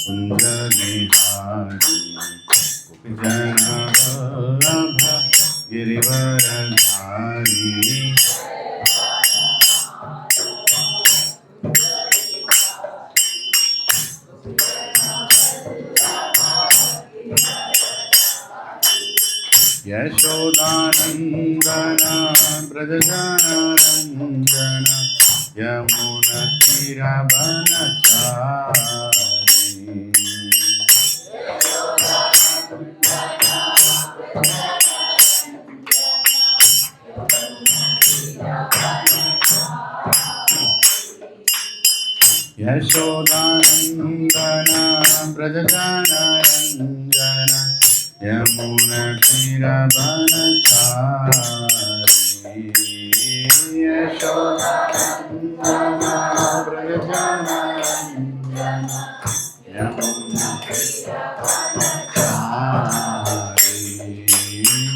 Kunja Bihari Gopijana Vallabha Girivaradhari Yashodanandana Brajajanandana Yamuna Tiravanachari Yashodanandana Brajajanandana Yamuna Tiravanachari Yashodanandana Brajajanandana Yamuna Tiravanachari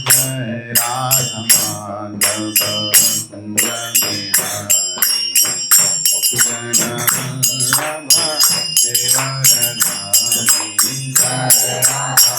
Jai Radha Madhava Kunja Bihari Gopijana Vallabha Girivaradhari Jai Radha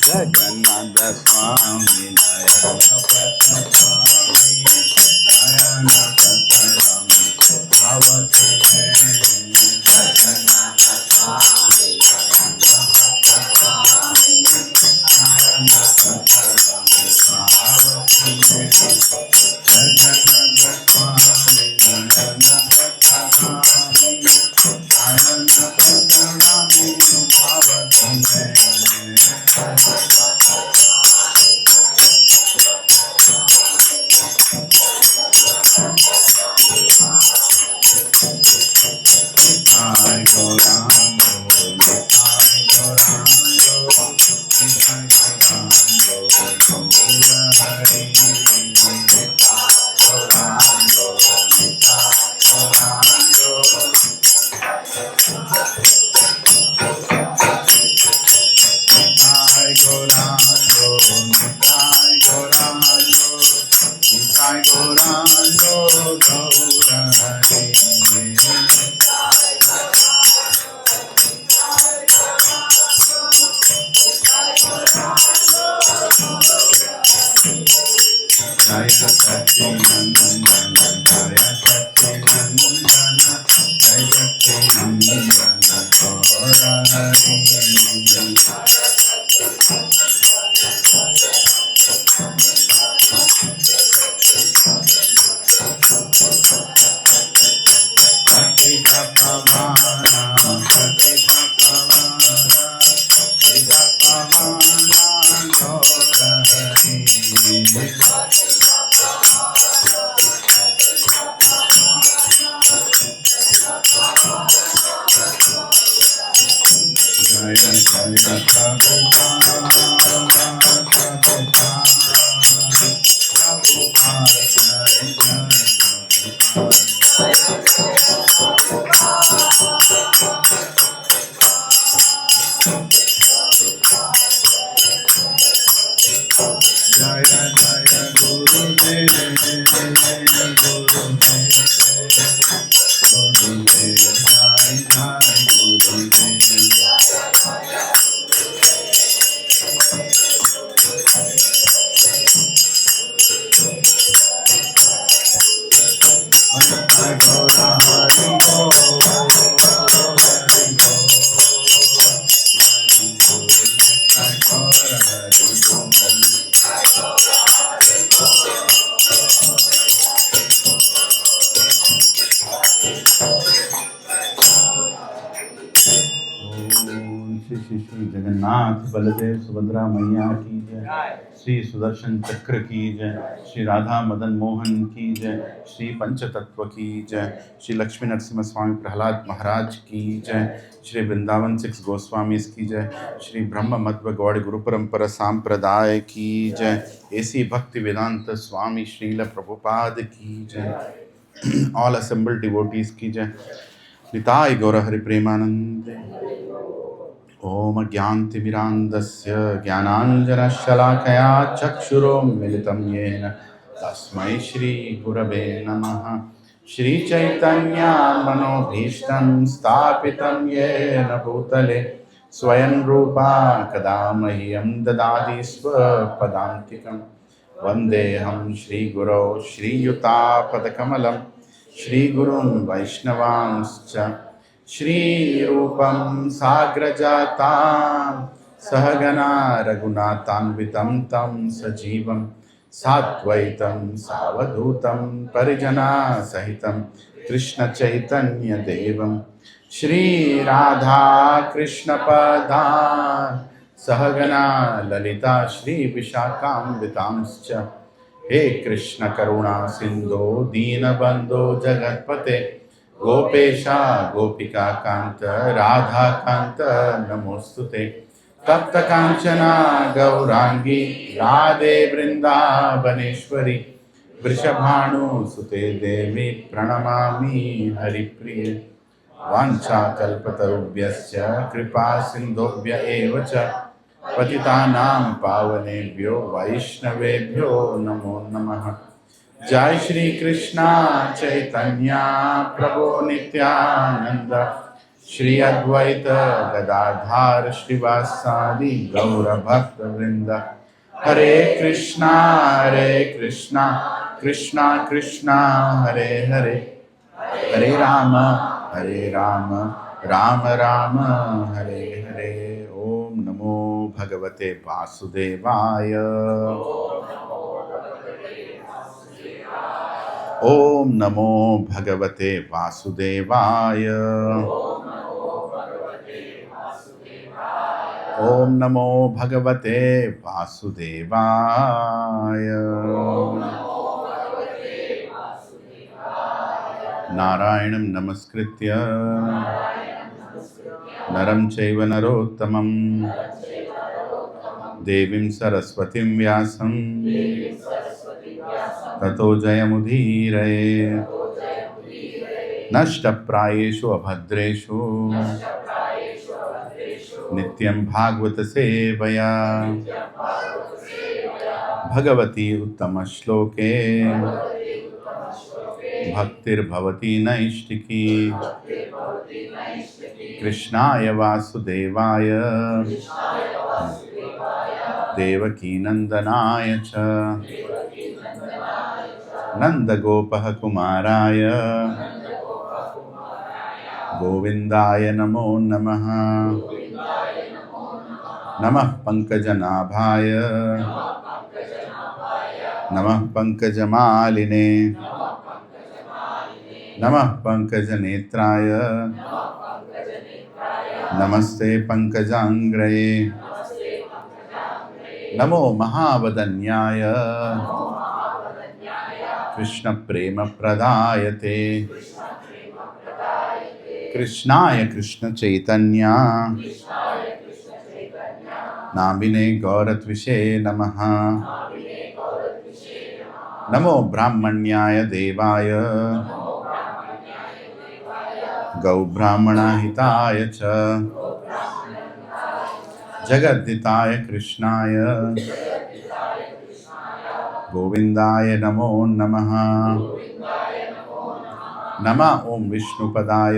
Jagannath Swami Nayana Swami Nayana Patarami Bhavati Jagannath Swami Nayana Patarami Nayana Patarami Bhavati Jagannath Swami Nayana Patarami Nayana Patarami Bhavati Nitai Gauranga, Nitai Gauranga, Nitai Gauranga, Gaura Hari, Nitai Gauranga, Nitai Gauranga. Nitai Gauranga, Nitai Gauranga, Nitai Gauranga, Gaura Hari. Jaya Satchidananda, Jaya Satchidananda, Jaya Satchidananda, Gaura Hari. Patita Pavana, Patita Pavana, Patita Pavana, Gaura Hari. Jaya Jaya Prabhupada, Prabhupada, Prabhupada, Jaya Jaya Jaya Jaya Gurudev, Gurudev, Gurudev, Jai Jai Gurudev. Hari Gaura Hari Go, Hari Go, Hari Gaura Hari Go. Shri Jagannath Baldev Subhadra मैया की जय, श्री सुदर्शन चक्र की जय, श्री राधा मदन मोहन की जय, श्री पंचतत्व की जय, श्री लक्ष्मी नरसिम्हा स्वामी प्रहलाद महाराज की जय, श्री वृंदावन 6 गोस्वामी की जय, श्री ब्रह्म मध्व गौड़ गुरु परंपरा सांप्रदाय की जय, ऐसी भक्ति वेदांत स्वामी श्रील प्रभुपाद की जय, ऑल assembled devotees की जय, निताय गौर हरि प्रेमानंद। ओम ज्ञानतिमिरान्धस्य ज्ञानाञ्जनशलाकया चक्षुरोन्मिलितं येन तस्मै श्रीगुरवे नमः। श्रीचैतन्यमनोभीष्टं स्थापितं येन भूतले स्वयं रूपा कदा मह्यं ददाति स्वपदान्तिकं। वन्देऽहं श्रीगुरौ श्रीयुतापदकमलं श्रीगुरुं वैष्णवांश्च श्रीरूपं साग्रजातां सहगना रघुनाथान्वितं तं सजीवं साद्वैतं सावधूतं परिजनसहितं कृष्णचैतन्यदेवं श्रीराधा कृष्णपदान् सहगना ललिता श्रीविशाखान्वितांश्च। हे कृष्ण करुणा सिन्धो दीनबन्धो जगत्पते गोपेशा गोपिका कांत राधा कांत नमोस्तुते। तप्त कांचना गौरांगी राधे वृंदावनेश्वरी वृषभानुसुते देवी प्रणमामि हरिप्रिये। वाञ्छाकल्पतरुभ्यश्च कृपा सिन्धुभ्य एव च पतितानां पावनेभ्यो वैष्णवेभ्यो नमो नमः। जय श्री कृष्णा चैतन्य प्रभु नित्यानंद, श्री अद्वैत गदाधर श्रीवासादि गौर भक्त वृंद। हरे कृष्णा कृष्णा कृष्णा हरे हरे, हरे राम राम राम हरे हरे। ओम नमो भगवते वासुदेवाय। ओम नमो भगवते वासुदेवाय। ओम नमो भगवते वासुदेवाय। नारायणं नमस्कृत्य नरं चैव नरोत्तमं देवीं सरस्वतीं व्यासं ततो जयमुदीरये। नष्टप्रायेषु अभद्रेषु नित्यं भागवत सेवया भगवती उत्तमश्लोके भक्तिर्भवती नैष्टिकी। कृष्णाय वासुदेवाय देवकीनन्दनाय च नन्दगोपः कुमाराय गोविन्दाय नमो नमः। नमः पंकजनाभाय नमः पंकजमालिने नमः पंकजनेत्राय नमस्ते पंकजांग्रये। नमो महावदन्याय कृष्ण प्रेम प्रदायते। कृष्णाय कृष्ण चैतन्य नामिने गौरत्विषे नमः। नमो ब्राह्मण्याय देवाय गौब्राह्मणहिताय च जगद्दिताय कृष्णाय गोविन्दाय नमो नमः। नमः ओं विष्णुपदाय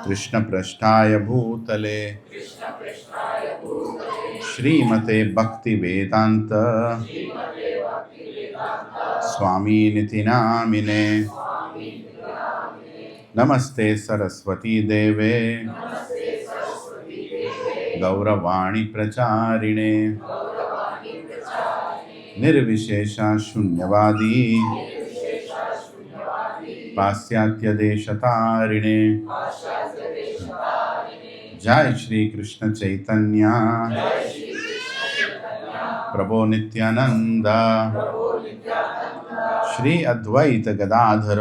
कृष्णपृष्ठाय भूतले श्रीमते भक्ति वेदांत स्वामीनिति नामिने। नमस्ते सरस्वती देवे गौरवाणी प्रचारिणे निर्विशेषा शून्यवादी पाश्चात्य देशतारिणे। जय श्री कृष्ण चैतन्य प्रभु नित्यानंद श्री अद्वैत गदाधर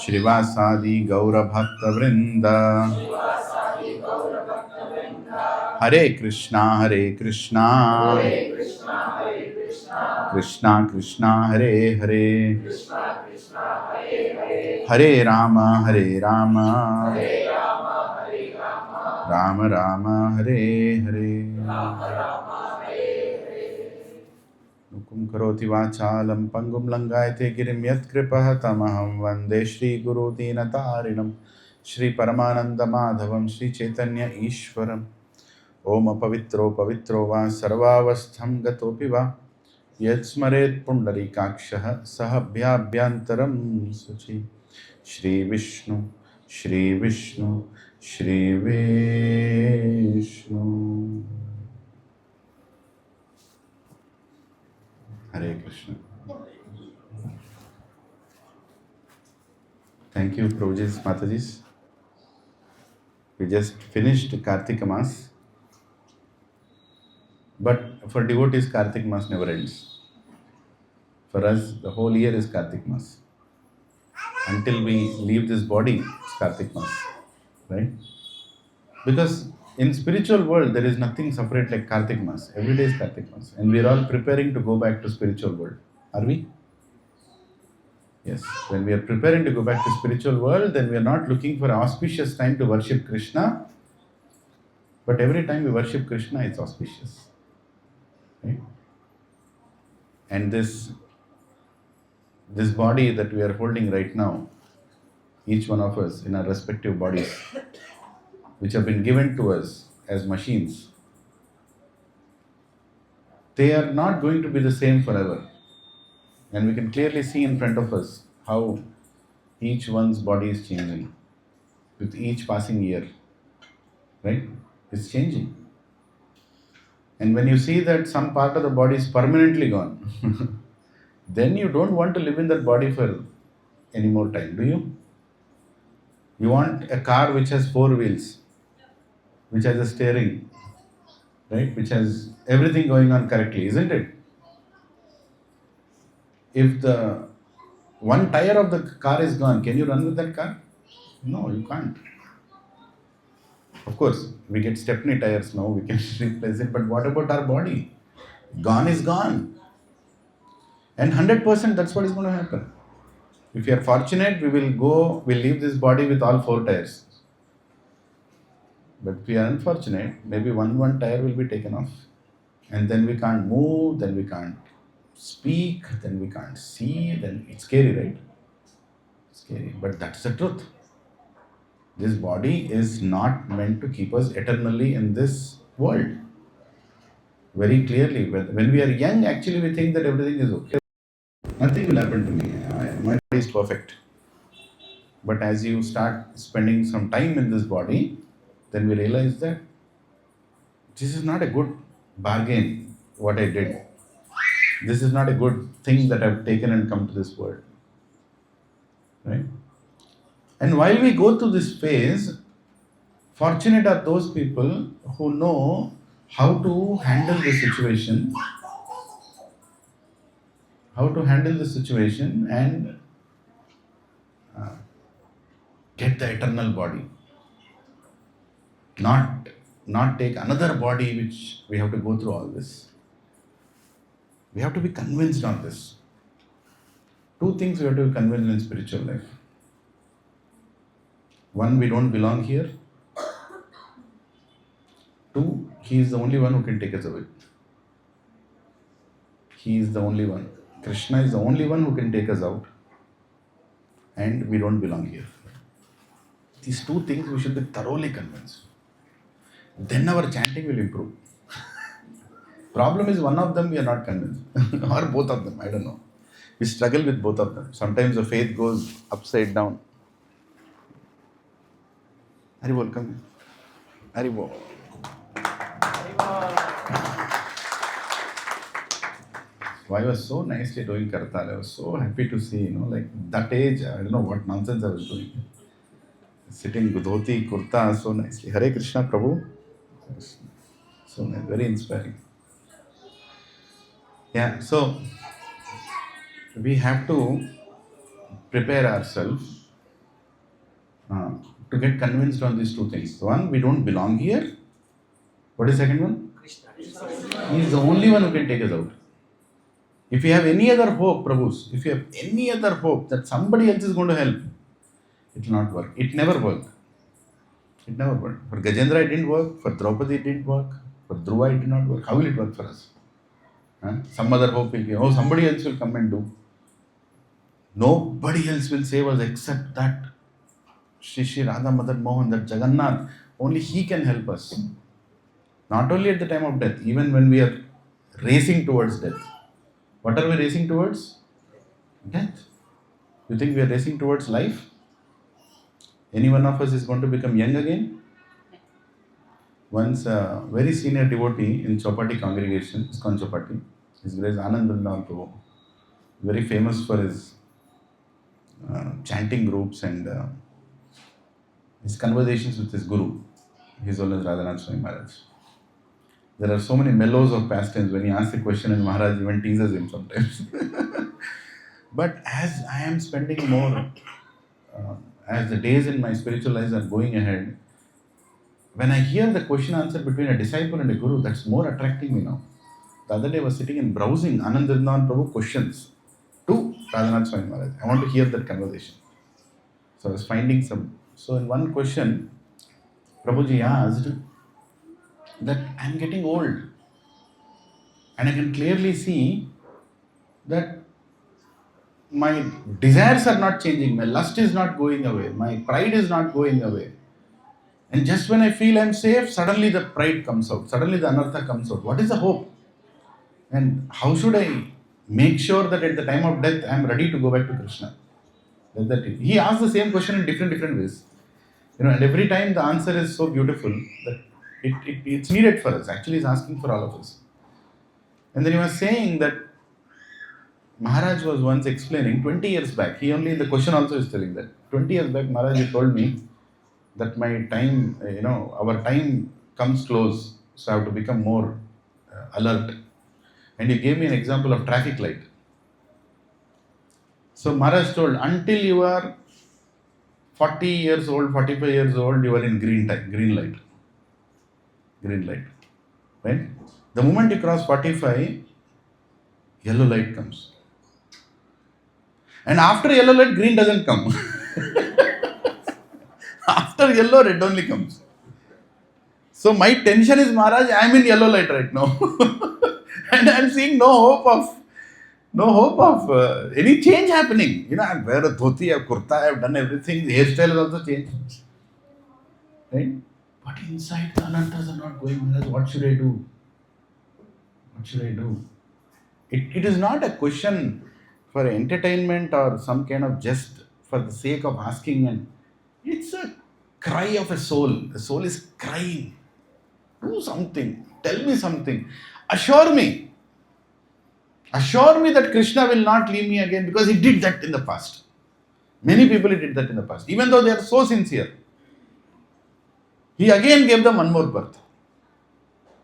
श्रीवासादि गौर भक्त वृंद। हरे कृष्णा कृष्णा कृष्णा हरे हरे, हरे राम राम राम हरे हरे। नुकुं करोति वाचालं पंगुं लंघयते गिरिं यत्कृपः तमहं वन्दे श्रीगुरुदीनतारिणं श्रीपरमानन्दमाधवं श्रीचैतन्य ईश्वरम्। ओम अपवित्रो पवित्रो वा सर्वावस्थं गतोऽपि वा यत्स्मरेत् पुण्डरीकाक्षः सः भयाभ्यन्तरं शुचि। श्री विष्णु हरे Krishna. Thank you, Prabhuji's Mataji's. We just finished Kartika Mass, but for devotees, Kartik Mass never ends. For us, the whole year is Kartik Mass. Until we leave this body, it's Kartik Mass, right? Because in spiritual world, there is nothing separate like Kartik Mass. Every day is Kartik Mass. And we are all preparing to go back to spiritual world. Are we? Yes, when we are preparing to go back to spiritual world, then we are not looking for auspicious time to worship Krishna, but every time we worship Krishna, it's auspicious. Right? And this body that we are holding right now, each one of us in our respective bodies, which have been given to us as machines, they are not going to be the same forever. And we can clearly see in front of us how each one's body is changing with each passing year. Right? It's changing. And when you see that some part of the body is permanently gone, then you don't want to live in that body for any more time, do you? You want a car which has 4 wheels, which has a steering, right? Which has everything going on correctly, isn't it? If the one tire of the car is gone, can you run with that car? No, you can't. Of course, we get stepney tires now, we can replace it, but what about our body? Gone is gone. And 100% that's what is going to happen. If you are fortunate, we'll leave this body with all 4 tires. But if we are unfortunate, maybe one tire will be taken off. And then we can't move, then we can't speak, then we can't see, then it's scary, right? Scary. But that's the truth. This body is not meant to keep us eternally in this world. Very clearly, when we are young, actually we think that everything is okay. Nothing will happen to me. My body is perfect. But as you start spending some time in this body, then we realize that this is not a good bargain, what I did. This is not a good thing that I've taken and come to this world. Right? And while we go through this phase, fortunate are those people who know how to handle the situation, and get the eternal body. Not take another body which we have to go through all this. We have to be convinced on this. 2 things we have to be convinced in spiritual life. 1, we don't belong here. 2, He is the only one who can take us away. He is the only one. Krishna is the only one who can take us out. And we don't belong here. These 2 things we should be thoroughly convinced. Then our chanting will improve. Problem is one of them we are not convinced. Or both of them, I don't know. We struggle with both of them. Sometimes the faith goes upside down. Haribol, come here. Haribol. I was so nicely doing Kartal. I was so happy to see, like that age, I don't know what nonsense I was doing. Sitting dhoti, kurta, so nicely. Hare Krishna, Prabhu. So nice, very inspiring. Yeah, so we have to prepare ourselves to get convinced on these 2 things. 1, we don't belong here. What is the second one? He is the only one who can take us out. If you have any other hope, Prabhus, if you have any other hope that somebody else is going to help, it will not work. It never worked. It never worked. For Gajendra it didn't work. For Draupadi it didn't work. For Dhruva it did not work. How will it work for us? Some other hope will be, somebody else will come and do. Nobody else will save us except that Shri Radha Madan Mohan, that Jagannath. Only he can help us. Not only at the time of death, even when we are racing towards death. What are we racing towards? Death. You think we are racing towards life? Any one of us is going to become young again? Once a very senior devotee in Chopati congregation, ISKCON Chopati, His Grace Anand Prabhu, very famous for his chanting groups and his conversations with his guru, His Holiness Radhanath Swami Maharaj. There are so many mellows of pastimes. When he asks a question and Maharaj even teases him sometimes. But as I am spending more, as the days in my spiritual lives are going ahead, when I hear the question answer between a disciple and a guru, that's more attracting me now. The other day I was sitting and browsing Anand Vrindavan Prabhu questions. 2 Radhanath Swami Maharaj. I want to hear that conversation. So I was finding some. So in one question, Prabhuji asked that I'm getting old and I can clearly see that my desires are not changing, my lust is not going away, my pride is not going away. And just when I feel I'm safe, suddenly the pride comes out, suddenly the anartha comes out. What is the hope? And how should I make sure that at the time of death I'm ready to go back to Krishna? He asked the same question in different ways. And every time the answer is so beautiful that it's needed for us. Actually, he's asking for all of us. And then he was saying that Maharaj was once explaining 20 years back. He only in the question also is telling that 20 years back Maharaj told me that my time, our time comes close, so I have to become more alert. And he gave me an example of traffic light. So Maharaj told, until you are 40 years old, 45 years old, you are in green light. Right? The moment you cross 45, yellow light comes. And after yellow light, green doesn't come. After yellow, red only comes. So my tension is, Maharaj, I am in yellow light right now. And I am seeing no hope of any change happening. I wear a dhoti, I have kurta, I have done everything. The hairstyle has also changed. Right? But inside the anarthas are not going. Maharaj, what should I do? It is not a question for entertainment or some kind of just for the sake of asking. And it's a cry of a soul. The soul is crying. Do something. Tell me something. Assure me that Krishna will not leave me again, because he did that in the past. Many people he did that in the past. Even though they are so sincere, he again gave them one more birth.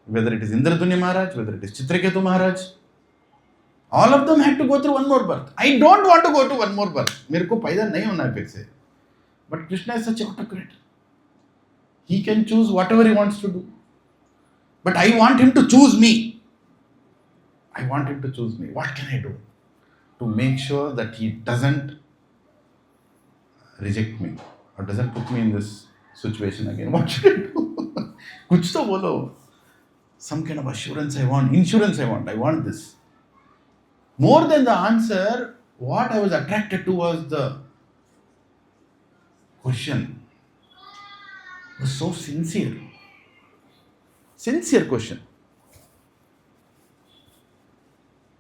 Whether it is Indraduni Maharaj, whether it is Chitraketu Maharaj, all of them had to go through one more birth. I don't want to go to one more birth. मेरे को पैदा नहीं होना है फिर से. But Krishna is such an autocrat. He can choose whatever he wants to do. But I want him to choose me. What can I do to make sure that he doesn't reject me or doesn't put me in this situation again? What should I do? Kuch to bolo. Some kind of assurance I want. Insurance I want. I want this. More than the answer, what I was attracted to was the question. It was so sincere. Sincere question.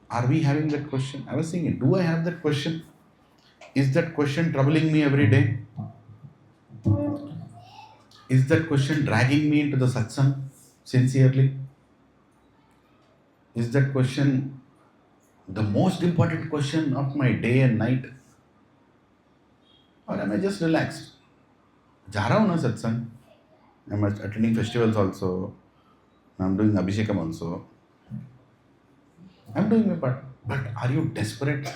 Are we having that question? I was thinking, do I have that question? Is that question troubling me every day? Is that question dragging me into the satsang sincerely? Is that question the most important question of my day and night? Or am I just relaxed? जा रहा हूँ ना satsang. I'm attending festivals also. I'm doing Abhishekam also. I'm doing my part. But are you desperate?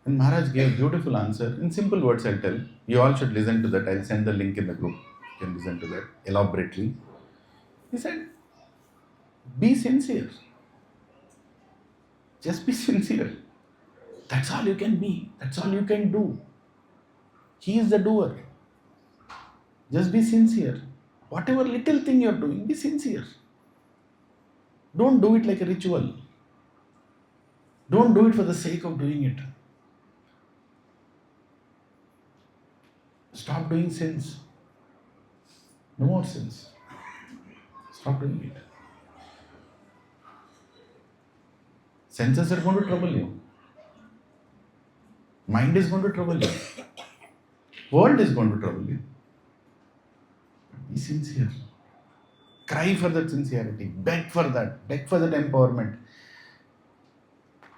And Maharaj gave a beautiful answer. In simple words, I'll tell. You all should listen to that. I'll send the link in the group. You can listen to that elaborately. He said, be sincere. Just be sincere. That's all you can be. That's all you can do. He is the doer. Just be sincere. Whatever little thing you're doing, be sincere. Don't do it like a ritual. Don't do it for the sake of doing it. Stop doing sins. No more sins. Stop doing it. Senses are going to trouble you. Mind is going to trouble you. World is going to trouble you. Be sincere. Cry for that sincerity. Beg for that. Beg for that empowerment.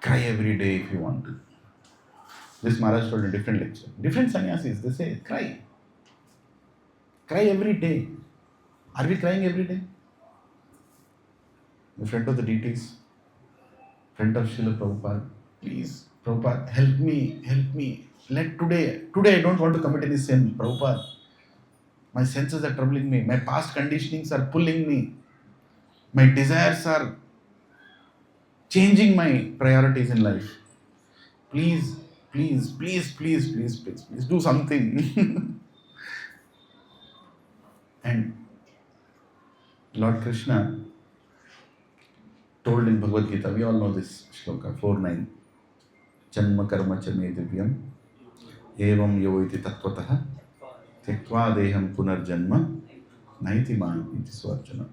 Cry every day if you want to. This Maharaj told in a different lecture. Different sannyasis, they say, cry. Cry every day. Are we crying every day? In front of the deities, in front of Srila Prabhupada, please, Prabhupada, help me. Let today I don't want to commit any sin. Prabhupada, my senses are troubling me. My past conditionings are pulling me. My desires are changing my priorities in life. please, please, please, please, please, please, please do something. And Lord Krishna told in Bhagavad Gita, we all know this shloka, 4.9, Janma karma cha me divyam, evam yo iti tattvataha, tyaktva deham punarjanma, naiti man iti swarjana.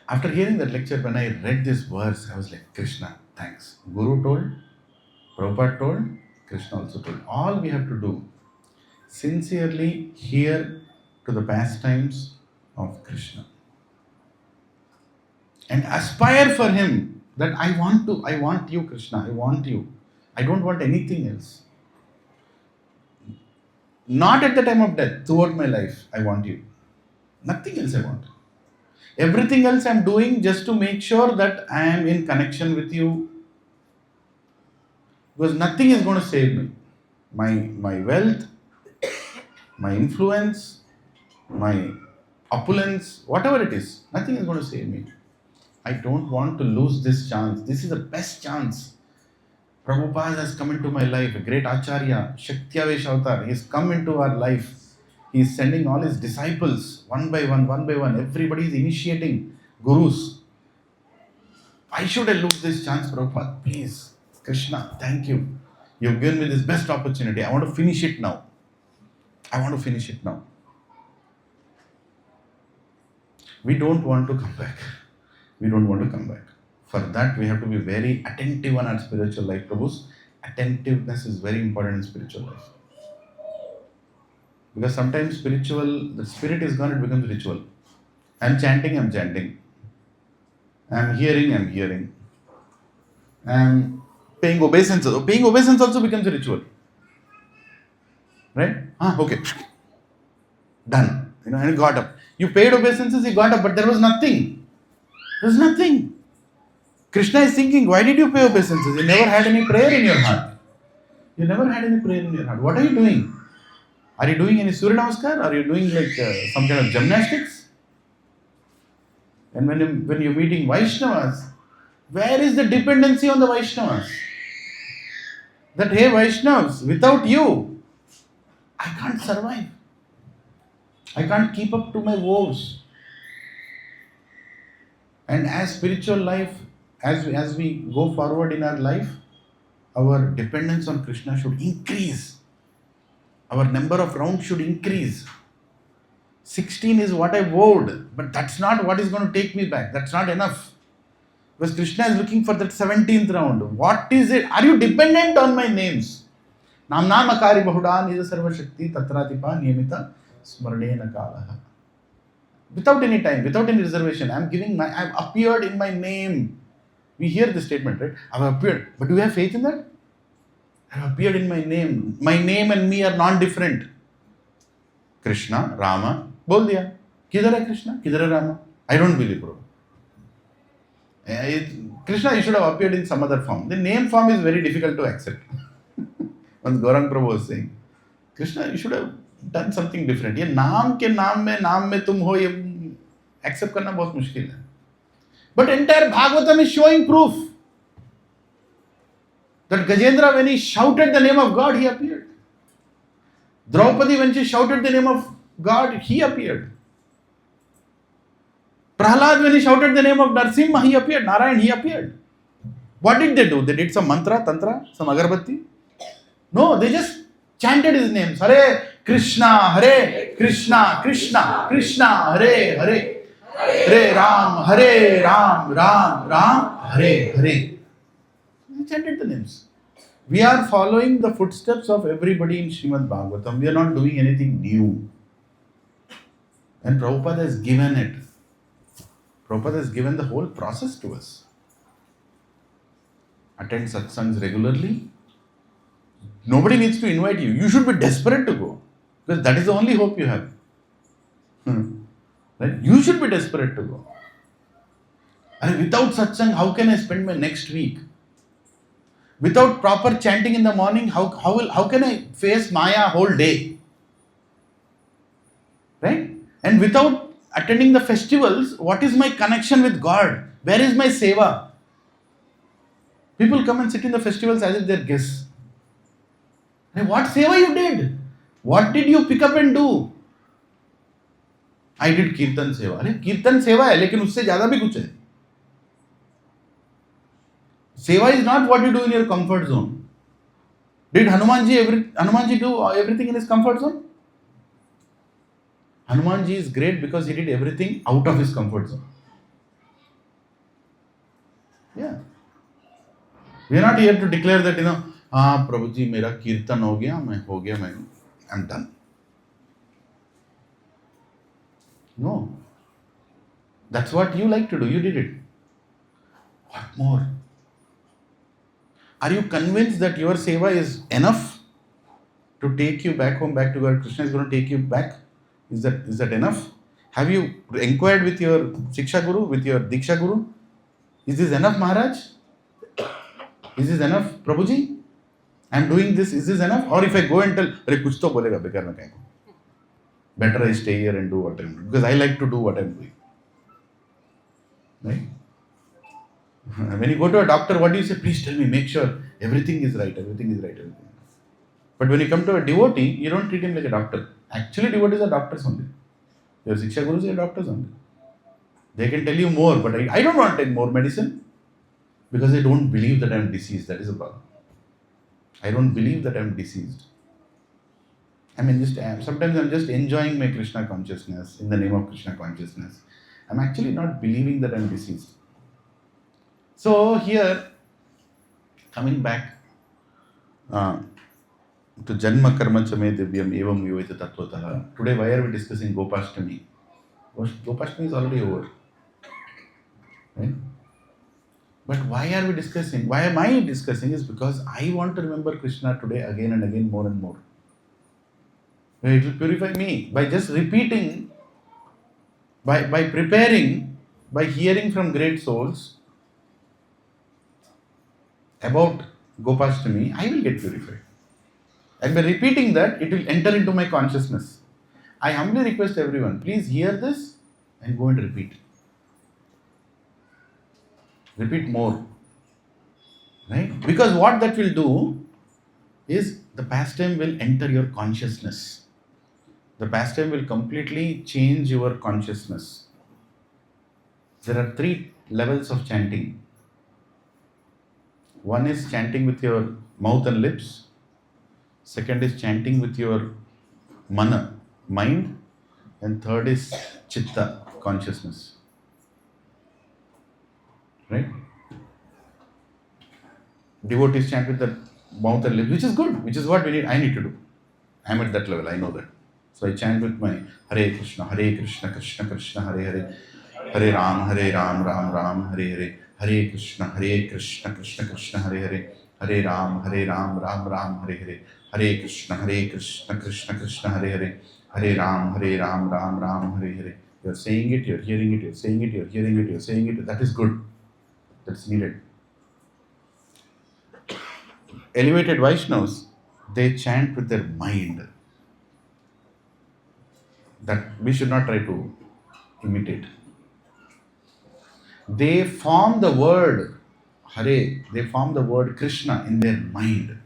After hearing that lecture, when I read this verse, I was like, Krishna, thanks. Guru told, Prabhupada told, Krishna also told. All we have to do, sincerely hear to the pastimes of Krishna. And aspire for him that I want you, Krishna, I want you. I don't want anything else. Not at the time of death, throughout my life, I want you. Nothing else I want. Everything else I'm doing just to make sure that I am in connection with you. Because nothing is going to save me. My wealth, my influence, my opulence, whatever it is, nothing is going to save me. I don't want to lose this chance. This is the best chance. Prabhupada has come into my life, a great Acharya, Shaktiavesh Avatar. He has come into our life. He is sending all his disciples one by one. Everybody is initiating gurus. Why should I lose this chance, Prabhupada? Please, Krishna, thank you. You have given me this best opportunity. I want to finish it now. We don't want to come back. For that, we have to be very attentive on our spiritual life, Prabhus. Attentiveness is very important in spiritual life. Because sometimes the spirit is gone, it becomes ritual. I'm chanting. I'm hearing. I'm paying obeisances. Paying obeisance also becomes a ritual. Right? Okay. Done. And he got up. You paid obeisances, he got up, but there was nothing. Krishna is thinking, why did you pay obeisances? You never had any prayer in your heart. What are you doing? Are you doing any Surya Namaskar? Are you doing like some kind of gymnastics? And when you're meeting Vaishnavas, where is the dependency on the Vaishnavas? That, hey Vaishnavas, without you, I can't survive. I can't keep up to my woes. And as spiritual life, as we go forward in our life, our dependence on Krishna should increase. Our number of rounds should increase. 16 is what I vowed, but that's not what is going to take me back. That's not enough. Because Krishna is looking for that 17th round. What is it? Are you dependent on my names? Namnam akari bahuda nija sarva shakti tatratipa niyamita smarnena kalaha. Without any time, without any reservation, I've appeared in my name. We hear this statement, right? I've appeared. But do we have faith in that? I've appeared in my name. My name and me are non-different. Krishna, Rama, bol diya. Kidhar hai Krishna? Kidhar hai Rama? I don't believe, bro. Krishna, you should have appeared in some other form. The name form is very difficult to accept. Once Gaurang Prabhu was saying, Krishna, you should have done something different. ये नाम के नाम में तुम हो, ये accept करना बहुत मुश्किल है. But entire Bhagavatam is showing proof that Gajendra, when he shouted the name of God, he appeared. Draupadi, when she shouted the name of God, he appeared. Prahlad, when he shouted the name of Narsimha, he appeared. Narayan, he appeared. What did they do? They did some mantra, tantra, some agarbatti? No, they just chanted his names. Hare Krishna, Krishna, Krishna, Hare Hare. Hare Ram, Ram, Hare Hare. They chanted the names. We are following the footsteps of everybody in Srimad Bhagavatam. We are not doing anything new. And Prabhupada has given it. Prabhupada has given the whole process to us. Attend satsangs regularly. Nobody needs to invite you. You should be desperate to go. Because that is the only hope you have. Right? You should be desperate to go. And without satsang, how can I spend my next week? Without proper chanting in the morning, how can I face Maya whole day? Right? And without attending the festivals, what is my connection with God? Where is my seva? People come and sit in the festivals as if they're guests. Hey, what seva you did? What did you pick up and do? I did कीर्तन सेवा. अरे कीर्तन सेवा है, लेकिन उससे ज्यादा भी कुछ है. Seva is not what you do in your comfort zone. Did Hanumanji do everything in his comfort zone? Hanumanji is great because he did everything out of his comfort zone. Yeah. We are not here to declare that, Prabhu ji, mera kirtan ho gaya, I'm done. No. That's what you like to do. You did it. What more? Are you convinced that your seva is enough to take you back home, back to where Krishna is going to take you back? Is that enough? Have you inquired with your Shiksha Guru, with your Diksha Guru? Is this enough, Maharaj? Is this enough, Prabhuji? I'm doing this. Is this enough? Or if I go and tell, "Arey, kuch to bolega, bekar mein kahin ko." Better I stay here and do what I'm doing, because I like to do what I'm doing. Right? When you go to a doctor, what do you say? Please tell me, make sure everything is right, everything is right, everything. But when you come to a devotee, you don't treat him like a doctor. Actually, devotees are doctors only. Your Shiksha Gurus are doctors only. They can tell you more, but I don't want to take more medicine because I don't believe that I'm diseased. That is a problem. I don't believe that I'm diseased. Sometimes I'm just enjoying my Krishna consciousness in the name of Krishna consciousness. I'm actually not believing that I'm diseased. So here, coming back to Janma Karma Chame Divyam Evam Viveta Tattvataha. Today, why are we discussing Gopashtami? Gopashtami is already over. Right? But why are we discussing? Why am I discussing? Is because I want to remember Krishna today again and again, more and more. It will purify me by just repeating, by preparing, by hearing from great souls about Gopashtami, I will get purified. And by repeating that, it will enter into my consciousness. I humbly request everyone, please hear this and go and repeat. Repeat more. Right? Because what that will do is the pastime will enter your consciousness. The pastime will completely change your consciousness. There are 3 levels of chanting. One is chanting with your mouth and lips. Second is chanting with your mind. And third is chitta, consciousness. Right? Devotees chant with the mouth and lips, which is good, which is what I need to do. I'm at that level, I know that. So I chant with my Hare Krishna, Krishna Krishna, Hare Hare, Hare Ram, Ram Ram, Hare Hare, Hare Krishna, Krishna Krishna, Hare Hare, Hare Ram, Ram Ram, Hare Hare, Hare Krishna, Krishna Krishna, Hare Hare, Hare Ram, Ram, Hare Hare. You're saying it, you're hearing it, you're saying it, you're hearing it, you're saying it. That is good. That's needed. Elevated Vaishnavas, they chant with their mind. That we should not try to imitate. They form the word Hare, they form the word Krishna in their mind.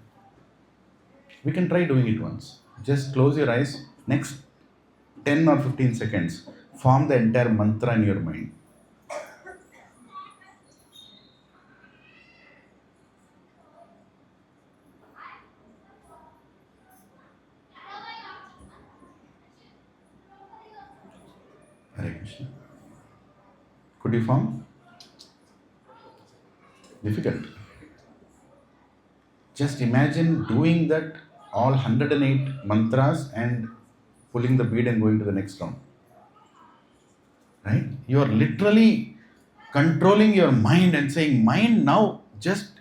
We can try doing it once. Just close your eyes. Next 10 or 15 seconds, form the entire mantra in your mind. Hare Krishna. Could you form? Difficult. Just imagine doing that all 108 mantras and pulling the bead and going to the next round. Right? You are literally controlling your mind and saying, mind, now just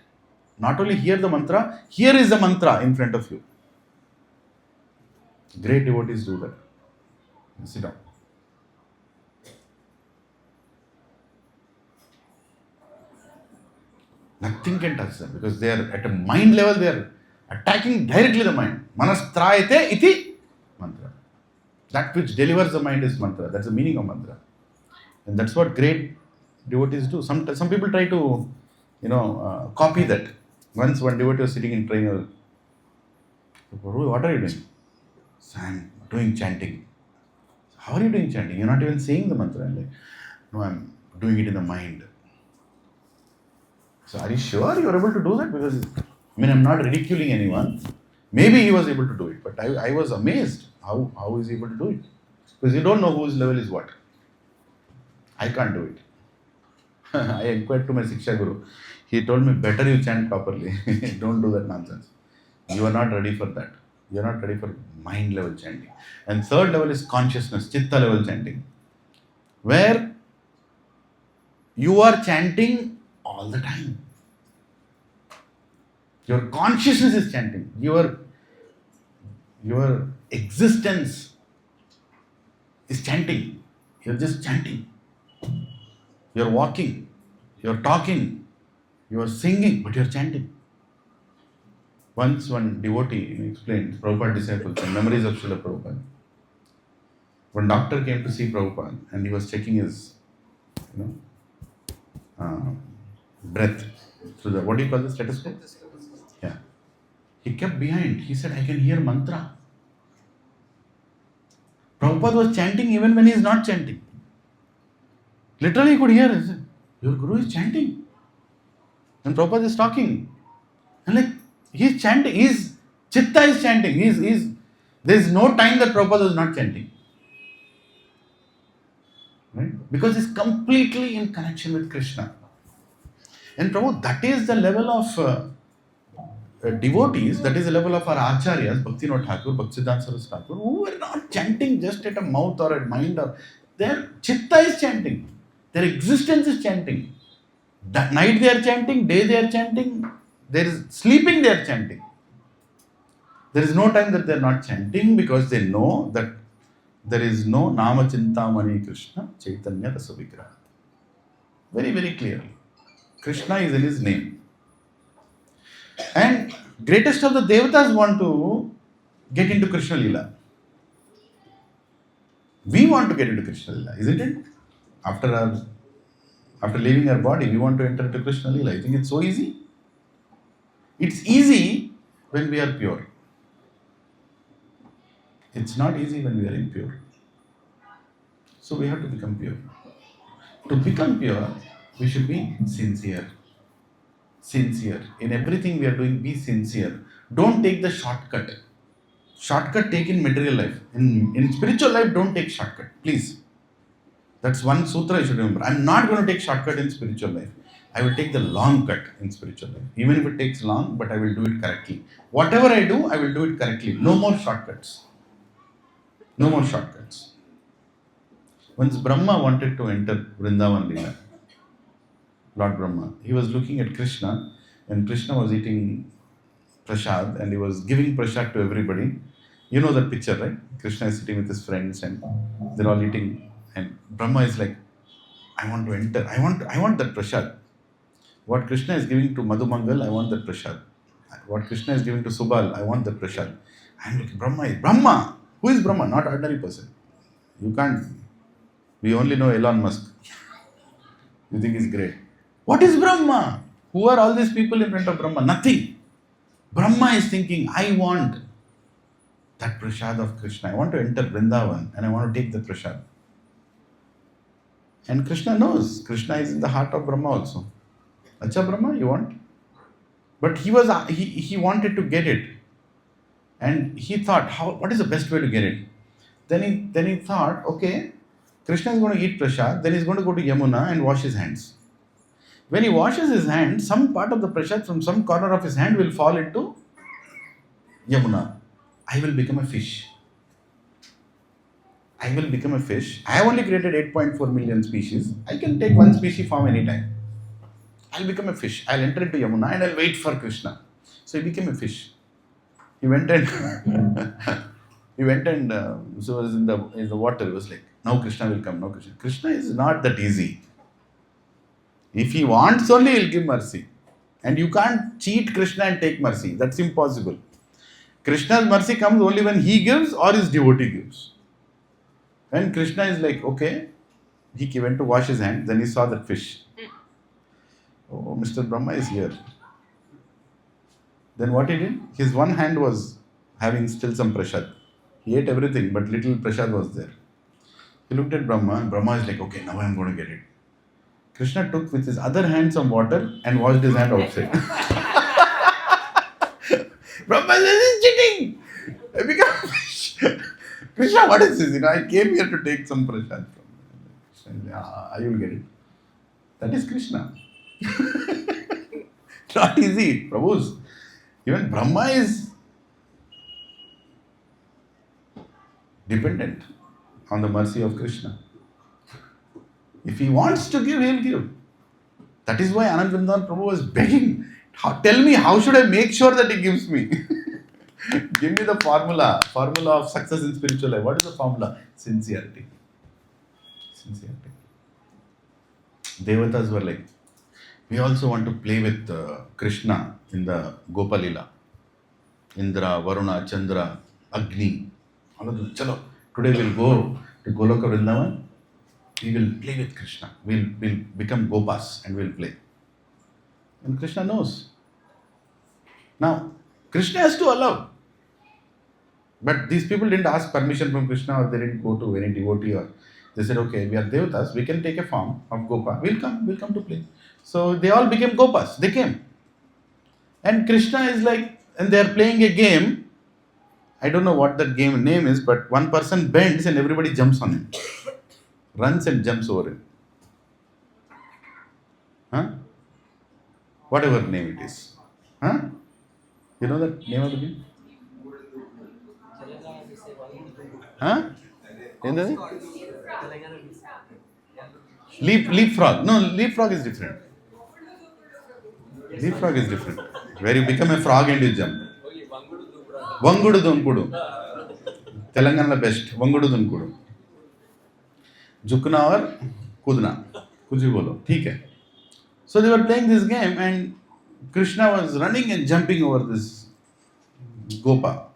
not only hear the mantra, here is the mantra in front of you. Great devotees do that. Sit down. Nothing can touch them because they are at a mind level, they are attacking directly the mind. Manastrayate iti mantra. That which delivers the mind is mantra. That's the meaning of mantra. And that's what great devotees do. Some people try to copy that. Once one devotee was sitting in train, Prabhu, what are you doing? So I'm doing chanting. How are you doing chanting? You're not even saying the mantra. I'm like, no, I'm doing it in the mind. So are you sure you're able to do that? Because, I'm not ridiculing anyone. Maybe he was able to do it, but I was amazed. How is he able to do it? Because you don't know whose level is what. I can't do it. I inquired to my Siksha Guru. He told me, better you chant properly. Don't do that nonsense. You are not ready for that. You are not ready for mind level chanting. And third level is consciousness, chitta level chanting, where you are chanting all the time. Your consciousness is chanting. Your existence is chanting. You're just chanting. You're walking. You're talking. You're singing, but you're chanting. Once one devotee explained, Prabhupada disciples, and memories of Srila Prabhupada. One doctor came to see Prabhupada and he was checking his breath through the, what do you call the stethoscope? Yeah. He kept behind. He said, I can hear mantra. Prabhupada was chanting even when he is not chanting. Literally he could hear, he said, your guru is chanting. And Prabhupada is talking. And like, he's chanting, his chitta is chanting. There is no time that Prabhupada was not chanting. Right? Because he's completely in connection with Krishna. And Prabhu, that is the level of devotees, that is the level of our acharyas, Bhakti Thakur, Bhaktisiddhanta Saraswati Thakur, who were not chanting just at a mouth or a mind, or their chitta is chanting. Their existence is chanting. That night they are chanting, day they are chanting, there is sleeping they are chanting. There is no time that they are not chanting, because they know that there is no Nama Chintamani Krishna Chaitanya Rasa Vigraha. Very, very clearly. Krishna is in his name. And greatest of the devatas want to get into Krishna Lila. We want to get into Krishna Lila, isn't it? After leaving our body, we want to enter into Krishna Lila. You think it's so easy? It's easy when we are pure. It's not easy when we are impure. So we have to become pure. To become pure, we should be sincere. Sincere. In everything we are doing, be sincere. Don't take the shortcut. Shortcut take in material life. In spiritual life, don't take shortcut. Please. That's one sutra you should remember. I'm not going to take shortcut in spiritual life. I will take the long cut in spiritual life. Even if it takes long, but I will do it correctly. Whatever I do, I will do it correctly. No more shortcuts. No more shortcuts. Once Brahma wanted to enter Vrindavan Lila, Lord Brahma, he was looking at Krishna, and Krishna was eating prasad, and he was giving prasad to everybody. You know that picture, right? Krishna is sitting with his friends and they're all eating, and Brahma is like, I want to enter. I want that prasad. What Krishna is giving to Madhumangal, I want that prasad. What Krishna is giving to Subal, I want that prasad. I'm like, Brahma. Who is Brahma? Not ordinary person. You can't. We only know Elon Musk. You think he's great. What is Brahma? Who are all these people in front of Brahma? Nothing. Brahma is thinking, I want that prasad of Krishna. I want to enter Vrindavan and I want to take the prasad. And Krishna knows. Krishna is in the heart of Brahma also. Acha Brahma, you want? But he wanted to get it. And he thought, what is the best way to get it? Then he thought, okay, Krishna is going to eat prasad, then he's going to go to Yamuna and wash his hands. When he washes his hands, some part of the prasad from some corner of his hand will fall into Yamuna. I will become a fish. I will become a fish. I have only created 8.4 million species. I can take one species form anytime. I'll become a fish. I'll enter into Yamuna and I'll wait for Krishna. So he became a fish. He went and so was in the water. It was like, now Krishna will come. Now Krishna is not that easy. If he wants only, he'll give mercy. And you can't cheat Krishna and take mercy. That's impossible. Krishna's mercy comes only when he gives or his devotee gives. And Krishna is like, okay, he went to wash his hands, then he saw that fish. Oh, Mr. Brahma is here. Then what he did? His one hand was having still some prasad. He ate everything, but little prasad was there. He looked at Brahma, and Brahma is like, okay, now I'm going to get it. Krishna took with his other hand some water and washed his hand outside. Brahma says, this is cheating. I become Krishna, what is this? I came here to take some prasad from Krishna. I will get it. That is Krishna. Not easy, Prabhus. Even Brahma is dependent on the mercy of Krishna. If he wants to give, he will give. That is why Anand Vrindavan Prabhu was begging, tell me, how should I make sure that he gives me? Give me the formula of success in spiritual life. What is the formula? Sincerity. Devatas were like, we also want to play with Krishna in the Gopalila. Indra, Varuna, Chandra, Agni. All of them. Chalo, today we'll go to Goloka Vrindavan. We will play with Krishna. We'll become Gopas and we'll play. And Krishna knows. Now, Krishna has to allow. But these people didn't ask permission from Krishna, or they didn't go to any devotee, or they said, okay, we are Devatas, we can take a form of Gopa. We'll come to play. So they all became Gopas. They came. And Krishna is like, and they are playing a game. I don't know what that game name is, but one person bends and everybody jumps on him. Runs and jumps over him. Huh? Whatever name it is. Huh? You know that name of the game? Huh? Leapfrog. No, leapfrog is different. Leapfrog is different. Where you become a frog and you jump. Vangudu Dunkudu. Telangana best. Vangudu Dunkudu. Jukna or Kudna. Kuch bhi bolo. Theek hai. So they were playing this game and Krishna was running and jumping over this Gopa.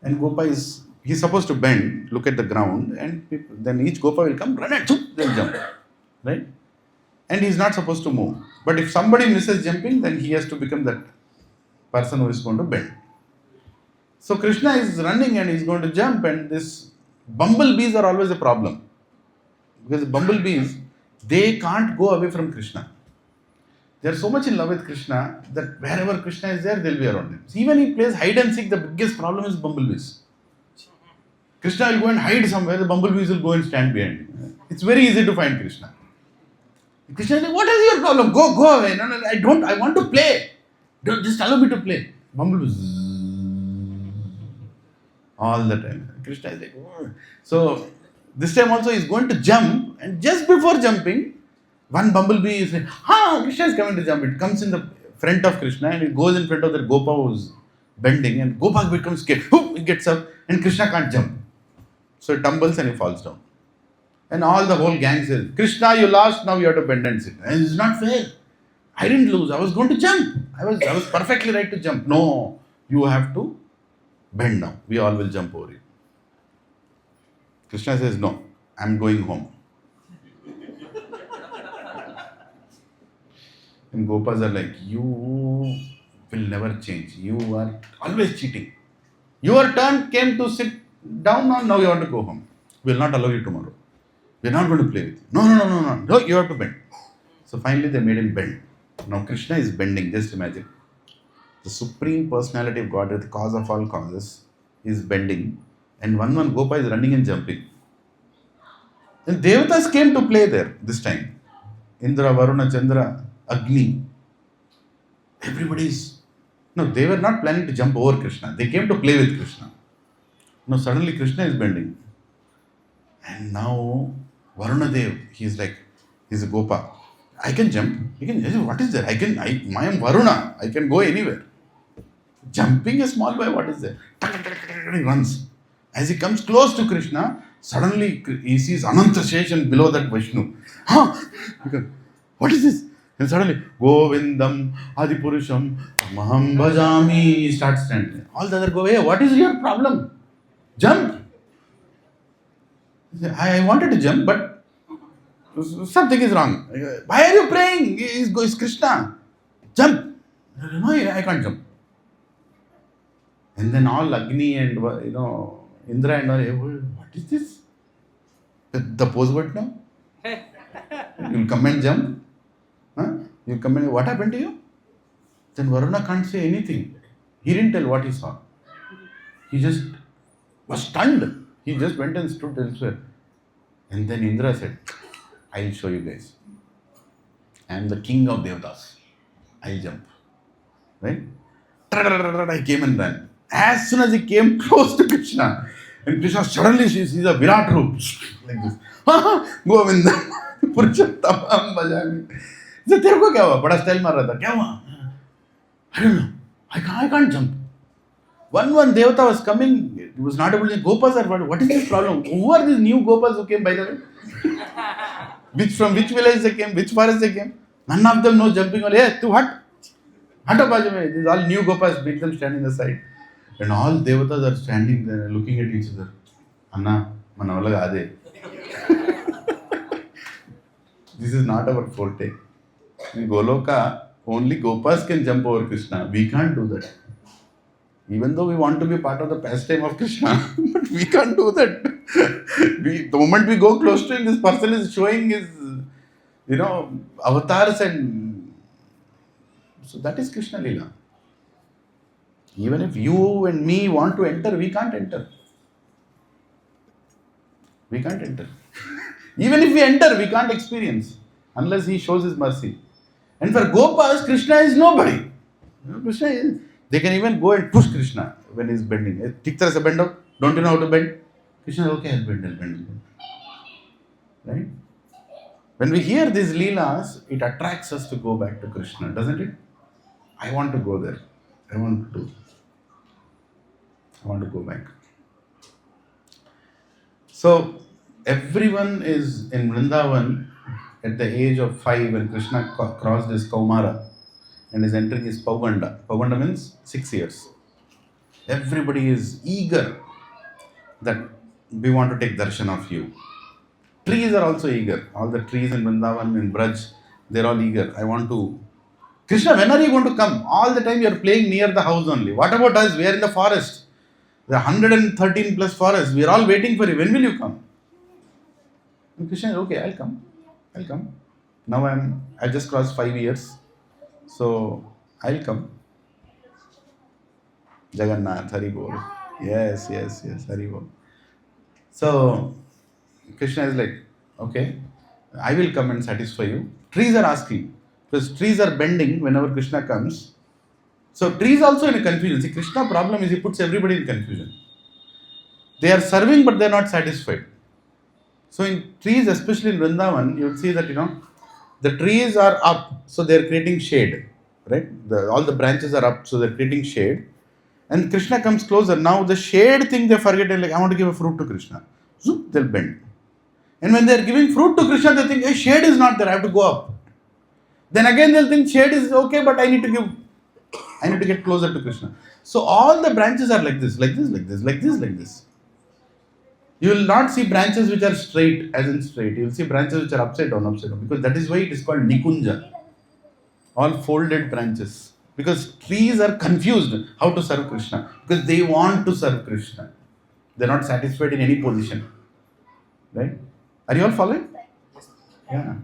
And Gopa he's supposed to bend, look at the ground, and then each Gopa will come, run and then jump. Right? And he's not supposed to move. But if somebody misses jumping, then he has to become that person who is going to bend. So Krishna is running and he's going to jump, and this bumblebees are always a problem. Because bumblebees, they can't go away from Krishna. They are so much in love with Krishna that wherever Krishna is there, they'll be around him. So even he plays hide and seek, the biggest problem is bumblebees. Krishna will go and hide somewhere, the bumblebees will go and stand behind him. It's very easy to find Krishna. Krishna is like, what is your problem? Go away. No, I want to play. Just allow me to play. Bumblebees. All the time. Krishna is like, oh. So this time also he is going to jump, and just before jumping, one bumblebee is like, Krishna is coming to jump. It comes in the front of Krishna and it goes in front of the Gopa who's bending, and Gopa becomes scared. He gets up and Krishna can't jump. So he tumbles and he falls down. And all the whole gang says, Krishna, you lost, now you have to bend and sit. And it's not fair. I didn't lose. I was going to jump. I was perfectly right to jump. No, you have to bend now. We all will jump over you. Krishna says, no, I'm going home. And Gopas are like, you will never change. You are always cheating. Your turn came to sit down now you want to go home. We will not allow you tomorrow. We are not going to play with you. No, you have to bend. So finally they made him bend. Now Krishna is bending, just imagine. The Supreme Personality of Godhead, the cause of all causes, is bending. And one Gopa is running and jumping. And Devatas came to play there this time. Indra, Varuna, Chandra, Agni. They were not planning to jump over Krishna. They came to play with Krishna. Now suddenly Krishna is bending. And now Varuna Dev, he's a Gopa. I can jump. What is there? I am Varuna. I can go anywhere. Jumping a small boy, what is there? He runs. As he comes close to Krishna, suddenly he sees Ananta Sheshan below that Vishnu. What is this? And suddenly, Govindam Adipurusham Maham Bhajami, he starts chanting. All the other go, hey, what is your problem? Jump. I wanted to jump, but Something is wrong. Why are you praying? It's Krishna. Jump. No, I can't jump. And then all Agni and Indra and all, what is this? The pose what now? You'll come and jump? Huh? You come and what happened to you? Then Varuna can't say anything. He didn't tell what he saw. He just was stunned. He just went and stood elsewhere. And then Indra said, I'll show you guys. I am the king of Devatas. I'll jump. Right? I came and ran. As soon as he came close to Krishna, and Krishna suddenly sees a Virat roop like this. Govinda, Purushottam Bhajami. He said, तेरे को क्या हुआ? बड़ा style मार रहा था. क्या हुआ? I don't know. I can't jump. One Devata was coming. He was not able to. Gopas are what is this problem? Who are these new Gopas who came by the way? From which village they came? Which forest they came? None of them know jumping. Hey, tu hut. Hut up, Bhajame. These all new Gopas. Beat them standing aside. And all Devatas are standing there looking at each other. Anna, manavalaga ade. This is not our forte. In Goloka, only Gopas can jump over Krishna. We can't do that. Even though we want to be part of the pastime of Krishna, but we can't do that. The moment we go close to him, this person is showing his, avatars and... So that is Krishna Lila. Even if you and me want to enter, we can't enter. We can't enter. Even if we enter, we can't experience unless he shows his mercy. And for Gopas, Krishna is nobody. Krishna is... They can even go and push Krishna when he's bending. Tik tarah se bend out. Don't you know how to bend? Krishna says, okay, I'll bend. Right? When we hear these leelas, it attracts us to go back to Krishna, doesn't it? I want to go there. I want to go back. So, everyone is in Vrindavan at the age of 5 when Krishna crossed his Kaumara and is entering his Pauganda. Pauganda means 6 years. Everybody is eager that we want to take darshan of you. Trees are also eager. All the trees in Vrindavan and Braj, they're all eager. I want to... Krishna, when are you going to come? All the time you're playing near the house only. What about us? We are in the forest. The 113 plus forest. We are all waiting for you. When will you come? And Krishna says, okay, I'll come. Now I just crossed 5 years. So, I'll come. Jagannath, Hari Bol. Yes, Hari Bol. So, Krishna is like, okay, I will come and satisfy you. Trees are asking, because trees are bending whenever Krishna comes. So, trees also in a confusion. See, Krishna problem is he puts everybody in confusion. They are serving, but they are not satisfied. So, in trees, especially in Vrindavan, you will see that, the trees are up, so they are creating shade, right? All the branches are up, so they are creating shade. And Krishna comes closer. Now the shade thing they forget, like, I want to give a fruit to Krishna. Zoop, they'll bend. And when they are giving fruit to Krishna, they think, hey, shade is not there, I have to go up. Then again they'll think shade is okay, but I need to get closer to Krishna. So all the branches are like this. You will not see branches which are straight, as in straight. You will see branches which are upside down. Because that is why it is called Nikunja. All folded branches. Because trees are confused how to serve Krishna. Because they want to serve Krishna. They are not satisfied in any position. Right? Are you all following? Yeah.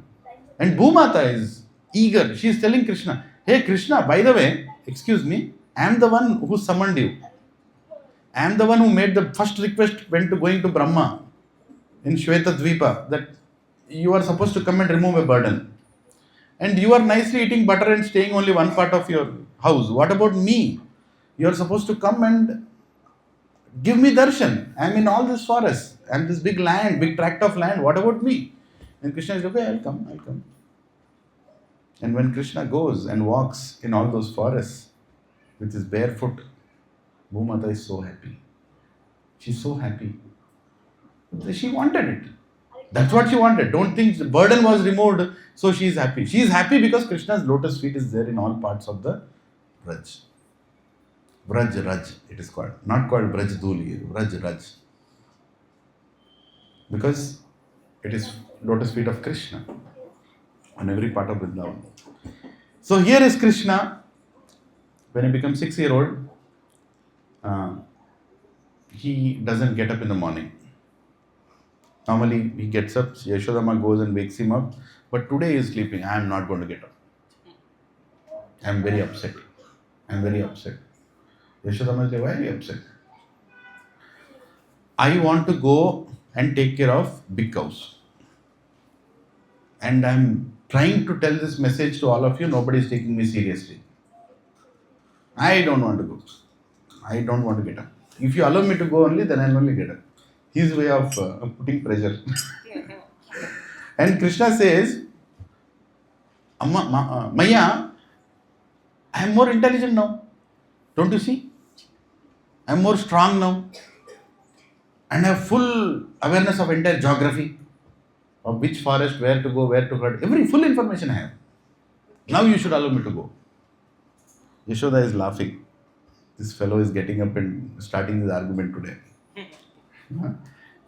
And Bhumata is eager. She is telling Krishna, hey Krishna, by the way, excuse me, I am the one who summoned you. I am the one who made the first request when going to Brahma in Shweta Dvipa that you are supposed to come and remove a burden. And you are nicely eating butter and staying only one part of your house. What about me? You are supposed to come and give me darshan. I am in all this forest. I am this big tract of land. What about me? And Krishna is okay, I'll come. And when Krishna goes and walks in all those forests with his barefoot, Bhumata is so happy. She's so happy. She wanted it. That's what she wanted. Don't think the burden was removed, so she is happy. She is happy because Krishna's lotus feet is there in all parts of the Braj. Raj, it is called. Not called Braj Dhuli, Raj. Because It is lotus feet of Krishna on every part of Vrindavan. So here is Krishna. When he becomes 6-year-old, he doesn't get up in the morning. Normally he gets up, Yashodama goes and wakes him up. But today he is sleeping. I am not going to get up. I am very upset. Yashodama is like, why are you upset? I want to go and take care of big cows. And I am trying to tell this message to all of you. Nobody is taking me seriously. I don't want to go. I don't want to get up. If you allow me to go only, then I will only get up. His way of putting pressure. And Krishna says, Maya, I am more intelligent now. Don't you see? I am more strong now. And I have full awareness of entire geography. Of which forest, where to go, where to herd. Every full information I have. Now you should allow me to go. Yashoda is laughing. This fellow is getting up and starting this argument today.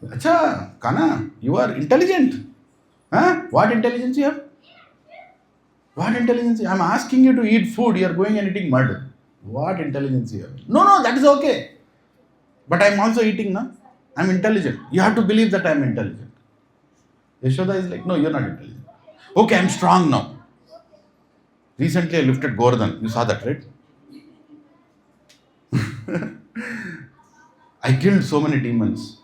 Acha, Kana, you are intelligent. Huh? What intelligence you have? What intelligence? I am asking you to eat food. You are going and eating mud. What intelligence you have? No, that is okay. But I am also eating, no? I am intelligent. You have to believe that I am intelligent. Yashoda is like, no, you are not intelligent. Okay, I am strong now. Recently I lifted Gordon. You saw that, right? I killed so many demons.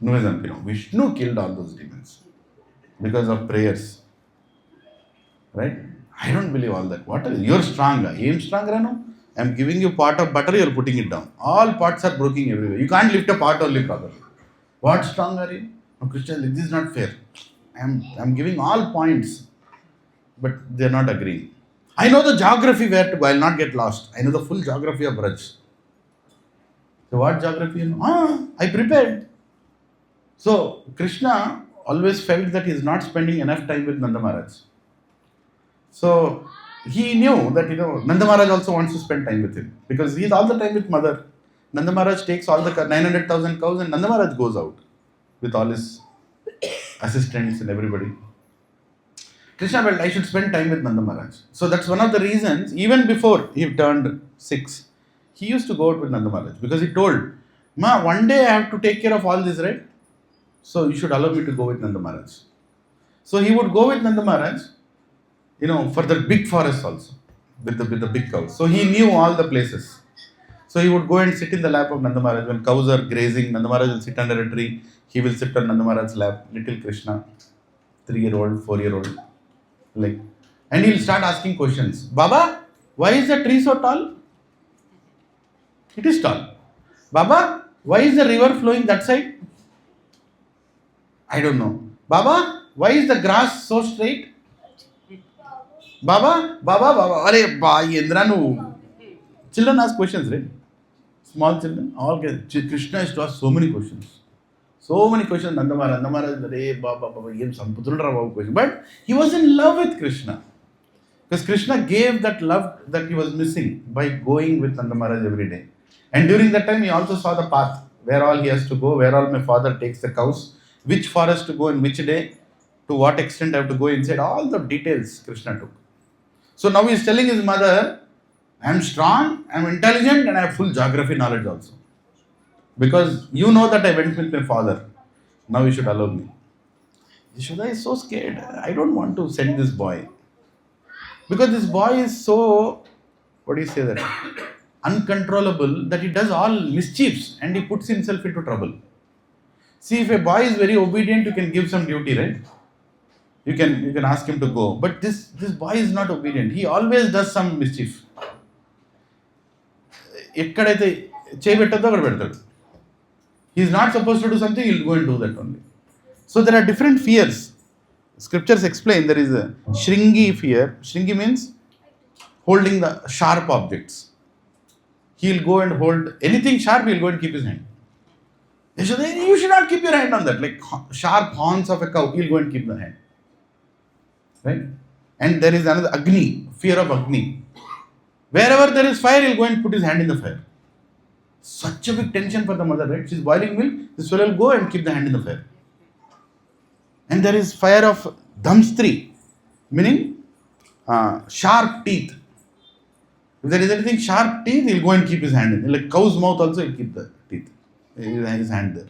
Vishnu killed all those demons because of prayers. Right? I don't believe all that. What is you're strong. I am strong, Rano. I'm giving you pot of butter, you're putting it down. All pots are broken everywhere. You can't lift a pot only properly. What strong are you? No, Christian, this is not fair. I'm giving all points, but they're not agreeing. I know the geography where to go. I'll not get lost. I know the full geography of Braj. So what geography you know? I prepared. So Krishna always felt that he's not spending enough time with Nanda Maharaj. So he knew that Nanda Maharaj also wants to spend time with him because he's all the time with mother. Nanda Maharaj takes all the 900,000 cows and Nanda Maharaj goes out with all his assistants and everybody. Krishna felt I should spend time with Nanda Maharaj. So that's one of the reasons, even before he turned 6, he used to go out with Nanda Maharaj because he told, Ma, one day I have to take care of all this, right? So you should allow me to go with Nanda Maharaj. So he would go with Nanda Maharaj, for the big forest also, with the big cows. So he knew all the places. So he would go and sit in the lap of Nanda Maharaj. When cows are grazing, Nanda Maharaj will sit under a tree. He will sit on Nanda Maharaj's lap, little Krishna, 3-year-old, 4-year-old. And he'll start asking questions. Baba, why is the tree so tall? It is tall. Baba, why is the river flowing that side? I don't know. Baba, why is the grass so straight? Baba. Are Indra no. Children ask questions, right? Small children, all get. Krishna used to ask so many questions. So many questions. Nanda Maharaj, but he was in love with Krishna. Because Krishna gave that love that he was missing by going with Nanda Maharaj every day. And during that time, he also saw the path, where all he has to go, where all my father takes the cows, which forest to go in which day, to what extent I have to go inside, all the details Krishna took. So now he is telling his mother, I am strong, I am intelligent, and I have full geography knowledge also. Because you know that I went with my father. Now you should allow me. Yashoda is so scared. I don't want to send this boy. Because this boy is so, uncontrollable, that he does all mischiefs and he puts himself into trouble. See, if a boy is very obedient, you can give some duty, right? You can ask him to go. But this boy is not obedient. He always does some mischief. He is not supposed to do something, he will go and do that only. So there are different fears. Scriptures explain there is a Shringi fear. Shringi means holding the sharp objects. He will go and hold anything sharp, he will go and keep his hand. You should not keep your hand on that. Like sharp horns of a cow, he will go and keep the hand. Right? And there is another Agni, fear of Agni. Wherever there is fire, he will go and put his hand in the fire. Such a big tension for the mother, right? She's boiling milk, this fellow will go and keep the hand in the fire. And there is fire of Dhamstri, meaning sharp teeth. If there is anything sharp teeth, he'll go and keep his hand in. Like cow's mouth also, he'll keep the teeth, his hand there.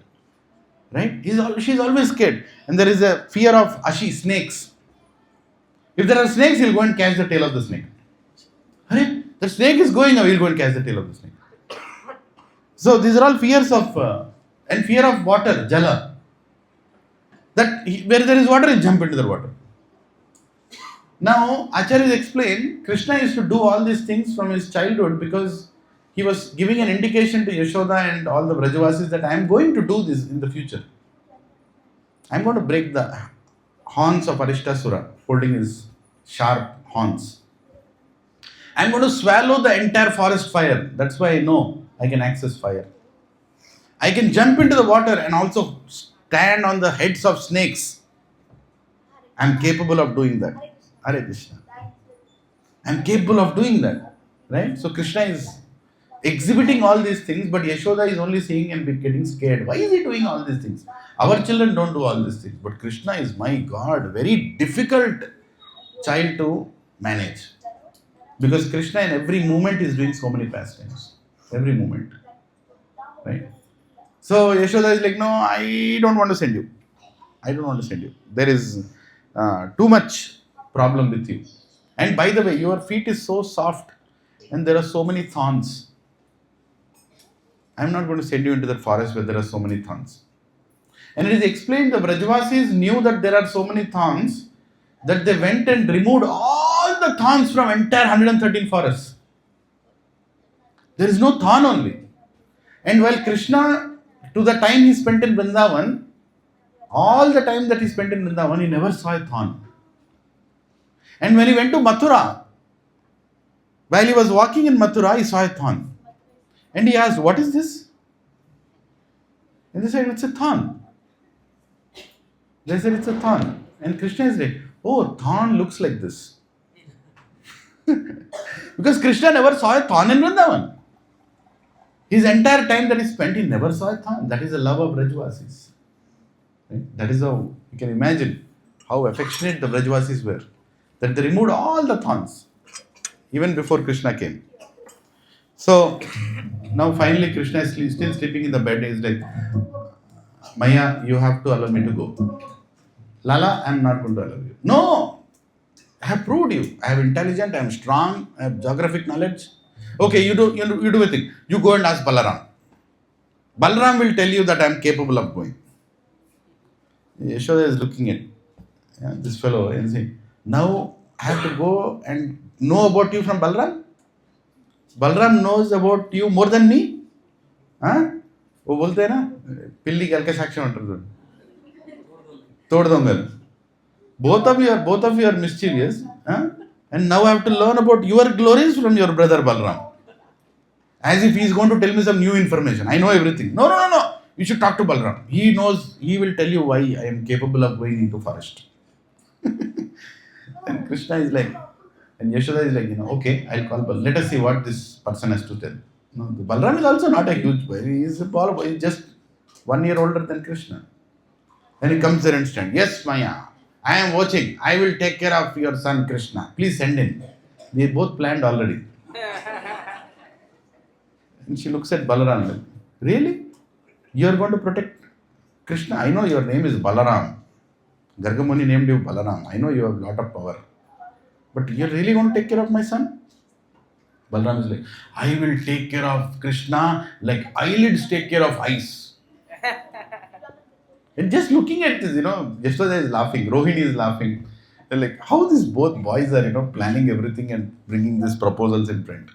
Right? She's always scared. And there is a fear of Ashi, snakes. If there are snakes, he'll go and catch the tail of the snake. Right? The snake is going away, he'll go and catch the tail of the snake. So these are all fears of, and fear of water, jala. That where there is water, he'll jump into the water. Now, Acharyas explained, Krishna used to do all these things from his childhood because he was giving an indication to Yashoda and all the Brajavasis that I am going to do this in the future. I am going to break the horns of Arishtasura, holding his sharp horns. I am going to swallow the entire forest fire. That's why I know I can access fire. I can jump into the water and also stand on the heads of snakes. I am capable of doing that. Hare Krishna. I am capable of doing that. Right? So Krishna is exhibiting all these things, but Yashoda is only seeing and getting scared. Why is he doing all these things? Our children don't do all these things, but Krishna is, my God, very difficult child to manage. Because Krishna in every moment is doing so many pastimes. Every moment. Right? So Yashoda is like, no, I don't want to send you. I don't want to send you. There is too much problem with you. And by the way, your feet is so soft and there are so many thorns. I am not going to send you into the forest where there are so many thorns. And it is explained the Brajavasis knew that there are so many thorns that they went and removed all the thorns from entire 113 forests. There is no thorn only. And while Krishna, to the time he spent in Vrindavan, all the time that he spent in Vrindavan, he never saw a thorn. And when he went to Mathura, while he was walking in Mathura, he saw a thorn. And he asked, what is this? And they said, it's a thorn. They said, it's a thorn. And Krishna is like, oh, thorn looks like this. Because Krishna never saw a thorn in Vrindavan. His entire time that he spent, he never saw a thorn. That is the love of Brajavasis. Right? That is how you can imagine how affectionate the Brajavasis were. That they removed all the thorns, even before Krishna came. So, now finally Krishna is still sleeping in the bed. He is like, Maya, you have to allow me to go. Lala, I am not going to allow you. No! I have proved you. I am intelligent, I am strong, I have geographic knowledge. Okay, you do a thing. You go and ask Balaram. Balaram will tell you that I am capable of going. Yashoda is looking at this fellow and saying, now I have to go and know about you from Balaram? Balaram knows about you more than me? Huh? वो बोलते हैं ना पिल्ली गल के साक्ष्य अंटाరు तोड़ दोंगल. Both of you are mischievous, and now I have to learn about your glories from your brother Balaram, as if he is going to tell me some new information. I know everything. No. You should talk to Balaram. He knows. He will tell you why I am capable of going into forest. And Krishna is like, and Yashoda is like, okay, I'll call Balaram. Let us see what this person has to tell. No, Balaram is also not a huge boy. He is a small boy. He is just 1 year older than Krishna. And he comes there and stands. Yes, Maya, I am watching. I will take care of your son Krishna. Please send him. They both planned already. And she looks at Balaram like, really? You are going to protect Krishna? I know your name is Balaram. Gargamuni named you Balaram. I know you have a lot of power. But you are really going to take care of my son? Balaram is like, I will take care of Krishna like eyelids take care of eyes. And just looking at this, Yashoda is laughing, Rohini is laughing. They're like, how these both boys are, planning everything and bringing these proposals in print.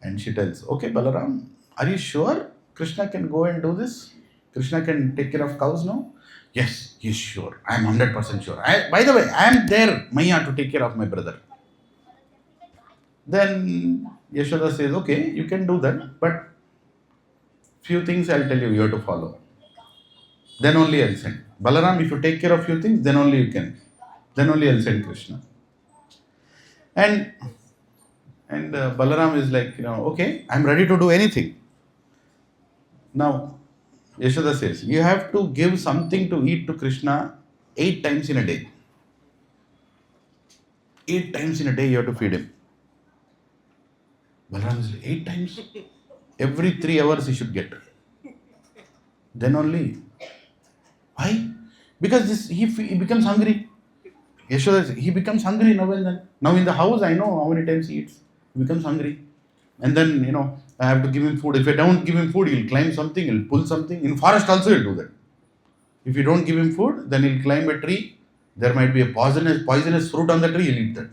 And she tells, okay, Balaram, are you sure Krishna can go and do this? Krishna can take care of cows now? Yes, he's sure. I am 100% sure. By the way, I am there, Maya, to take care of my brother. Then Yashoda says, okay, you can do that, but few things I'll tell you, you have to follow. Then only I'll send. Balaram, if you take care of few things, then only you can. Then only I'll send Krishna. And Balaram is like, okay, I'm ready to do anything. Now, Yashoda says, you have to give something to eat to Krishna 8 times in a day. 8 times in a day you have to feed him. Balaram is like, 8 times? Every 3 hours he should get. Then only. Why? Because he becomes hungry. Yashoda, he becomes hungry now and then. Now in the house, I know how many times he eats. He becomes hungry. And then, I have to give him food. If I don't give him food, he'll climb something, he'll pull something. In forest also, he'll do that. If you don't give him food, then he'll climb a tree. There might be a poisonous fruit on the tree, he'll eat that.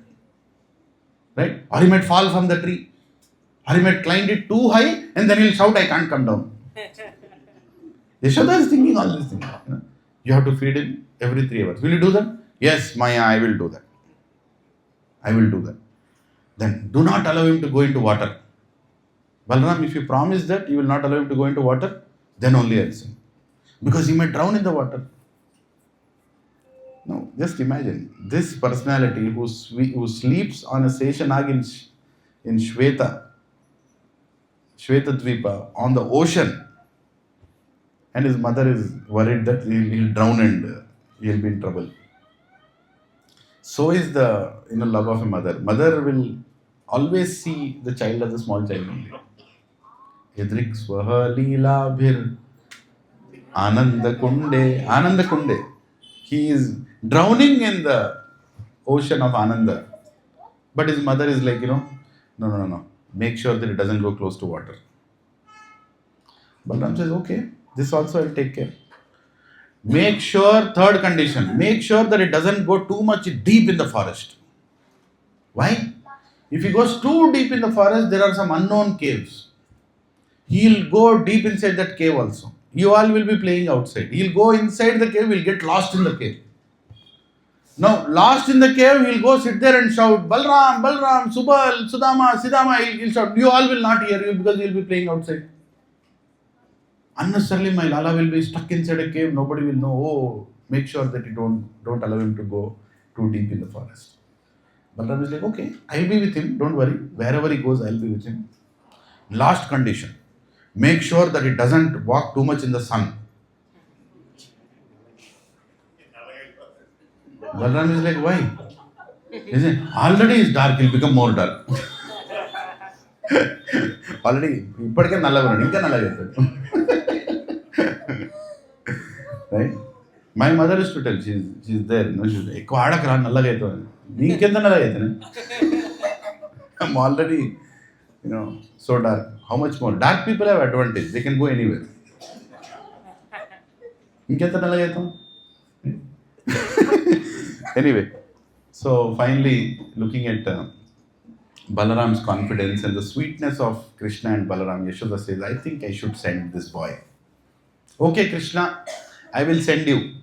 Right? Or he might fall from the tree. Or he might climb it too high, and then he'll shout, I can't come down. Yashoda is thinking all these things. You have to feed him every 3 hours. Will you do that? Yes, Maya, I will do that. I will do that. Then do not allow him to go into water. Balaram, if you promise that you will not allow him to go into water, then only I will sing. Because he may drown in the water. No, just imagine this personality who sleeps on a Seshanag in Shweta Dvipa, on the ocean, and his mother is worried that he'll drown and he'll be in trouble. So is the love of a mother. Mother will always see the child as a small child only. Yadrik swaha leela bhir Ananda Kunde. He is drowning in the ocean of Ananda. But his mother is like, no. Make sure that it doesn't go close to water. Balaram says, okay, this also I'll take care. Make sure, third condition, make sure that it doesn't go too much deep in the forest. Why? If he goes too deep in the forest, there are some unknown caves. He'll go deep inside that cave also. You all will be playing outside. He'll go inside the cave, he'll get lost in the cave. Now, lost in the cave, he'll go sit there and shout, Balram, Subal, Sudama, Sidama, he'll shout. You all will not hear you because he'll be playing outside. Unnecessarily, my Lala will be stuck inside a cave, nobody will know. Oh, make sure that you don't allow him to go too deep in the forest. Balram is like, okay, I'll be with him, don't worry. Wherever he goes, I'll be with him. Last condition, make sure that he doesn't walk too much in the sun. Balram is like, why? He said, already it's dark, he'll become more dark. Already, right? My mother used to tell, she's there, she's like, I'm already, so dark. How much more? Dark people have advantage, they can go anywhere. Anyway, so finally, looking at Balaram's confidence and the sweetness of Krishna and Balaram, Yashoda says, I think I should send this boy. Okay, Krishna, I will send you.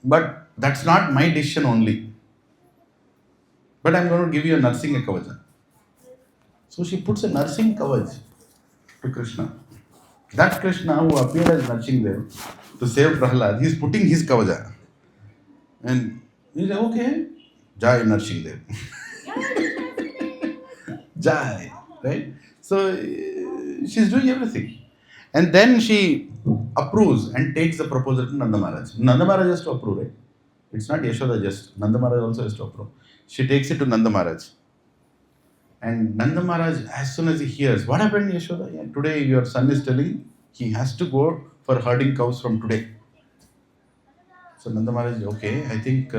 But that's not my decision only. But I'm going to give you a nursing kavacha. So she puts a nursing kavach to Krishna. That Krishna who appeared as nursing there to save Prahlad, he's putting his kavacha. And he's like, okay, Jai nursing there. Jai, right? So she's doing everything. And then she approves and takes the proposal to Nanda Maharaj. Nanda Maharaj has to approve, right? It's not Yashoda just. Nanda Maharaj also has to approve. She takes it to Nanda Maharaj. And Nanda Maharaj, as soon as he hears, what happened, Yashoda? Yeah, today your son is telling he has to go for herding cows from today. So Nanda Maharaj, okay, I think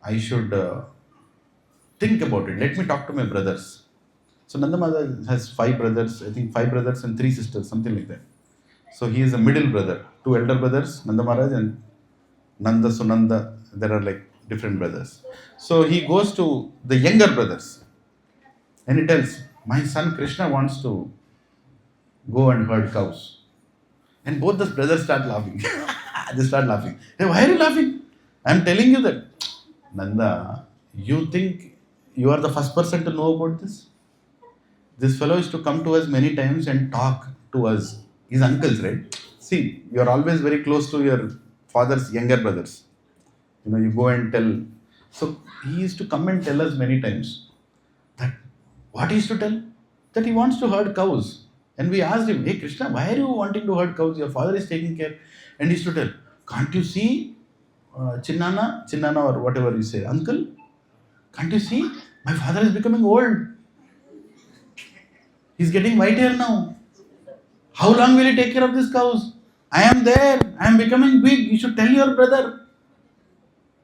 I should think about it. Let me talk to my brothers. So Nanda Maharaj has 5 brothers, I think 5 brothers and 3 sisters, something like that. So he is a middle brother. 2 elder brothers, Nanda Maharaj and Nanda, Sunanda. There are like different brothers. So he goes to the younger brothers and he tells, my son Krishna wants to go and herd cows. And both the brothers start laughing. They start laughing. Hey, why are you laughing? I am telling you that. Nanda, you think you are the first person to know about this? This fellow is to come to us many times and talk to us. His uncles, right? See, you are always very close to your father's younger brothers. You go and tell. So he used to come and tell us many times that what he used to tell? That he wants to herd cows. And we asked him, hey Krishna, why are you wanting to herd cows? Your father is taking care. And he used to tell, can't you see Chinnana or whatever you say, uncle, can't you see? My father is becoming old. He's getting white hair now. How long will he take care of these cows? I am there. I am becoming big. You should tell your brother.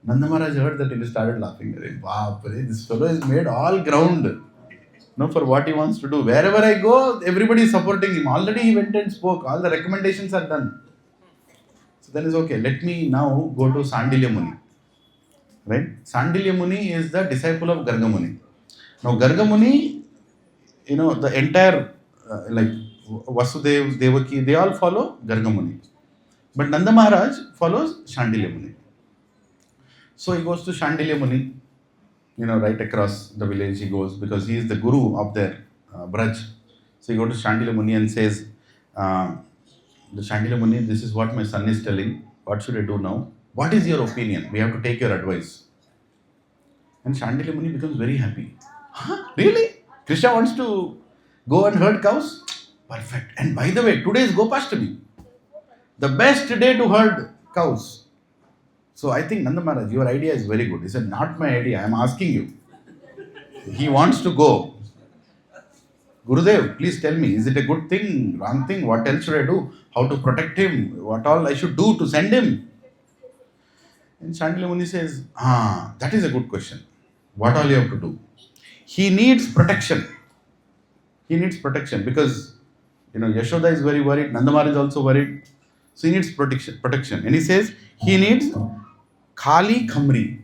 Nanda Maharaj heard that and he started laughing. Wow, this fellow is made all ground. For what he wants to do. Wherever I go, everybody is supporting him. Already he went and spoke. All the recommendations are done. So then it's okay. Let me now go to Sandilya Muni. Right? Sandilya Muni is the disciple of Garga Muni. Now Garga Muni, the entire like Vasudev, Devaki, they all follow Garga Muni. But Nanda Maharaj follows Shandilya Muni. So he goes to Shandilya Muni, right across the village he goes because he is the guru of their Braj. So he goes to Shandilya Muni and says, the Shandilya Muni, this is what my son is telling. What should I do now? What is your opinion? We have to take your advice. And Shandilya Muni becomes very happy. Huh? Really? Krishna wants to go and herd cows? Perfect. And by the way, today is Gopashtami. The best day to herd cows. So I think Nanda Maharaj, your idea is very good. He said, not my idea, I am asking you. He wants to go. Gurudev, please tell me, is it a good thing, wrong thing? What else should I do? How to protect him? What all I should do to send him? And Shandilya Muni says, that is a good question. What all you have to do? He needs protection. He needs protection because, Yashoda is very worried. Nanda Maharaj is also worried. So he needs protection. And he says, he needs Khali Khamri.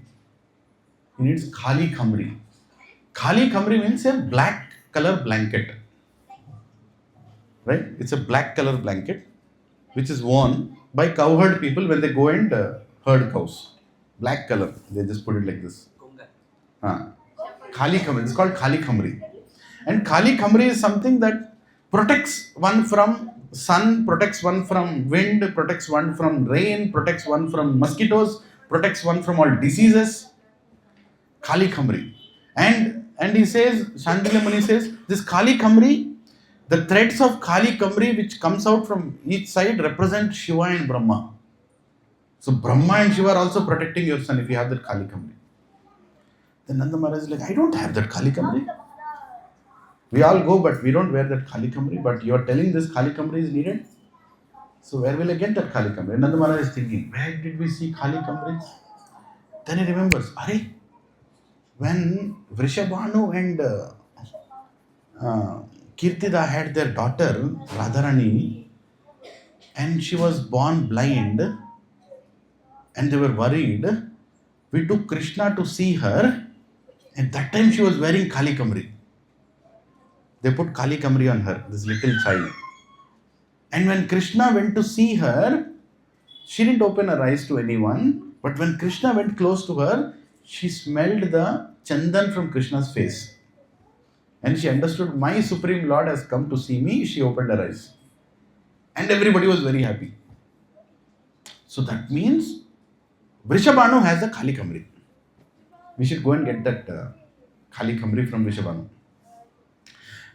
He needs Khali Khamri. Khali Khamri means a black color blanket. Right? It's a black color blanket which is worn by cowherd people when they go and herd cows. Black color. They just put it like this. Khali Khamri. It's called Khali Khamri. And Khali Khamri is something that protects one from sun, protects one from wind, protects one from rain, protects one from mosquitoes, protects one from all diseases. Khali Khamri. And he says, Shandilya Muni says, this Khali Khamri, the threads of Khali Khamri which comes out from each side represent Shiva and Brahma. So Brahma and Shiva are also protecting your son if you have that Khali Khamri. Then Nanda Maharaj is like, I don't have that Khali Khamri. We all go, but we don't wear that Khali Khamri. But you are telling this Khali Khamri is needed. So where will I get that Khali Khamri? Nanda Maharaj is thinking, where did we see Khali Khamri? Then he remembers, when Vrishabhanu and Kirtida had their daughter, Radharani, and she was born blind, and they were worried, we took Krishna to see her, and that time she was wearing Khali Khamri. They put Khali Khamri on her, this little child. And when Krishna went to see her, she didn't open her eyes to anyone, but when Krishna went close to her, she smelled the chandan from Krishna's face. And she understood, my Supreme Lord has come to see me. She opened her eyes. And everybody was very happy. So that means Vrishabhanu has a Khali Khamri. We should go and get that Khali Khamri from Vrishabhanu.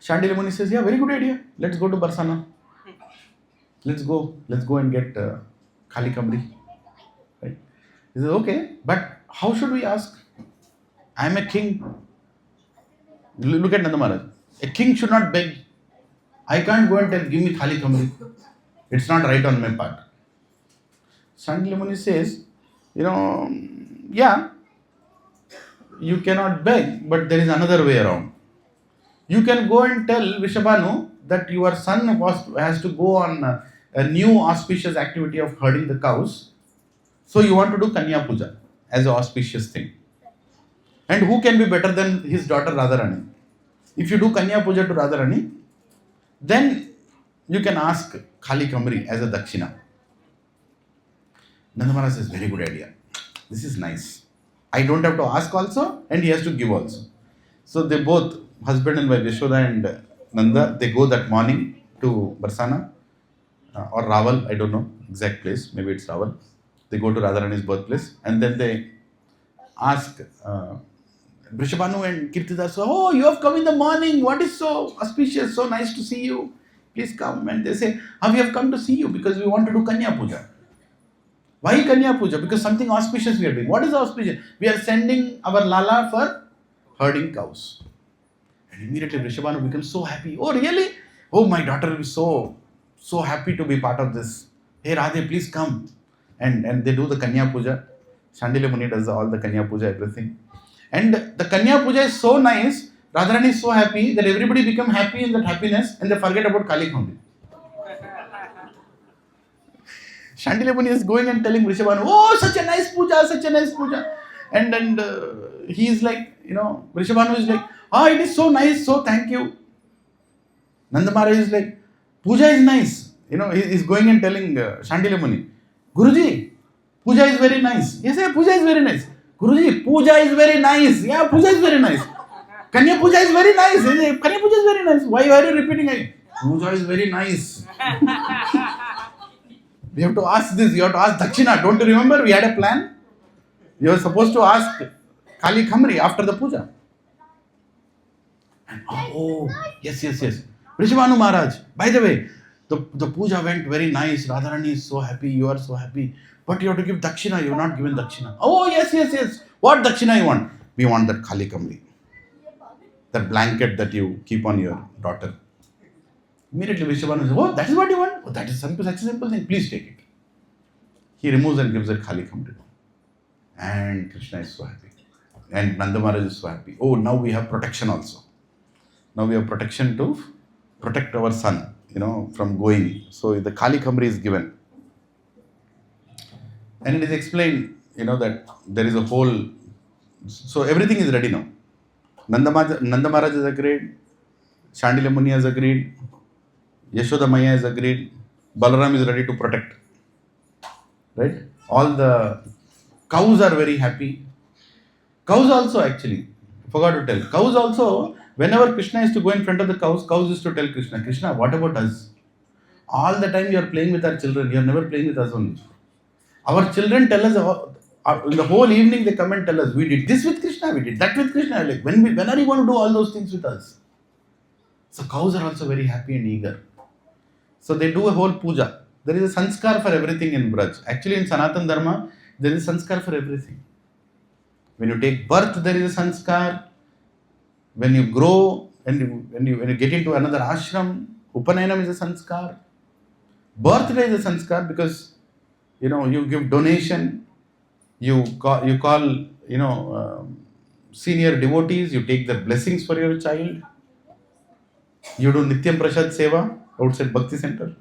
Shandilya Muni says, yeah, very good idea. Let's go to Barsana. Let's go and get Khali Khamri. Right? He says, okay, but how should we ask? I am a king. Look at Nanda Maharaj. A king should not beg. I can't go and tell, give me Khali Khamri. It's not right on my part. Shandilya Muni says, yeah, you cannot beg, but there is another way around. You can go and tell Vrishabhanu that your son has to go on a new auspicious activity of herding the cows. So you want to do Kanya Puja as an auspicious thing. And who can be better than his daughter Radharani? If you do Kanya Puja to Radharani, then you can ask Khali Khamri as a Dakshina. Nanda Maharaj says, very good idea. This is nice. I don't have to ask also, and he has to give also. So they both, husband and wife, Yashoda and Nanda, they go that morning to Barsana or Raval, I don't know exact place, maybe it's Raval. They go to Radharani's birthplace and then they ask Vrishabhanu and Kirtida, oh, you have come in the morning, what is so auspicious, so nice to see you, please come. And they say, we have come to see you because we want to do Kanya Puja. Why Kanya Puja? Because something auspicious we are doing. What is auspicious? We are sending our Lala for herding cows. And immediately Vrishabhanu becomes so happy. Oh, really? Oh, my daughter will be so happy to be part of this. Hey, Radhe, please come. And they do the Kanya Puja. Shandilya Muni does all the Kanya Puja, everything. And the Kanya Puja is so nice. Radharani is so happy that everybody become happy in that happiness and they forget about Kali Khandi. Shandilya Muni is going and telling Vrishabhanu, oh, such a nice puja, such a nice puja. And he is like, Vrishabhanu is like, it is so nice, so thank you. Nanda Maharaj is like, puja is nice. He is going and telling Shandilya Muni, Guruji, puja is very nice. Yes, yeah, puja is very nice. Guruji, puja is very nice. Yeah, puja is very nice. Kanya puja is very nice. Kanya puja is very nice. Why are you repeating it? Puja is very nice. We have to ask this. You have to ask Dakshina. Don't you remember? We had a plan. You were supposed to ask Kali Khamri after the puja. And yes. Vrishabhanu Maharaj. By the way, the puja went very nice. Radharani is so happy. You are so happy. But you have to give Dakshina. You have not given Dakshina. Oh, yes. What Dakshina you want? We want that Kali Khamri. That blanket that you keep on your daughter. Immediately Vrishabhanu says, oh, that is what you want? Oh, that is such a simple thing. Please take it. He removes and gives it Kali Khamri. And Krishna is so happy. And Nanda Maharaj is so happy. Oh, now we have protection also. Now we have protection to protect our son, from going. So the Kali Khamri is given. And it is explained, that there is a whole... So everything is ready now. Nanda Maharaj has agreed. Shandilya Muni has agreed. Yashoda Maya has agreed. Balaram is ready to protect. Right? All the cows are very happy. Cows also actually, forgot to tell. Cows also, whenever Krishna is to go in front of the cows used to tell Krishna, Krishna, what about us? All the time you are playing with our children. You are never playing with us only. Our children tell us, in the whole evening they come and tell us, we did this with Krishna, we did that with Krishna. Like, when are you going to do all those things with us? So cows are also very happy and eager. So they do a whole puja. There is a sanskar for everything in Braj. Actually in Sanatan Dharma, there is a sanskar for everything. When you take birth, there is a sanskar. When you grow and when you get into another ashram, Upanayana is a sanskar. Birthday is a sanskar because, you give donation, you call senior devotees, you take their blessings for your child. You do Nityam Prasad Seva outside Bhakti Center.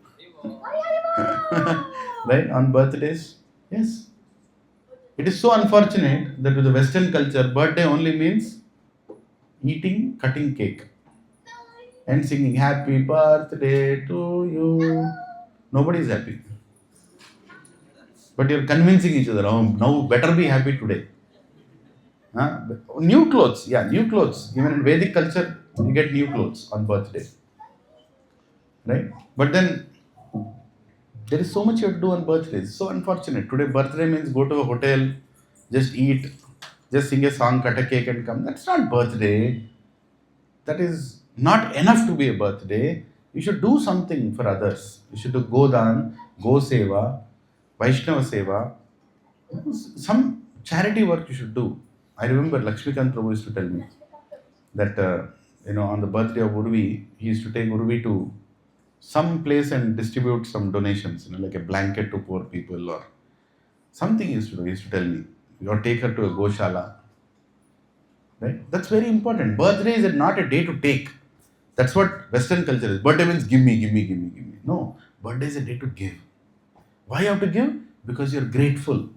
Right? On birthdays. Yes. It is so unfortunate that with the Western culture, birthday only means eating, cutting cake and singing happy birthday to you. Nobody is happy. But you're convincing each other, now better be happy today. New clothes. Even in Vedic culture, you get new clothes on birthday. Right? But then, there is so much you have to do on birthdays. So unfortunate. Today, birthday means go to a hotel, just eat, just sing a song, cut a cake and come. That's not birthday. That is not enough to be a birthday. You should do something for others. You should do Godan, Go Seva, Vaishnava Seva. Some charity work you should do. I remember Lakshmikant Prabhu used to tell me that, on the birthday of Urvi, he used to take Urvi to some place and distribute some donations, like a blanket to poor people or something he used to do. He used to tell me, or take her to a Goshala. Right? That's very important. Birthday is not a day to take. That's what Western culture is. Birthday means give me. No, birthday is a day to give. Why you have to give? Because you're grateful.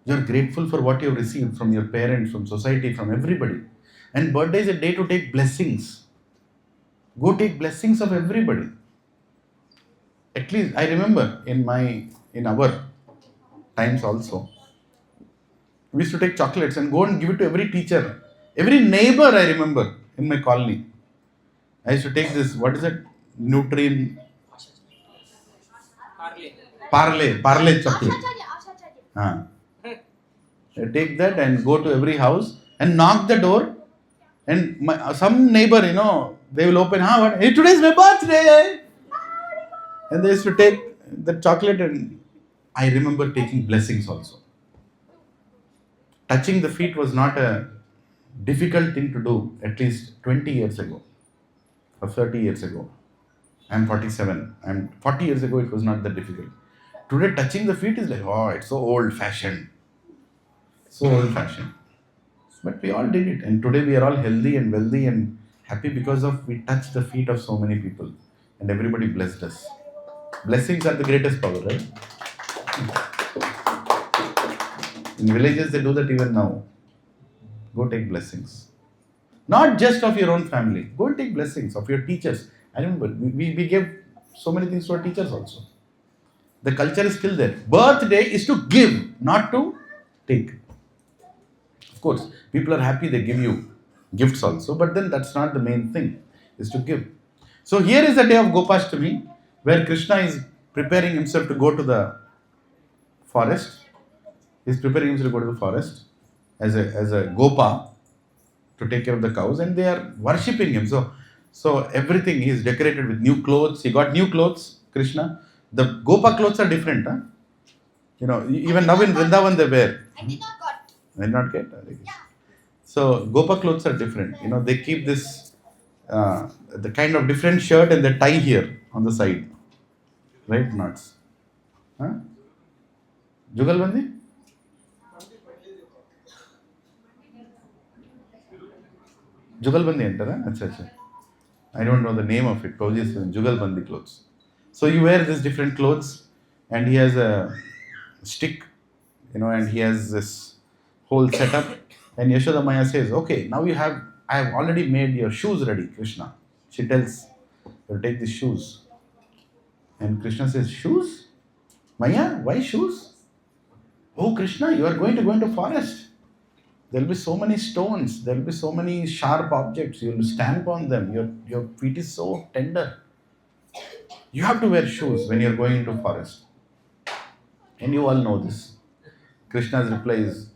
You're grateful for what you have received from your parents, from society, from everybody. And birthday is a day to take blessings. Go take blessings of everybody. At least I remember in our times also, we used to take chocolates and go and give it to every teacher. Every neighbor I remember in my colony. I used to take this, what is it? Nutrient. Parle chocolate. I take that and go to every house and knock the door. And some neighbor, they will open, hey, today is my birthday. And they used to take the chocolate and I remember taking blessings also. Touching the feet was not a difficult thing to do at least 20 years ago or 30 years ago. I'm 47. I'm 40 years ago, it was not that difficult. Today, touching the feet is like, oh, it's so old fashioned. So old fashioned. But we all did it. And today we are all healthy and wealthy and happy because of we touched the feet of so many people. And everybody blessed us. Blessings are the greatest power, right? In villages, they do that even now. Go take blessings. Not just of your own family. Go and take blessings of your teachers. I remember we gave so many things to our teachers also. The culture is still there. Birthday is to give, not to take. Of course, people are happy they give you gifts also, but then that's not the main thing, is to give. So here is the day of Gopashtami, where Krishna is preparing himself to go to the forest. He's preparing himself to go to the forest as a Gopa to take care of the cows, and they are worshipping him. So everything he is decorated with new clothes. He got new clothes, Krishna. The Gopa clothes are different, huh? Even now in Vrindavan they wear. I did not get. So Gopa clothes are different. They keep this the kind of different shirt and they tie here on the side, right? Knots. Huh? Jugalbandi? Jugalbandi enter, huh? Acha. I don't know the name of it. Prabhuji is Jugalbandi clothes. So you wear these different clothes, and he has a stick, and he has this whole setup. And Yashoda Maya says, okay, now I have already made your shoes ready, Krishna. She tells, you take these shoes. And Krishna says, shoes? Maya, why shoes? Oh, Krishna, you are going to go into forest. There will be so many stones. There will be so many sharp objects. You will stamp on them. Your feet is so tender. You have to wear shoes when you are going into forest. And you all know this. Krishna's reply is,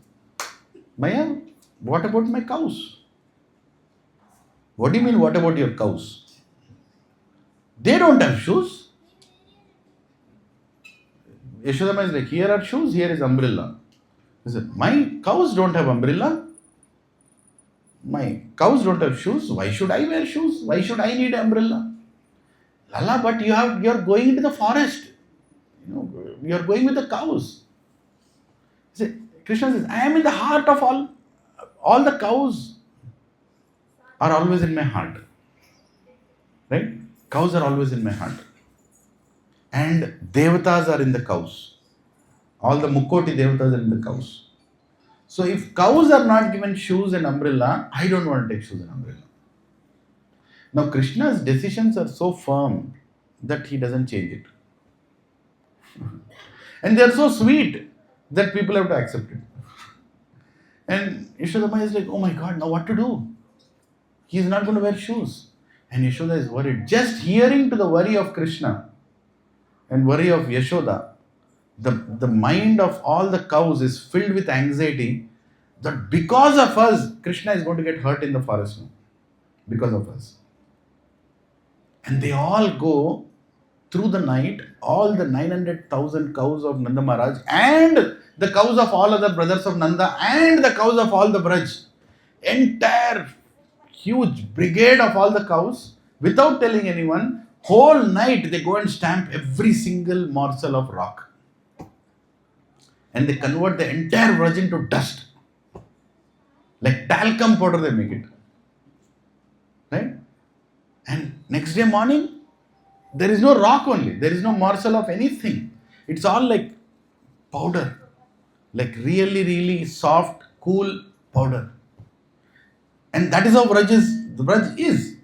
Maya, what about my cows? What do you mean, what about your cows? They don't have shoes. Yashodama is like, here are shoes, here is umbrella. He said, my cows don't have umbrella. My cows don't have shoes. Why should I wear shoes? Why should I need umbrella? Lala, but you are going into the forest. You are going with the cows. Krishna says, I am in the heart of all the cows are always in my heart. Right? Cows are always in my heart. And devatas are in the cows. All the Mukkoti devatas are in the cows. So if cows are not given shoes and umbrella, I don't want to take shoes and umbrella. Now Krishna's decisions are so firm that he doesn't change it. And they are so sweet that people have to accept it. And Yashodama is like, oh my God, now what to do? He is not going to wear shoes. And Yashoda is worried. Just hearing to the worry of Krishna and worry of Yashoda, the mind of all the cows is filled with anxiety that because of us, Krishna is going to get hurt in the forest now. Because of us. And they all go through the night, all the 900,000 cows of Nanda Maharaj and the cows of all other brothers of Nanda and the cows of all the Braj. Entire huge brigade of all the cows, without telling anyone, whole night they go and stamp every single morsel of rock. And they convert the entire Braj into dust. Like talcum powder they make it. Right? And next day morning, there is no rock only. There is no morsel of anything. It's all like powder. Like really, really soft, cool powder. And that is how the Braj is.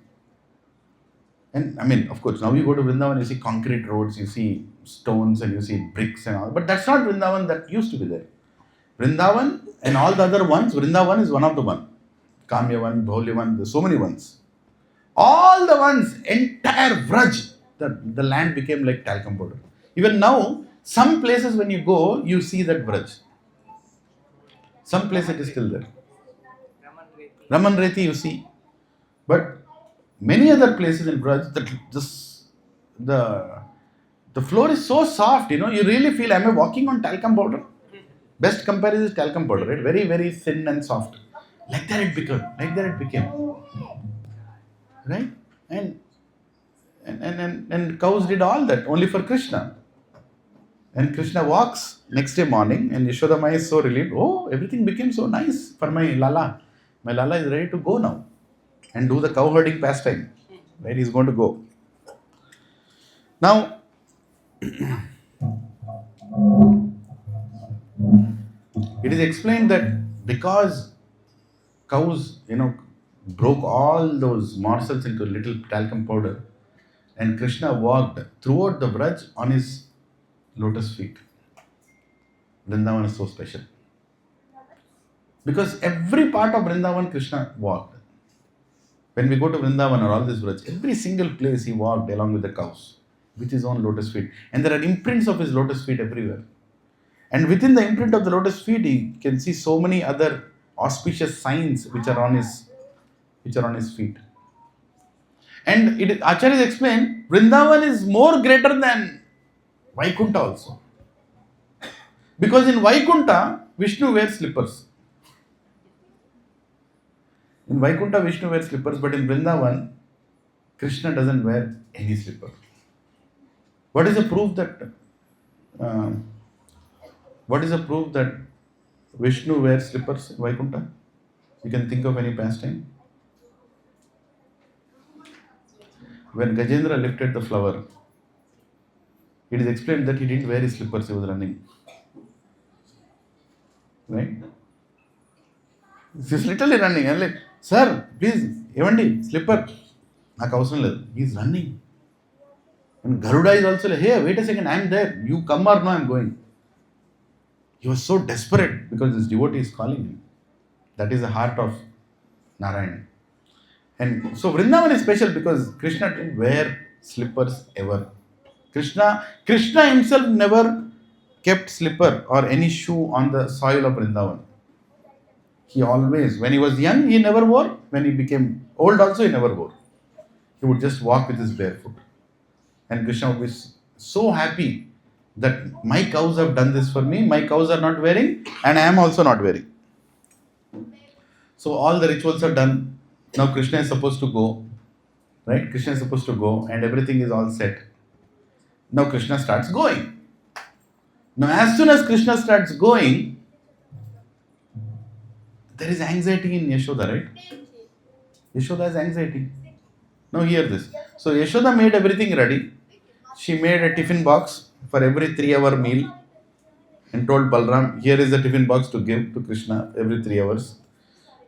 And I mean, of course, now you go to Vrindavan, you see concrete roads, you see stones and you see bricks and all. But that's not Vrindavan that used to be there. Vrindavan and all the other ones, Vrindavan is one of the one. Kamyavan, Bhaulyavan, there's so many ones. All the ones, entire Vraj, the land became like talcum powder. Even now, some places when you go, you see that Vraj. Some places it is still there. Raman Reti you see. But many other places in Vraj, The floor is so soft, you really feel, am I walking on talcum powder? Best comparison is talcum powder, right? Very, very thin and soft. Like that it became. Right? And cows did all that only for Krishna. And Krishna walks next day morning, and Yashoda Maya is so relieved. Oh, everything became so nice for my Lala. My Lala is ready to go now and do the cow herding pastime. Right? He's going to go. Now, it is explained that because cows, broke all those morsels into little talcum powder, and Krishna walked throughout the Braj on his lotus feet. Vrindavan is so special. Because every part of Vrindavan, Krishna walked. When we go to Vrindavan or all this Braj, every single place he walked along with the cows, with his own lotus feet. And there are imprints of his lotus feet everywhere. And within the imprint of the lotus feet, he can see so many other auspicious signs which are on his feet. And Acharyas explain, Vrindavan is more greater than Vaikuntha also. Because in Vaikuntha, Vishnu wears slippers. In Vaikuntha, Vishnu wears slippers, but in Vrindavan, Krishna doesn't wear any slipper. What is the proof that Vishnu wears slippers in Vaikuntha? You can think of any pastime. When Gajendra lifted the flower, it is explained that he didn't wear his slippers, he was running. Right? He's literally running. I'm like, sir, please, Evandi, slipper. He's running. And Garuda is also like, hey, wait a second, I'm there. You come or no, I'm going. He was so desperate because this devotee is calling him. That is the heart of Narayan. And so Vrindavan is special because Krishna didn't wear slippers ever. Krishna himself never kept slipper or any shoe on the soil of Vrindavan. He always, when he was young, he never wore. When he became old also, he never wore. He would just walk with his barefoot. And Krishna would be so happy that my cows have done this for me, my cows are not wearing, and I am also not wearing. So all the rituals are done. Now Krishna is supposed to go. Right? Krishna is supposed to go and everything is all set. Now Krishna starts going. Now as soon as Krishna starts going, there is anxiety in Yashoda, right? Yashoda has anxiety. Now hear this. So Yashoda made everything ready. She made a tiffin box for every 3-hour meal and told Balram, here is the tiffin box to give to Krishna every 3 hours.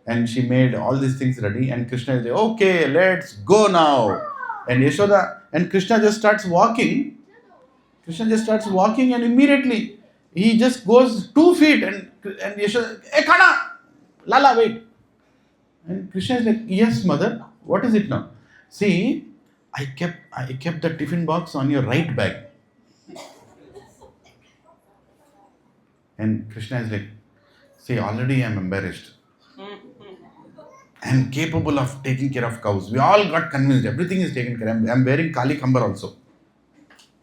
And she made all these things ready and Krishna is like, okay, let's go now. And Yashoda and Krishna just starts walking. And immediately he just goes 2 feet and Yashoda, hey Khana, Lala, wait. And Krishna is like, yes mother, what is it now? See, I kept the tiffin box on your right bag. And Krishna is like, see, already I am embarrassed. I am capable of taking care of cows. We all got convinced. Everything is taken care of. I am wearing Kali Kambar also.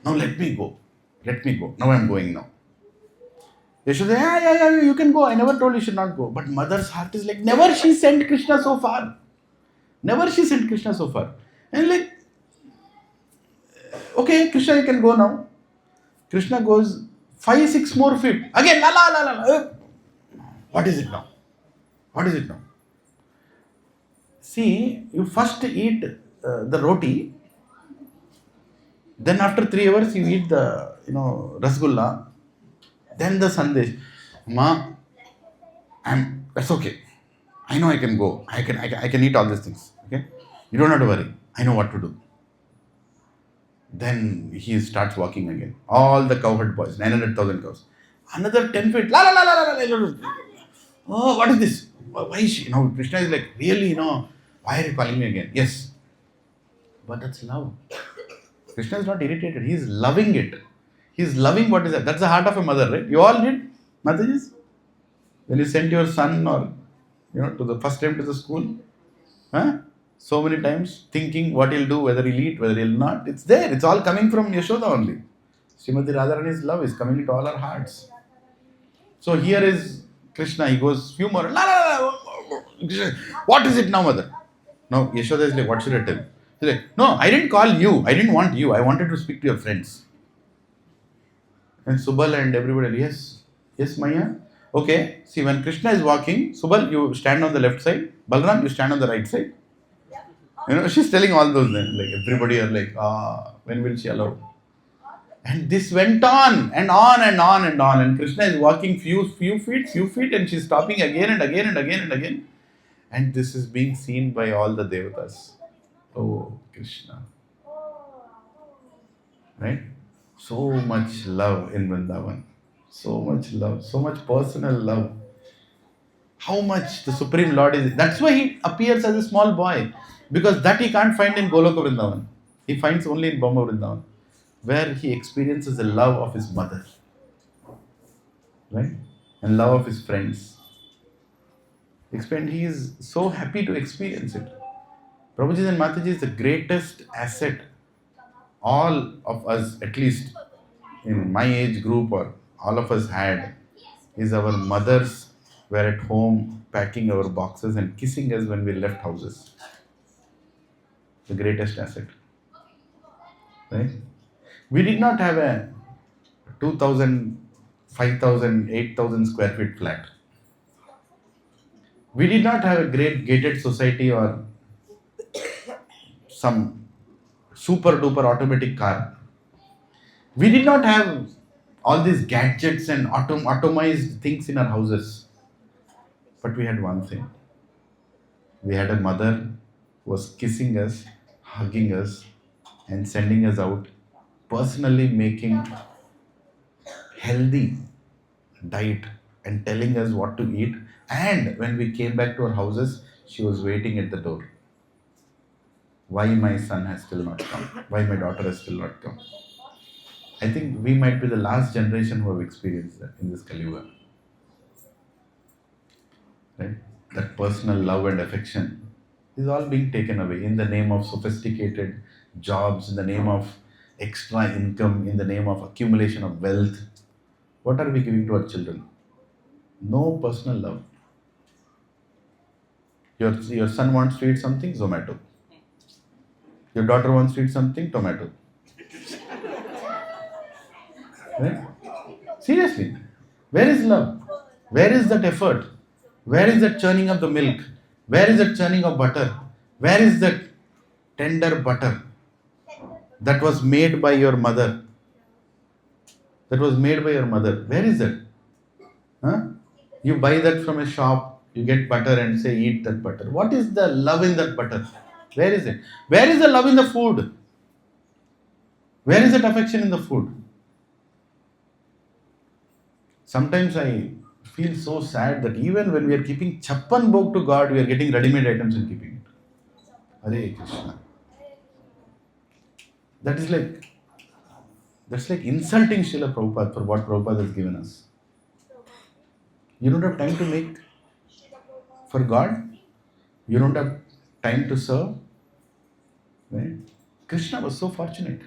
Now let me go. Now I am going now. Yashoda, yeah, you can go. I never told you should not go. But mother's heart is like, never she sent Krishna so far. And like, okay, Krishna, you can go now. Krishna goes 5-6 more feet. Again, la. What is it now? See, you first eat the roti. Then after 3 hours, you eat the, rasgulla. Then the sandesh. Ma, that's okay. I know I can go. I can eat all these things. Okay? You don't have to worry. I know what to do. Then he starts walking again. All the cowherd boys, 900,000 cows. Another 10 feet. La. Oh, what is this? Why is she? Krishna is like, really, why are you calling me again? Yes. But that's love. Krishna is not irritated. He is loving it. He is loving what is that. That's the heart of a mother, right? You all did Mataji's? When you sent your son or, to the first time to the school, so many times thinking what he'll do, whether he'll eat, whether he'll not. It's there. It's all coming from Yashoda only. Srimati Radharani's love is coming into all our hearts. So here is Krishna, he goes few more. La, la, la, what is it now, mother? Now Yashoda is like, what should I tell? He's like, no, I didn't call you. I didn't want you. I wanted to speak to your friends. And Subal and everybody, yes, yes, Maya. Okay, see, when Krishna is walking, Subal, you stand on the left side. Balram, you stand on the right side. She's telling all those then. Like everybody are like, when will she allow? And this went on and on and on and on. And Krishna is walking few feet, and she's stopping again and again and again and again. And this is being seen by all the devatas. Oh, Krishna. Right? So much love in Vrindavan. So much love. So much personal love. How much the Supreme Lord is. That's why he appears as a small boy. Because that he can't find in Goloka Vrindavan. He finds only in Bamba Vrindavan, where he experiences the love of his mother. Right? And love of his friends. He is so happy to experience it. Prabhuji and Mataji is the greatest asset all of us, at least in my age group, or all of us had, is our mothers were at home packing our boxes and kissing us when we left houses. The greatest asset. Right? We did not have a 2,000, 5,000, 8,000 square feet flat. We did not have a great gated society or some super duper automatic car. We did not have all these gadgets and atomized things in our houses. But we had one thing. We had a mother who was kissing us, hugging us, and sending us out, personally making healthy diet and telling us what to eat. And when we came back to our houses, she was waiting at the door. Why my son has still not come? Why my daughter has still not come? I think we might be the last generation who have experienced that in this Kali Yuga. Right? That personal love and affection is all being taken away in the name of sophisticated jobs, in the name of extra income, in the name of accumulation of wealth. What are we giving to our children? No personal love. Your son wants to eat something, Zomato. Your daughter wants to eat something, tomato. Right? Seriously, where is love? Where is that effort? Where is that churning of the milk? Where is that churning of butter? Where is that tender butter that was made by your mother? That was made by your mother. Where is it? Huh? You buy that from a shop, you get butter and say, eat that butter. What is the love in that butter? Where is it? Where is the love in the food? Where is that affection in the food? Sometimes I feel so sad that even when we are keeping chappan bhog to God, we are getting ready-made items and keeping it. Hare Krishna. That's like insulting Srila Prabhupada for what Prabhupada has given us. You don't have time to make for God. You don't have time to serve. Right? Krishna was so fortunate.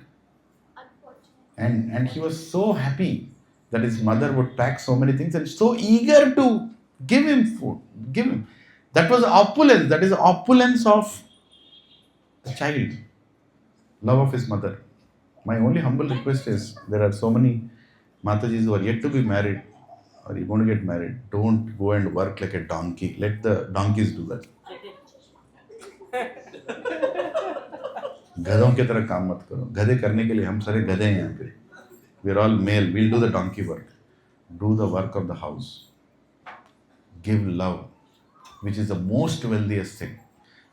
And he was so happy that his mother would pack so many things and so eager to give him food. Give him. That was opulence. That is the opulence of the child. Love of his mother. My only humble request is, there are so many Matajis who are yet to be married, or you're going to get married. Don't go and work like a donkey. Let the donkeys do that. गधों की तरह काम मत करो. गधे करने के लिए हम सारे गधे हैं यहाँ पे. We are all male. We'll do the donkey work. Do the work of the house. Give love, which is the most wealthiest thing.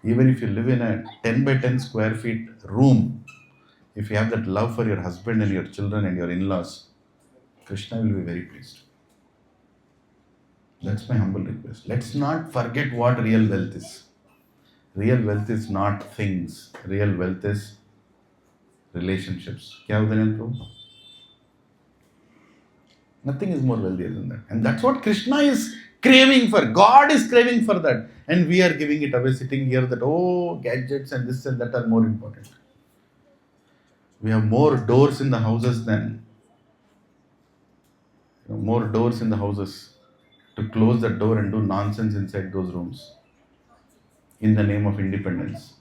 Even if you live in a 10 by 10 square feet room, if you have that love for your husband and your children and your in-laws, Krishna will be very pleased. That's my humble request. Let's not forget what real wealth is. Real wealth is not things. Real wealth is relationships. Kya udharan Prabhu? Nothing is more wealthier than that. And that's what Krishna is craving for. God is craving for that. And we are giving it away, sitting here that, gadgets and this and that are more important. We have more doors in the houses than more doors in the houses, to close the door and do nonsense inside those rooms in the name of independence.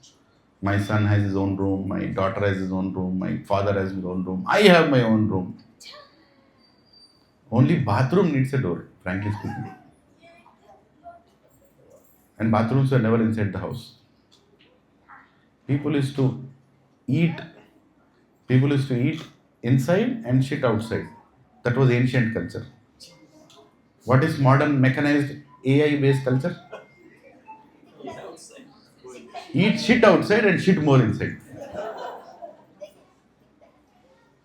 My son has his own room, my daughter has his own room, my father has his own room, I have my own room. Only bathroom needs a door, frankly speaking. And bathrooms were never inside the house. People used to eat inside and shit outside. That was ancient culture. What is modern mechanized AI based culture? Eat shit outside and shit more inside.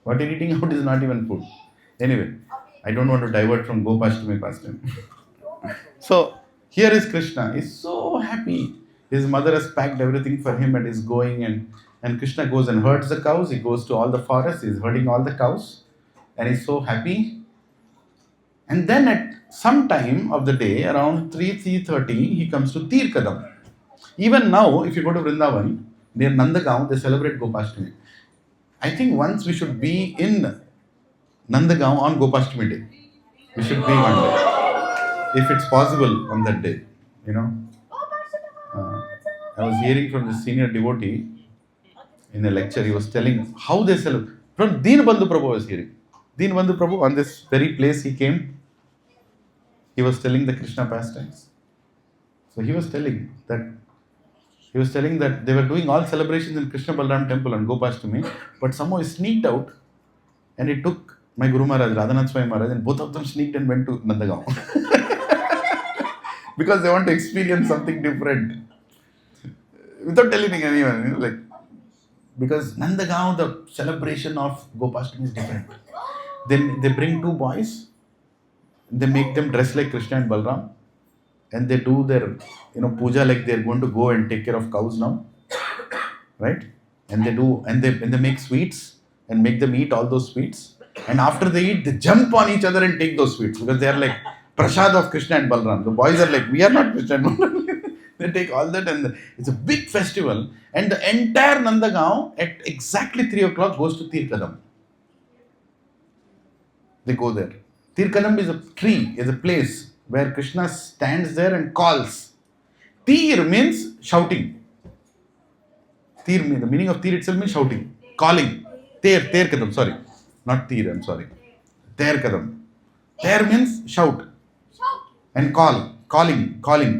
What you're eating out is not even food. Anyway, I don't want to divert from Gopashtami pastime. So here is Krishna. He's so happy. His mother has packed everything for him and is going, and Krishna goes and herds the cows. He goes to all the forests. He's herding all the cows. And he's so happy. And then at some time of the day, around 3:30, he comes to Tirkadam. Even now, if you go to Vrindavan, near Nandagaon, they celebrate Gopashtami. I think once we should be in Nandagaon on Gopashtami day. We should be one day. If it's possible on that day, I was hearing from the senior devotee in a lecture, he was telling how they celebrate. From Dinabandhu Prabhu I was hearing. Dinabandhu Prabhu, on this very place he came, he was telling the Krishna pastimes. So he was telling that they were doing all celebrations in Krishna Balaram temple on Gopashtami, but somehow he sneaked out and he took my Guru Maharaj, Radhanath Swami Maharaj, and both of them sneaked and went to Nandagaon. Because they want to experience something different. Without telling anyone, because Nandagaon, the celebration of Gopashtami is different. Then they bring two boys, they make them dress like Krishna and Balaram, and they do their, puja like they're going to go and take care of cows now, right? And they make sweets and make them eat all those sweets. And after they eat, they jump on each other and take those sweets because they are like prasad of Krishna and Balaram. The boys are like, we are not Krishna and Balaram. They take all that and it's a big festival. And the entire Nandagaon at exactly 3 o'clock goes to Tirkadam. They go there. Tirkadam is a tree, is a place where Krishna stands there and calls. Tir means shouting. The meaning of Tir itself means shouting, calling. Terkadam, sorry. Not Tir, I'm sorry. Terkadam. Ter means shout. And calling.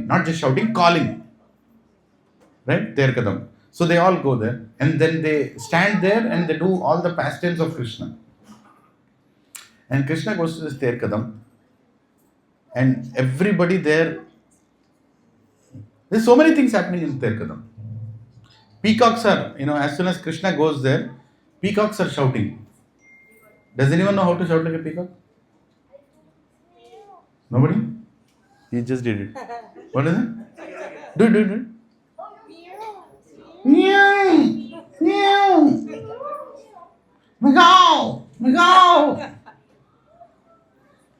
Not just shouting, calling. Right? Terkadam. So they all go there and then they stand there and they do all the pastimes of Krishna. And Krishna goes to this Terkadam and everybody there, there's so many things happening in Terkadam. Peacocks are, as soon as Krishna goes there, peacocks are shouting. Does anyone know how to shout like a peacock? Nobody? He just did it. What is it? Do it. Meow! Meow! Meow!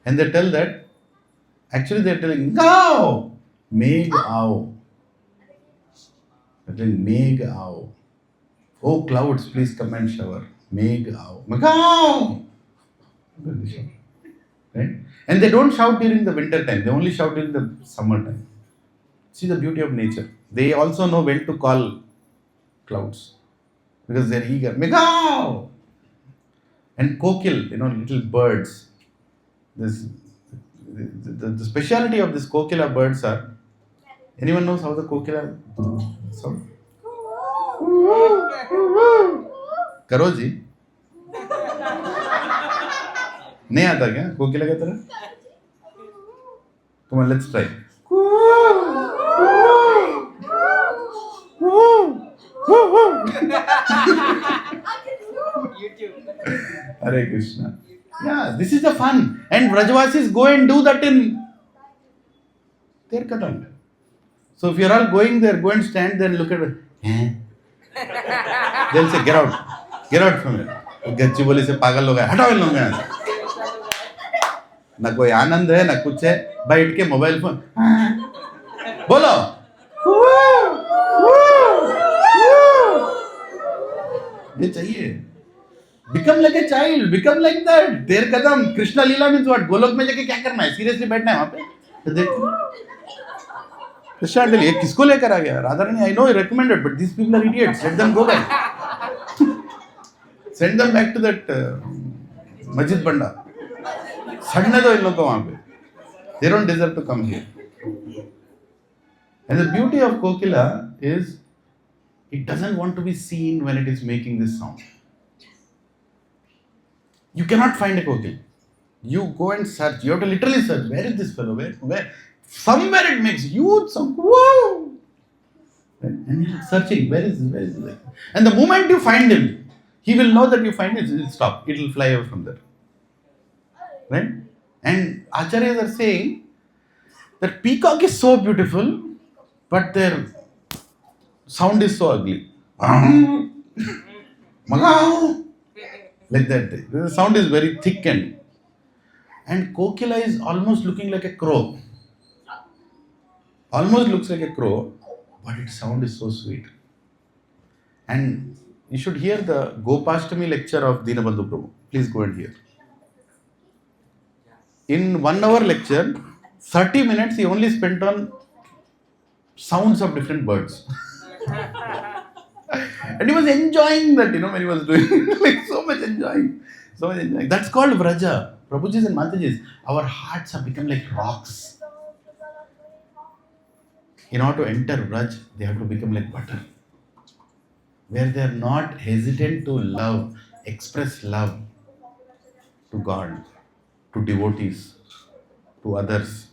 And they tell that, actually they're telling, go! Meg ao. They're telling, Meg ao. Oh clouds, please come and shower. Meg ao. Megao! Right? And they don't shout during the winter time. They only shout during the summer time. See the beauty of nature. They also know when to call clouds. Because they're eager. Megao! And kokil, little birds. The speciality of this kokila birds are, anyone knows how the kokila sound? करो जी नहीं आता क्या कोकिला की तरह? Come on, let's try. Hare Krishna. Yeah, this is the fun. And Vrajavasis go and do that in Tirkadam. So if you're all going there, go and stand there and look at it. They'll say, get out from here. Gachibowli से पागल लोग हैं, हटाओ इन लोगों को यहाँ से. ना कोई आनंद है, ना कुछ है. बैठ के मोबाइल फोन, बोलो. ये चाहिए. Become like a child. Become like that. Ter kadam. Krishna Leela means what? Golok mein जाके क्या करना है? Seriously बैठना है वहाँ पे? तो देखो. Krishna tell you, किसको लेकर आ गया? Radharani, I know you recommended, but these people are idiots. Let them go back. Send them back to that Majid Banda. सड़ने दो इन लोगों को वहाँ पे. They don't deserve to come here. And the beauty of Kokila is it doesn't want to be seen when it is making this sound. You cannot find a Kokila. You go and search. You have to literally search. Where is this fellow? Where? Somewhere it makes huge sound. Whoa! And you're searching. Where is this? And the moment you find him, he will know that you find it. It will stop. It will fly away from there. Right? And Acharyas are saying that peacock is so beautiful, but their sound is so ugly. Like that. The sound is very thick and Kokila is almost looking like a crow. Almost looks like a crow, but its sound is so sweet. And you should hear the Gopashtami lecture of Dinabandhu Prabhu. Please go and hear. In 1 hour lecture, 30 minutes he only spent on sounds of different birds. And he was enjoying that, when he was doing like so much enjoying. That's called Vraja. Prabhujis and Matajis, our hearts have become like rocks. In order to enter Vraj, they have to become like butter. Where they are not hesitant to love, express love to God, to devotees, to others.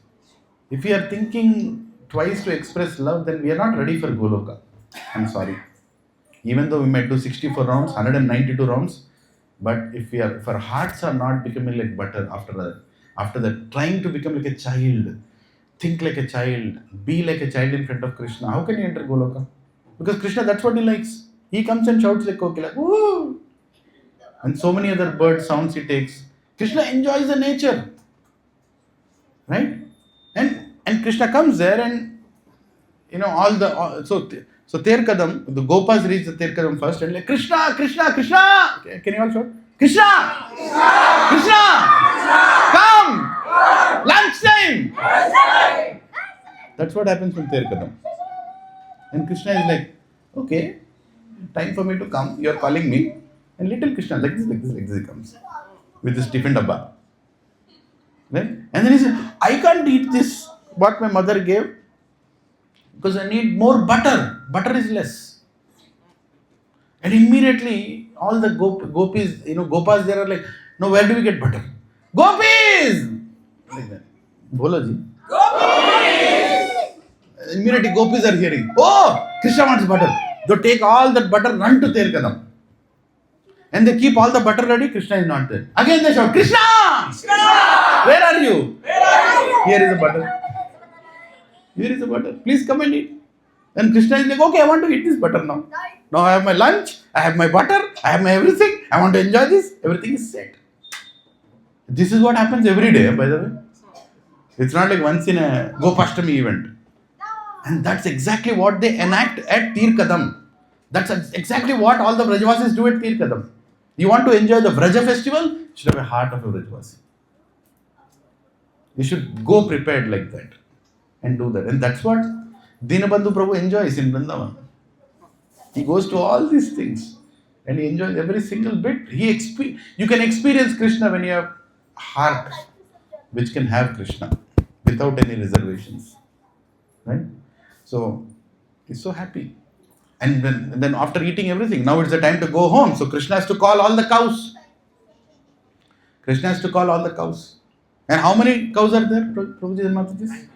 If we are thinking twice to express love, then we are not ready for Goloka. I'm sorry. Even though we might do 64 rounds, 192 rounds, but if our hearts are not becoming like butter after that, trying to become like a child, think like a child, be like a child in front of Krishna, how can you enter Goloka? Because Krishna, that's what he likes. He comes and shouts like Kokila, woo! And so many other bird sounds he takes. Krishna enjoys the nature. Right? And Krishna comes there and, so Ter Kadam, the Gopas reach the Ter Kadam first and like, Krishna, Krishna, Krishna! Can you all shout? Krishna! Krishna! Krishna! Come! Lunchtime! That's what happens from Ter Kadam. And Krishna is like, okay, time for me to come. You are calling me. And little Krishna, like this he comes. With this tiffin dabba. Right? And then he said, I can't eat this, what my mother gave, because I need more butter. Butter is less. And immediately, all the gopis, Gopas there are like, no, where do we get butter? Gopis! Like that. Bolo ji. Gopis! Immediately gopis are hearing, oh, Krishna wants butter. They take all that butter, run to Ter Kadam. And they keep all the butter ready, Krishna is not there. Again they shout, Krishna! Krishna! Where are you? Here is the butter. Here is the butter. Please come and eat. And Krishna is like, okay, I want to eat this butter now. Now I have my lunch, I have my butter, I have my everything. I want to enjoy this. Everything is set. This is what happens every day, by the way. It's not like once in a Gopashtami event. And that's exactly what they enact at Tir Kadam. That's exactly what all the Vrajavasis do at Tir Kadam. You want to enjoy the Vraja festival? You should have a heart of a Vrajavasi. You should go prepared like that and do that. And that's what Dinabandhu Prabhu enjoys in Vrindavan. He goes to all these things and he enjoys every single bit. You can experience Krishna when you have a heart which can have Krishna without any reservations. Right? So, he's so happy. And then after eating everything, now it's the time to go home. So Krishna has to call all the cows. Krishna has to call all the cows. And how many cows are there, Prabhuji and Matajis?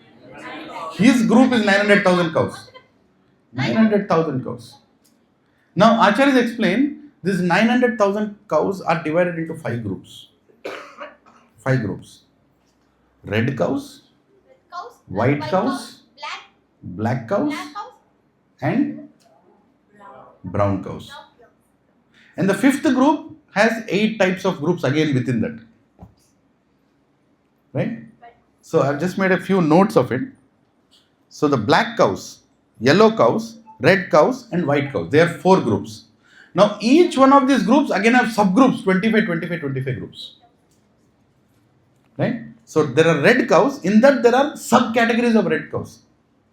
His group is 900,000 cows. 900,000 cows. Now Acharyas explain, these 900,000 cows are divided into 5 groups. 5 groups. Red cows, white cows, black cows, and brown cows. And the 5th group has 8 types of groups again within that. Right? So I've just made a few notes of it. So the black cows, yellow cows, red cows and white cows. They are 4 groups. Now each one of these groups again have subgroups, 25 groups. Right? So there are red cows. In that there are subcategories of red cows.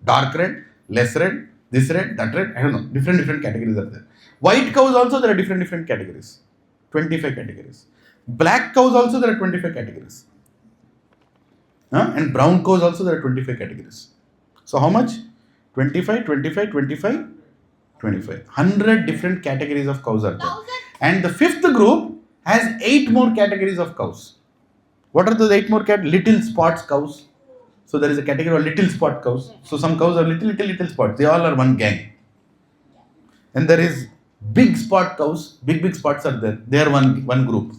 Dark red, less red, this red, that red. I don't know. Different categories are there. White cows also there are different categories. 25 categories. Black cows also there are 25 categories. And brown cows also there are 25 categories. So how much? 25, 25, 25, 25. 100 different categories of cows are there. And the fifth group has 8 more categories of cows. What are those 8 more categories? Little spots cows. So there is a category of little spot cows. So some cows are little spots. They all are one gang. And there is big spot cows. Big spots are there. They are one group.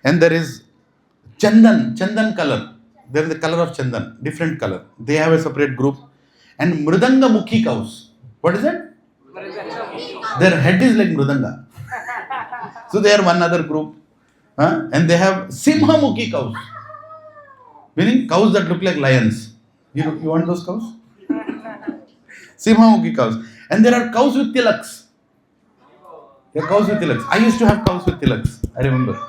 And there is Chandan color. There is the color of Chandan, different color. They have a separate group. And Mridanga Mukhi cows. What is it? Their head is like Mridanga. So they are one other group. And they have Simha Mukhi cows. Meaning cows that look like lions. You want those cows? Simha Mukhi cows. And there are cows with tilaks. There are cows with tilaks. I used to have cows with tilaks. I remember.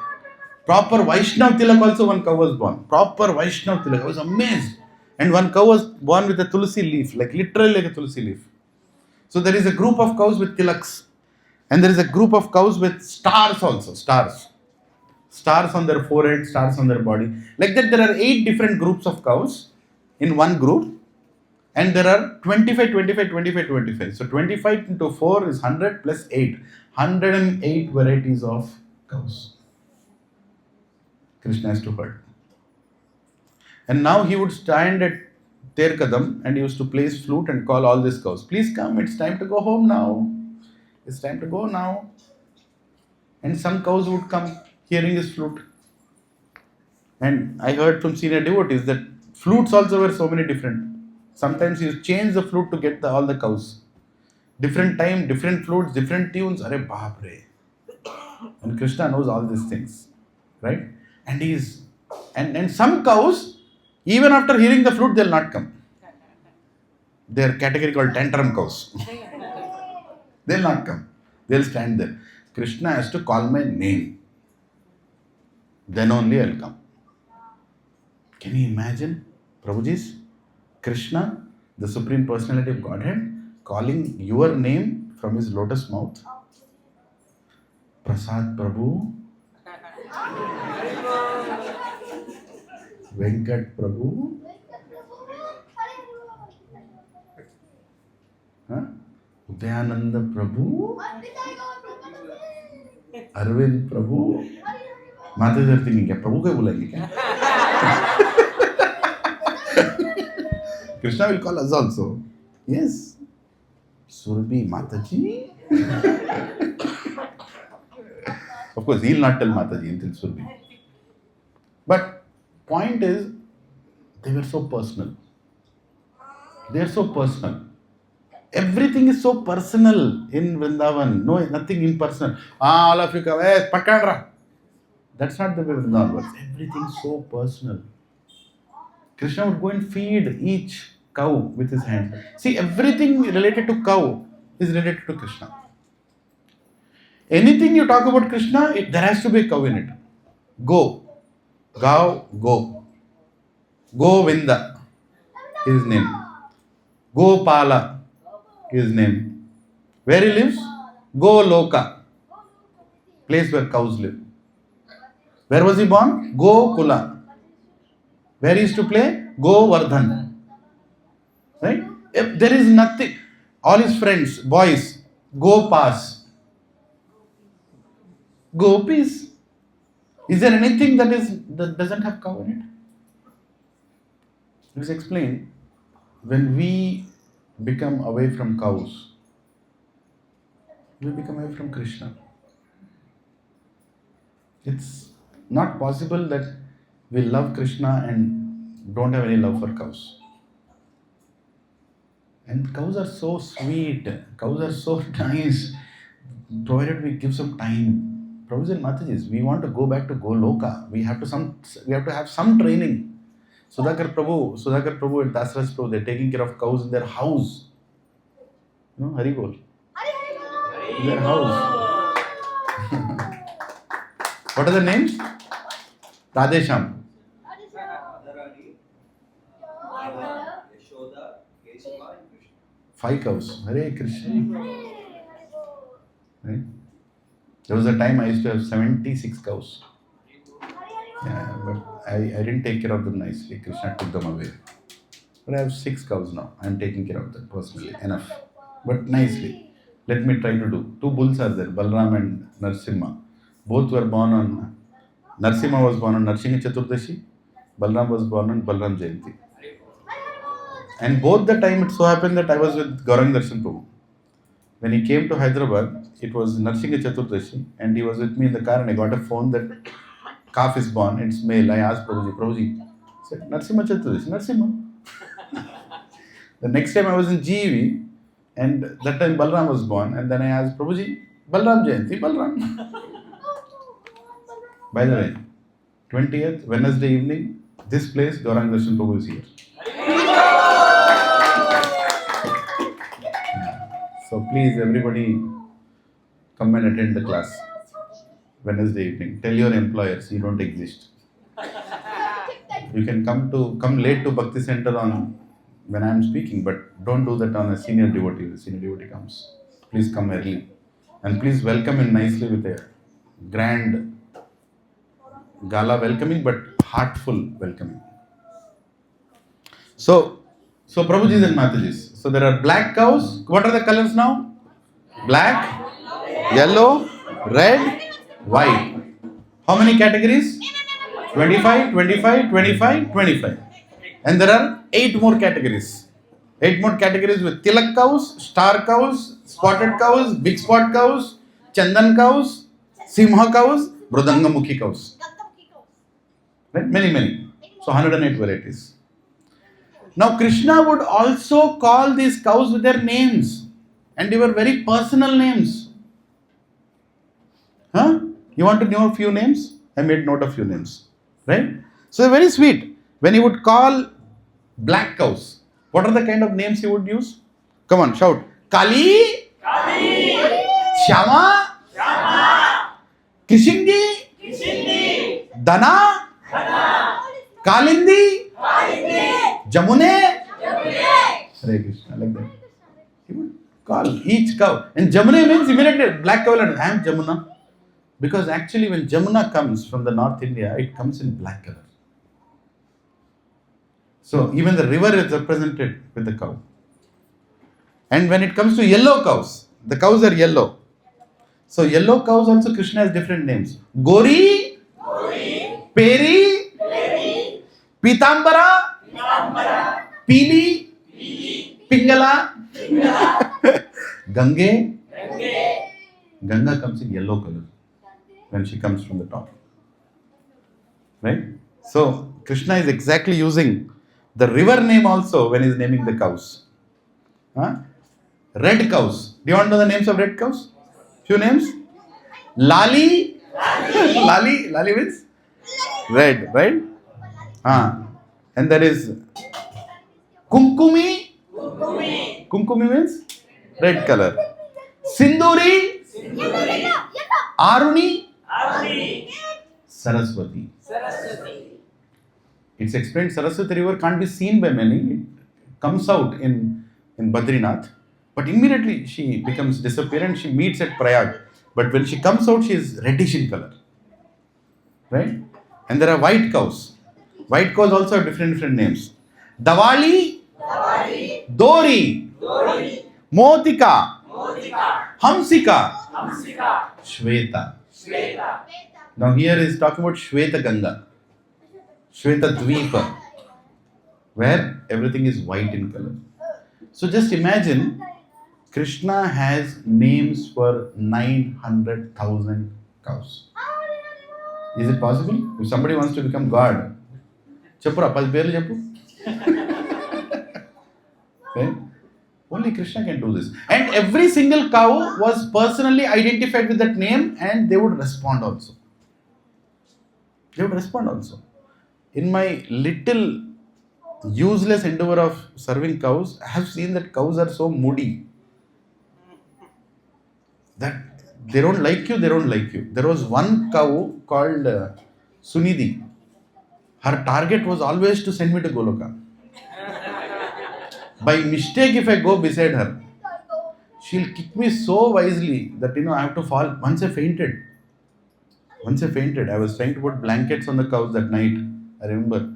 Proper Vaishnav tilak also one cow was born. Proper Vaishnav tilak. I was amazed. And one cow was born with a tulsi leaf. Like literally like a tulsi leaf. So there is a group of cows with tilaks. And there is a group of cows with stars also. Stars on their forehead, stars on their body. Like that there are 8 different groups of cows in one group. And there are 25. So 25 into 4 is 100 plus 8. 108 varieties of cows. Krishna has to herd. And now he would stand at Terkadam and he used to play his flute and call all these cows. Please come, it's time to go home now. It's time to go now. And some cows would come hearing his flute. And I heard from senior devotees that flutes also were so many different. Sometimes he used to change the flute to get all the cows. Different time, different flutes, different tunes. Arey baap re. And Krishna knows all these things. Right? And some cows, even after hearing the flute, they'll not come. They are category called tantrum cows. They'll not come. They'll stand there. Krishna has to call my name. Then only I'll come. Can you imagine, Prabhuji's? Krishna, the Supreme Personality of Godhead, calling your name from his lotus mouth. Prasad Prabhu. Venkat Prabhu. Udayananda Prabhu. Arvind Prabhu. माता जी thinking क्या प्रभु क्या बोलेंगे क्या? Krishna will call us also. Yes. Surabhi Mataji. Of course, he will not tell Mataji until Surabhi. But point is, they were so personal. They are so personal. Everything is so personal in Vrindavan. No, nothing impersonal. All of you come, hey, Pakandra. That's not the way Vrindavan works. Everything is so personal. Krishna would go and feed each cow with his hands. See, everything related to cow is related to Krishna. Anything you talk about Krishna, there has to be a cow in it. Go. Go. Govinda, his name. Gopala, his name. Where he lives? Goloka, place where cows live. Where was he born? Gokula. Where he used to play? Govardhan. Right? If there is nothing. All his friends, boys, Gopas. Gopis. Is there anything that doesn't have cow in it? It is explained, when we become away from cows, we become away from Krishna. It's not possible that we love Krishna and don't have any love for cows. And cows are so sweet, cows are so nice, provided we give some time. Prabhus and Matajis, we want to go back to Goloka. We have to have some training. Sudhakar Prabhu and Dasraj Prabhu, they're taking care of cows in their house. Haribol. In their house. What are the names? Radhesham. 5 cows. Hare Krishna. Right? There was a time I used to have 76 cows. Yeah, but I didn't take care of them nicely. Krishna took them away. But I have 6 cows now. I am taking care of them personally. Enough. But nicely. Let me try to do. 2 bulls are there, Balram and Narsimha. Both were born on, Narsimha was born on Narsingha Chaturdashi. Balram was born on Balram Jayanti. And both the time it so happened that I was with Gaurang Darshan Prabhu. When he came to Hyderabad, it was Narsingha Chaturdashi and he was with me in the car and I got a phone that calf is born, it's male. I asked Prabhuji, I said, Narsimha Chaturdashi, Narsimha. The next time I was in GEV and that time Balram was born and then I asked Prabhuji, Balram Jayanti, Balram. By the way, 20th, Wednesday evening, this place, Gaurang Darshan Prabhu is here. So please everybody come and attend the class. Wednesday evening. Tell your employers you don't exist. You can come late to Bhakti Center on when I am speaking, but don't do that on a senior devotee. The senior devotee comes. Please come early. And please welcome him nicely with a grand gala welcoming, but heartful welcoming. So Prabhujis and Matajis. So there are black cows. What are the colors now? Black, yellow, red, white. How many categories? 25, 25, 25, 25. And there are 8 more categories. 8 more categories with tilak cows, star cows, spotted cows, big spot cows, chandan cows, simha cows, mridanga-mukhi cows. Right? Many. So 108 varieties. Now Krishna would also call these cows with their names. And they were very personal names. Huh? You want to know a few names? I made note of few names. Right? So they're very sweet. When he would call black cows, what are the kind of names he would use? Come on, shout. Kali, Shama, Kishingi, Dana, Kalindi, Jamune. Hare Krishna, like that. He would call each cow. And Jamune means immediately black cow. I am Jamuna. Because actually when Jamuna comes from the North India, it comes in black color. So even the river is represented with the cow. And when it comes to yellow cows, the cows are yellow. So yellow cows also Krishna has different names. Gori, Peri, Pitambara, Pili, Pingala, Gange. Ganga comes in yellow color when she comes from the top. Right? So Krishna is exactly using the river name also when he is naming the cows. Huh? Red cows. Do you want to know the names of red cows? Few names. Lali. Lali means red, right? And there is Kumkumi. Kumkumi means red color. Sinduri. Aruni. Saraswati. It's explained Saraswati river can't be seen by many. It comes out in Badrinath. But immediately she becomes disappearant. She meets at Prayag. But when she comes out, she is reddish in color. Right? And there are white cows. White cows also have different names. Dawali, Dori, Motika, Hamsika, Shweta. Now here is talking about Shweta Ganga. Shweta Dvipa. Where everything is white in color. So just imagine, Krishna has names for 900,000 cows. Is it possible? If somebody wants to become God, Chapura, Palperlu Chappu. Okay? Only Krishna can do this. And every single cow was personally identified with that name and they would respond also. In my little useless endeavor of serving cows, I have seen that cows are so moody that They don't like you, they don't like you. There was one cow called Sunidhi. Her target was always to send me to Goloka. By mistake, if I go beside her, she'll kick me so wisely that I have to fall. Once I fainted. I was trying to put blankets on the cows that night. I remember.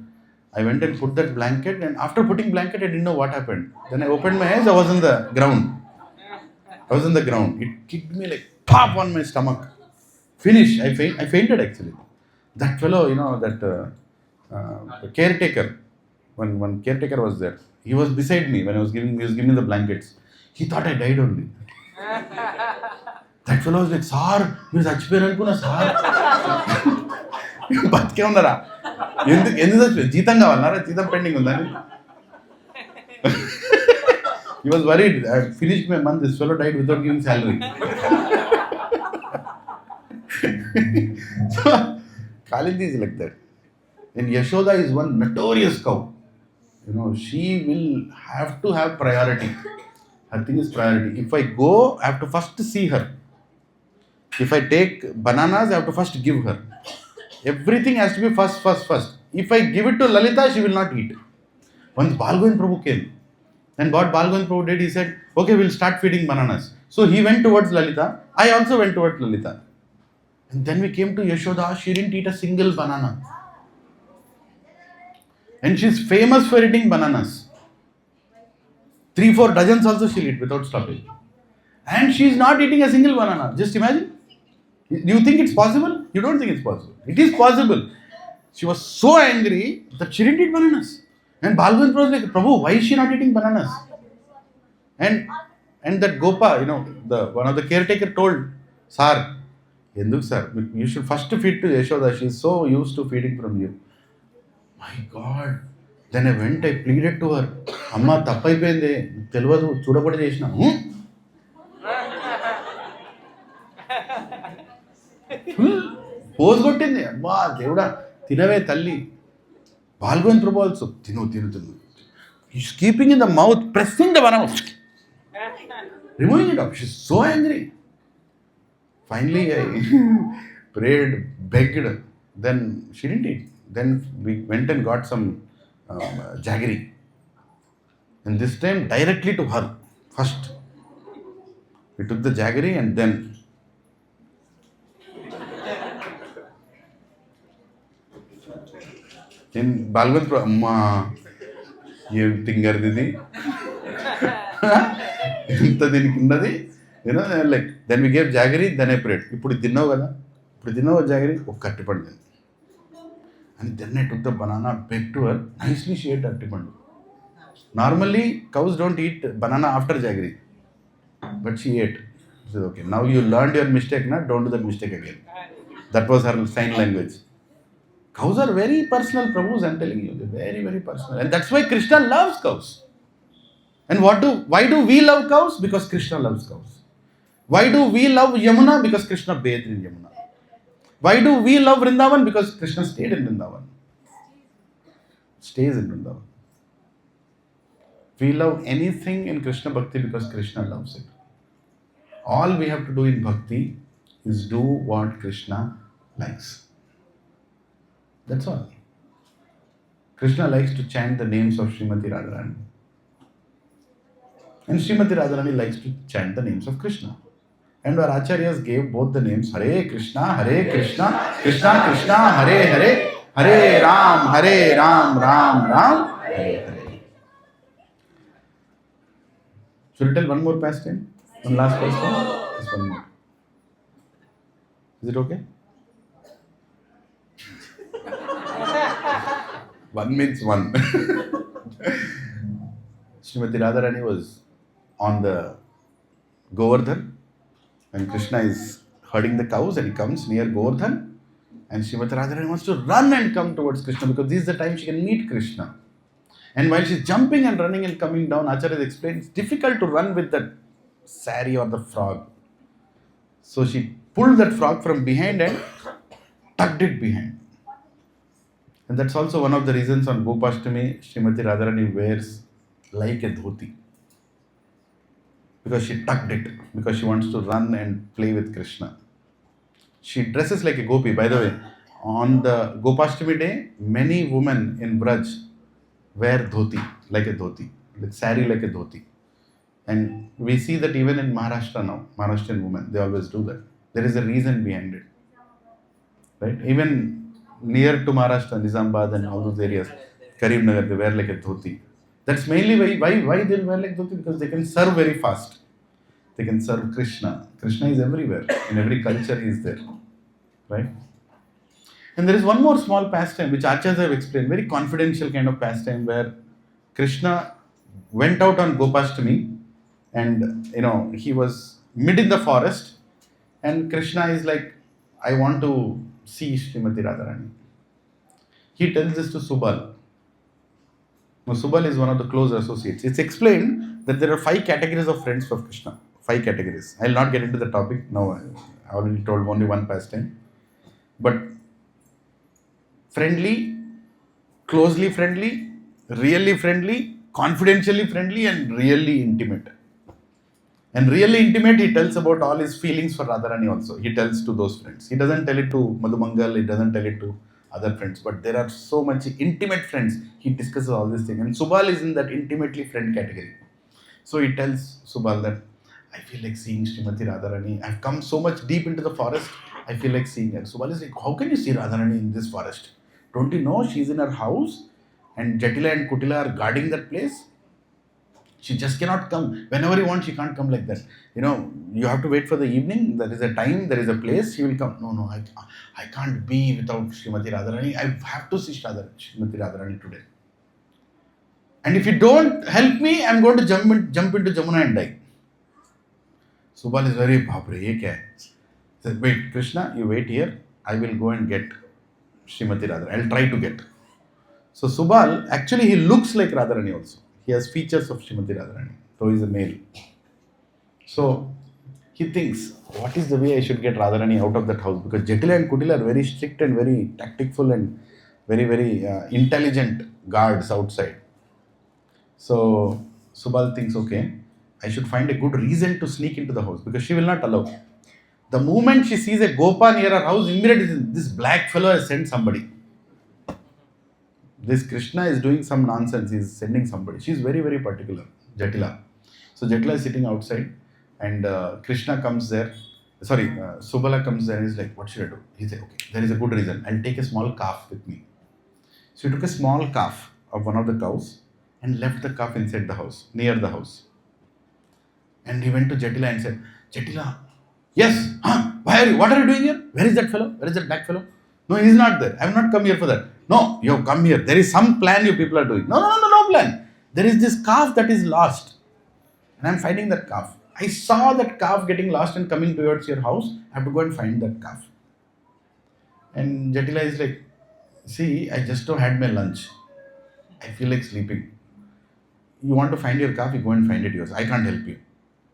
I went and put that blanket, and after putting blanket, I didn't know what happened. Then I opened my eyes, I was on the ground. It kicked me like pop on my stomach. Finish. I fainted actually. That fellow, the caretaker, when one caretaker was there, he was beside me when he was giving me the blankets. He thought I died only. That fellow was like, "Sir, మీరు చచ్చిపోయారు అనుకున్నా sir." బతికే ఉన్నారా? ఎందుకు చచ్చిపోయారు? జీతం కావాలన్నారా? జీతం pending ఉందా? He was worried. I finished my month. This fellow died without giving salary. So, Kalindi is like that. And Yashoda is one notorious cow. She will have to have priority. Her thing is priority. If I go, I have to first see her. If I take bananas, I have to first give her. Everything has to be first. If I give it to Lalita, she will not eat. Once Balgovind Prabhu came, and what Balgovind Prabhu did, he said, "Okay, we'll start feeding bananas." So he went towards Lalita. I also went towards Lalita. And then we came to Yashoda. She didn't eat a single banana. And she's famous for eating bananas. 3-4 dozens also she'll eat without stopping. And she's not eating a single banana. Just imagine. Do you think it's possible? You don't think it's possible. It is possible. She was so angry that she didn't eat bananas. And Balgovind was like, "Prabhu, why is she not eating bananas?" And that Gopa, one of the caretaker told, "Sir, Enduk sir, you should first feed to Yashoda. She is so used to feeding from you." My God. Then I went, I pleaded to her. "Amma, tappaipoyinde, telvadu, chudakode chesina." Pose కొట్టింది. అమ్మా దేవుడా, తినవే తల్లి. Balgovind Prabhu also, తిను. He's keeping in the mouth, pressing the banana, removing it off. She's so angry. Finally, I prayed, begged. Then she didn't eat. Then we went and got some jaggery. And this time, directly to her. First, we took the jaggery and then in Balgovind Prabhu, "Amma, ఏం తింగర్ది ఇది, ఎంత దీనికి ఉన్నది." Like, then we gave jaggery, then I prayed. ఇప్పుడు తిన్నావు కదా, jaggery, ఒక అరటిపండు. And then I took the banana, begged to her. Nicely she ate artipandu. Normally, cows don't eat banana after jaggery. But she ate. She said, "Okay, now you learned your mistake, don't do that mistake again." That was her sign language. Cows are very personal, Prabhus, I'm telling you. They're very, very personal. And that's why Krishna loves cows. And why do we love cows? Because Krishna loves cows. Why do we love Yamuna? Because Krishna bathed in Yamuna. Why do we love Vrindavan? Because Krishna stayed in Vrindavan. Stays in Vrindavan. We love anything in Krishna Bhakti because Krishna loves it. All we have to do in Bhakti is do what Krishna likes. That's all. Krishna likes to chant the names of Srimati Radharani. And Srimati Radharani likes to chant the names of Krishna. And our acharyas gave both the names Hare Krishna, Krishna Krishna, Hare Hare, Hare Ram, Ram Ram, Hare Hare. Should I tell one more pastime? One last pastime? Just one more. Is it okay? One means one. Srimati Radharani was on the Govardhan, and Krishna is herding the cows, and he comes near Govardhan, and Srimati Radharani wants to run and come towards Krishna because this is the time she can meet Krishna. And while she's jumping and running and coming down, Acharya explains it's difficult to run with that sari or the frog. So she pulled that frog from behind and tucked it behind. And that's also one of the reasons on Gopashtami, Srimati Radharani wears like a dhoti. because she tucked it, because she wants to run and play with Krishna. She dresses like a gopi. By the way, on the Gopashtami day, many women in Braj wear dhoti, like a dhoti, with sari like a dhoti. And we see that even in Maharashtra now, Maharashtrian women, they always do that. There is a reason behind it. Right? Even near to Maharashtra, Nizamabad and all those areas, Karimnagar, they wear like a dhoti. That's mainly why they wear like dhoti, because they can serve very fast. They can serve Krishna. Krishna is everywhere. In every culture he is there. Right? And there is one more small pastime which Acharyas have explained, very confidential kind of pastime where Krishna went out on Gopashtami and he was mid in the forest and Krishna is like, I want to see Srimati Radharani. He tells this to Subal. Now Subal is one of the close associates. It's explained that there are 5 categories of friends of Krishna. 5 categories. I'll not get into the topic now. I already told only one pastime. But friendly, closely friendly, really friendly, confidentially friendly, and really intimate. And really intimate, he tells about all his feelings for Radharani also. He tells to those friends. He doesn't tell it to Madhumangal, he doesn't tell it to other friends. But there are so much intimate friends. He discusses all these things. And Subal is in that intimately friend category. So he tells Subal that, I feel like seeing Srimati Radharani. I've come so much deep into the forest. I feel like seeing her. Subal is like, how can you see Radharani in this forest? Don't you know she's in her house? And Jatila and Kutila are guarding that place. She just cannot come. Whenever you want, she can't come like that. You have to wait for the evening. There is a time, there is a place, she will come. No, I can't be without Srimati Radharani. I have to see Srimati Radharani today. And if you don't help me, I'm going to jump into Jamuna and die. Subal is very bhapre, ye kya hai? He says, wait, Krishna, you wait here. I will go and get Srimati Radharani. I'll try to get. So Subal, actually he looks like Radharani also. He has features of Srimati Radharani, though he is a male. So he thinks, what is the way I should get Radharani out of that house? Because Jatila and Kutila are very strict and very tactful and very, very intelligent guards outside. So Subal thinks, okay, I should find a good reason to sneak into the house because she will not allow. The moment she sees a Gopa near her house, immediately this black fellow has sent somebody. This Krishna is doing some nonsense. He is sending somebody. She is very, very particular, Jatila. So Jatila is sitting outside and Krishna comes there. Subala comes there and he's like, what should I do? He said, okay, there is a good reason. I'll take a small calf with me. So he took a small calf of one of the cows and left the calf inside the house, near the house. And he went to Jatila and said, Jatila, yes, what are you doing here? Where is that fellow? Where is that black fellow? No, he is not there. I have not come here for that. No, you have come here. There is some plan you people are doing. No plan. There is this calf that is lost. And I am finding that calf. I saw that calf getting lost and coming towards your house. I have to go and find that calf. And Jatila is like, see, I just had my lunch. I feel like sleeping. You want to find your calf, you go and find it yours. I can't help you.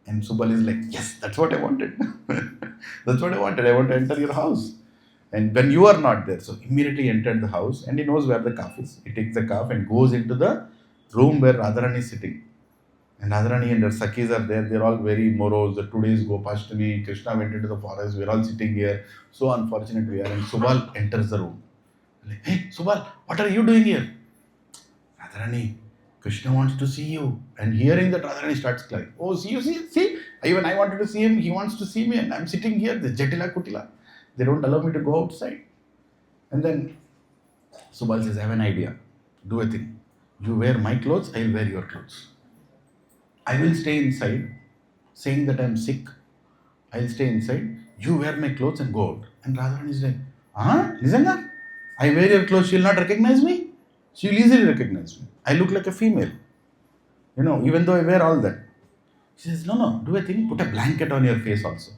And Subal is like, yes, that's what I wanted. That's what I wanted. I want to enter your house. And when you are not there, so immediately entered the house and he knows where the calf is. He takes the calf and goes into the room where Radharani is sitting. And Radharani and her Sakhis are there. They're all very morose. Today is Gopashtami. Krishna went into the forest. We're all sitting here. So unfortunate we are. And Subal enters the room. Like, hey, Subal, what are you doing here? Radharani, Krishna wants to see you. And hearing that, Radharani starts crying. Oh, see. Even I wanted to see him. He wants to see me. And I'm sitting here. This Jatila Kutila. They don't allow me to go outside. And then Subal says, I have an idea. Do a thing. You wear my clothes, I will wear your clothes. I will stay inside, saying that I am sick. I will stay inside. You wear my clothes and go out. And Radharani is like, Nizanga? I wear your clothes, she will not recognize me? She will easily recognize me. I look like a female. Even though I wear all that. She says, no, do a thing, put a blanket on your face also.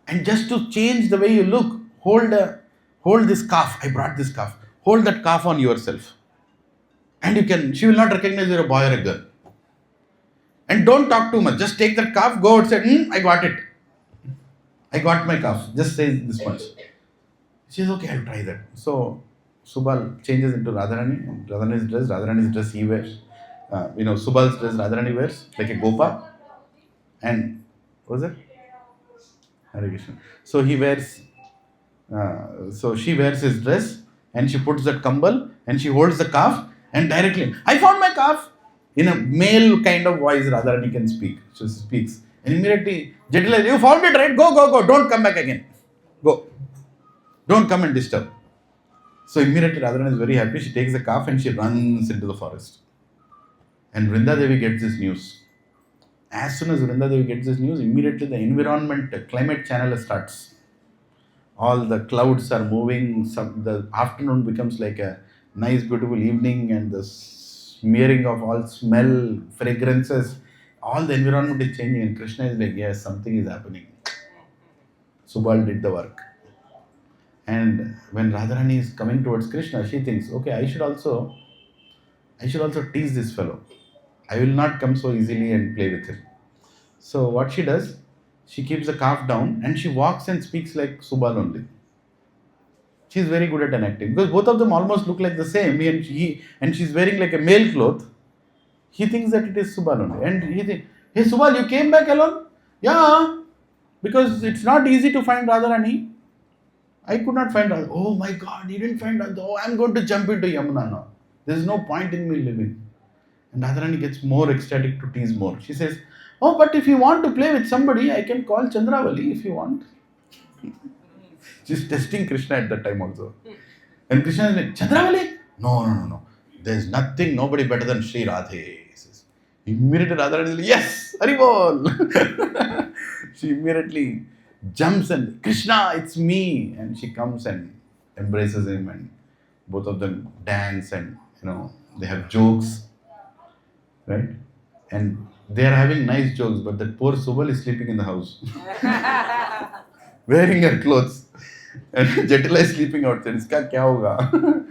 And just to change the way you look, hold this calf. I brought this calf. Hold that calf on yourself. And she will not recognize you're a boy or a girl. And don't talk too much. Just take that calf, go outside. I got it. I got my calf. Just say this much. She says, okay, I'll try that. So Subal changes into Radharani. Radharani's dress he wears. Subal's dress Radharani wears, like a Gopa. And what was it? Hare Krishna. So he wears, so she wears his dress and she puts that kambal and she holds the calf and directly, I found my calf. In a male kind of voice, Radharani can speak. She speaks. And immediately, Jatila, you found it, right? Go, go, go. Don't come back again. Go. Don't come and disturb. So immediately Radharani is very happy. She takes the calf and she runs into the forest. And Vrinda Devi gets this news. As soon as Vrinda Devi gets this news, immediately the environment, climate channel starts. All the clouds are moving. The afternoon becomes like a nice, beautiful evening, and the smearing of all smell, fragrances, all the environment is changing. And Krishna is like, yes, something is happening. Subal did the work. And when Radharani is coming towards Krishna, she thinks, okay, I should also tease this fellow. I will not come so easily and play with him. So what she does, she keeps the calf down and she walks and speaks like Subal only. She's very good at enacting because both of them almost look like the same, and she's wearing like a male cloth. He thinks that it is Subal only. And he thinks, hey Subal, you came back alone? Yeah, because it's not easy to find Radharani. I could not find Radha. Oh my God, you didn't find Radha. Oh, I'm going to jump into Yamuna now. There's no point in me living. And Radharani gets more ecstatic to tease more. She says, oh, but if you want to play with somebody, I can call Chandravali if you want. She's testing Krishna at that time also. And Krishna is like, Chandravali? No. There's nobody better than Sri Radhe. He says. Immediately Radharani is like, yes, Haribol. She immediately jumps and, Krishna, it's me. And she comes and embraces him, and both of them dance, and they have jokes. Right? And they are having nice jokes, but that poor Subal is sleeping in the house. Wearing her clothes. And Jatila is sleeping outside. Iska kya hoga?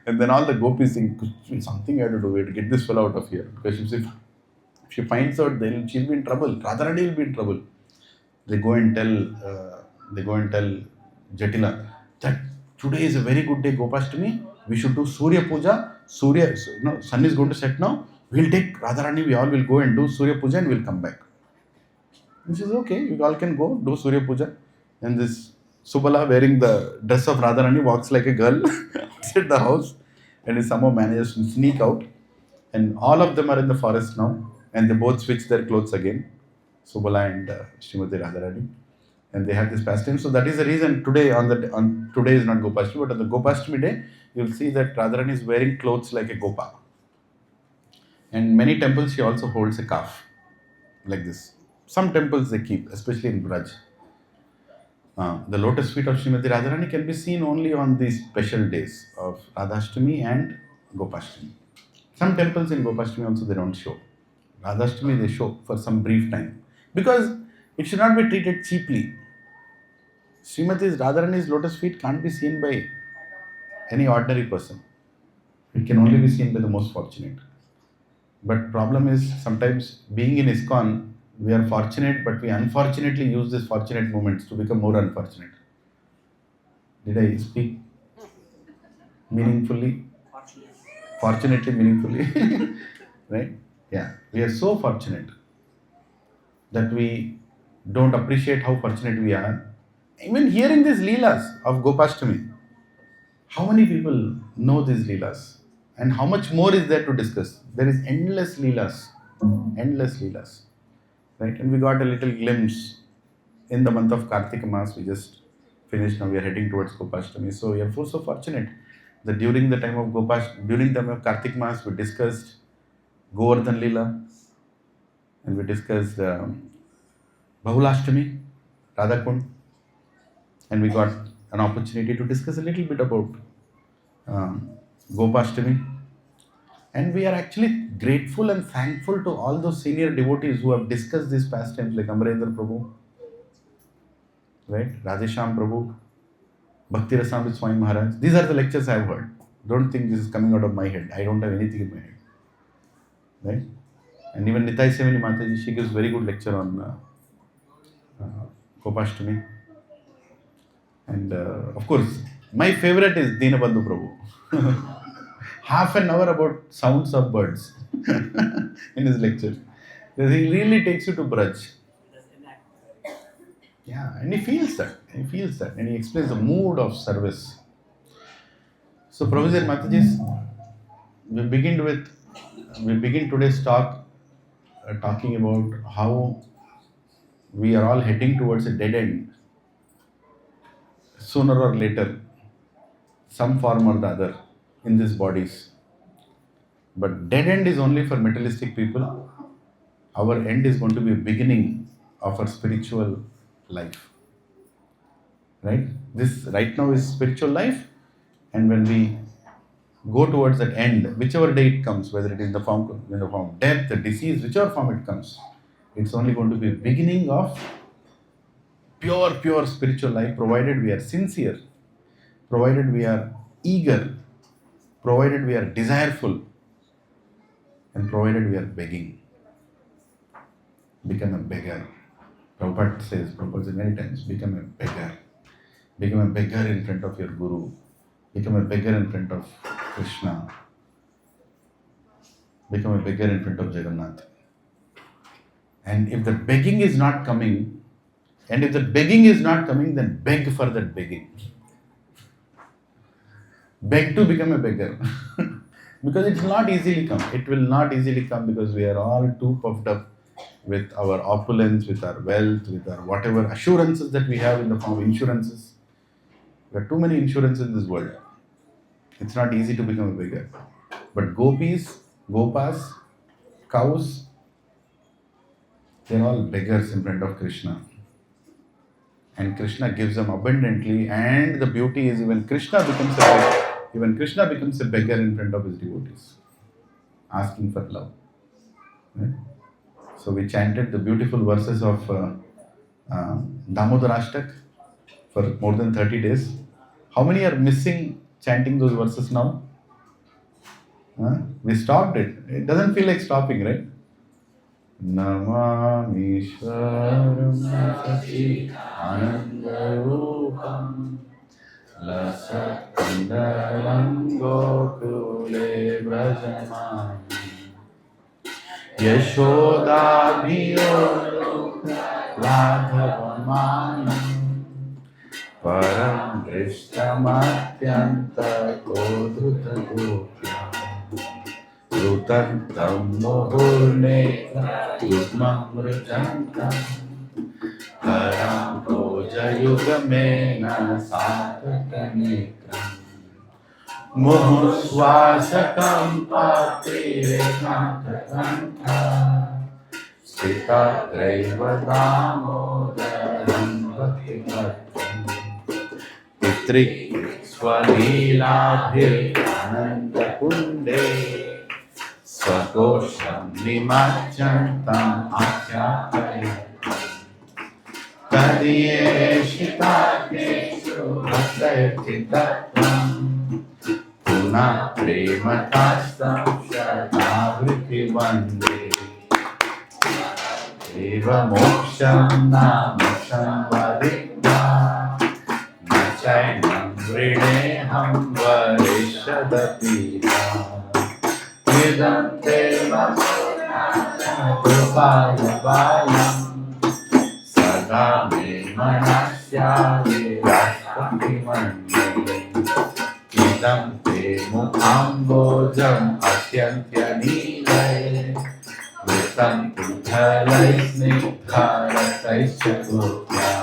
And then all the gopis think, something I have to do to get this fellow out of here. Because if she finds out, then she'll be in trouble. Radharani will be in trouble. They go and tell Jatila that today is a very good day, Gopashtami. We should do Surya Puja. Sun is going to set now. We'll take Radharani, we all will go and do Surya Puja and we'll come back. And she says, okay, you all can go do Surya Puja. And this Subala, wearing the dress of Radharani, walks like a girl outside the house and he somehow manages to sneak out. And all of them are in the forest now, and they both switch their clothes again, Subala and Srimati Radharani. And they have this pastime. So that is the reason today, today is not Gopashtami, but on the Gopashtami day, you will see that Radharani is wearing clothes like a Gopa. And many temples she also holds a calf like this. Some temples they keep, especially in Braj. The lotus feet of Srimati Radharani can be seen only on these special days of Radhashtami and Gopashtami. Some temples in Gopashtami also they don't show. Radhashtami they show for some brief time. Because it should not be treated cheaply. Srimati Radharani's lotus feet can't be seen by any ordinary person. It can only be seen by the most fortunate. But problem is, sometimes being in ISKCON, we are fortunate, but we unfortunately use these fortunate moments to become more unfortunate. Did I speak meaningfully? Fortunately, meaningfully. Right? Yeah. We are so fortunate that we don't appreciate how fortunate we are. Even hearing these Leelas of Gopashtami, how many people know these Leelas? And how much more is there to discuss? There is endless Leelas. Right? And we got a little glimpse in the month of Kartika Mass. We just finished. Now we are heading towards Gopashtami. So we are so fortunate that during the time of Kartik Mass, we discussed Govardhan Leela, and we discussed Bahulashtami, Radhakund, and we got an opportunity to discuss a little bit about Gopashtami. And we are actually grateful and thankful to all those senior devotees who have discussed these pastimes, like Amarendra Prabhu, right? Radhesham Prabhu, Bhakti Rasamrit Swami Maharaj. These are the lectures I have heard. Don't think this is coming out of my head. I don't have anything in my head. Right? And even Nitai Sevani Mataji, she gives very good lecture on Gopashtami. And of course, my favorite is Dinabandhu Prabhu. Half an hour about sounds of birds in his lecture. He really takes you to Braj. Yeah, and he feels that. He feels that. And he explains the mood of service. So, Professor Matajis, we begin today's talk talking about how we are all heading towards a dead end sooner or later, some form or the other in these bodies. But dead end is only for materialistic people. Our end is going to be a beginning of our spiritual life. Right? This right now is spiritual life, and when we go towards that end, whichever day it comes, whether it is in the form of death, disease, whichever form it comes, it's only going to be a beginning of pure spiritual life, provided we are sincere, provided we are eager, provided we are desireful, and provided we are begging. Become a beggar. Prabhupada says many times, become a beggar. Become a beggar in front of your Guru. Become a beggar in front of Krishna. Become a beggar in front of Jagannath. And if the begging is not coming, then beg for that begging. Beg to become a beggar. Because it will not easily come. It will not easily come because we are all too puffed up with our opulence, with our wealth, with our whatever assurances that we have in the form of insurances. There are too many insurances in this world. It's not easy to become a beggar. But gopis, gopas, cows, they're all beggars in front of Krishna. And Krishna gives them abundantly, and the beauty is even Krishna becomes a beggar in front of his devotees, asking for love. Right? So we chanted the beautiful verses of Damodarashtak for more than 30 days. How many are missing chanting those verses now? We stopped it. It doesn't feel like stopping, right? Namamishwaram Sati Anandarupam Lasakandaram Gokule Brajamani Yashodabhiyo Radhavamanam Param Drishtamathyanta Kodruta Gopya Rutantam Muhurneka Yugmam Rutantam Karam Koja Yugamena Satatanikam Muhuswasakam Patrirekantanta Sita Draiva-damodaram Bhakti-mattam Pitrik Swalilabhir Ananda-kunde Swakosham Nimachantam Atyapayam Tadiyeshitadeshu Bhaktayachitatam Puna Prematastam Shatavriti Vande Eva Moksham Namoksham Varikya Nachainam Vrineham Varishadapita Vidam Tema Krupalabalam Sada Me Manasya Virashpati Mande Idam Te Mukhambojam Atyantya Nilay Vitam Pudhalai Snigdharasai Chakutya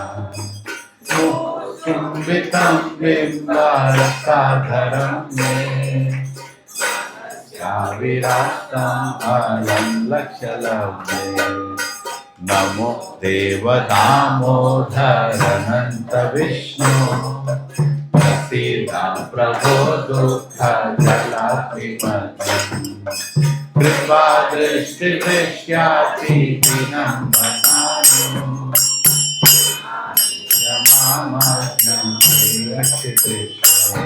Muktim Vitam Bimbarastadharam Me Yavirastam Alam Lakshalabhe Namo Deva Damodarananta Vishnu Prasidam Prabho Dukha Jalaprimati Kripa Drishti Drishyati Vinam Vatanu Yamamadnam Rakshitishya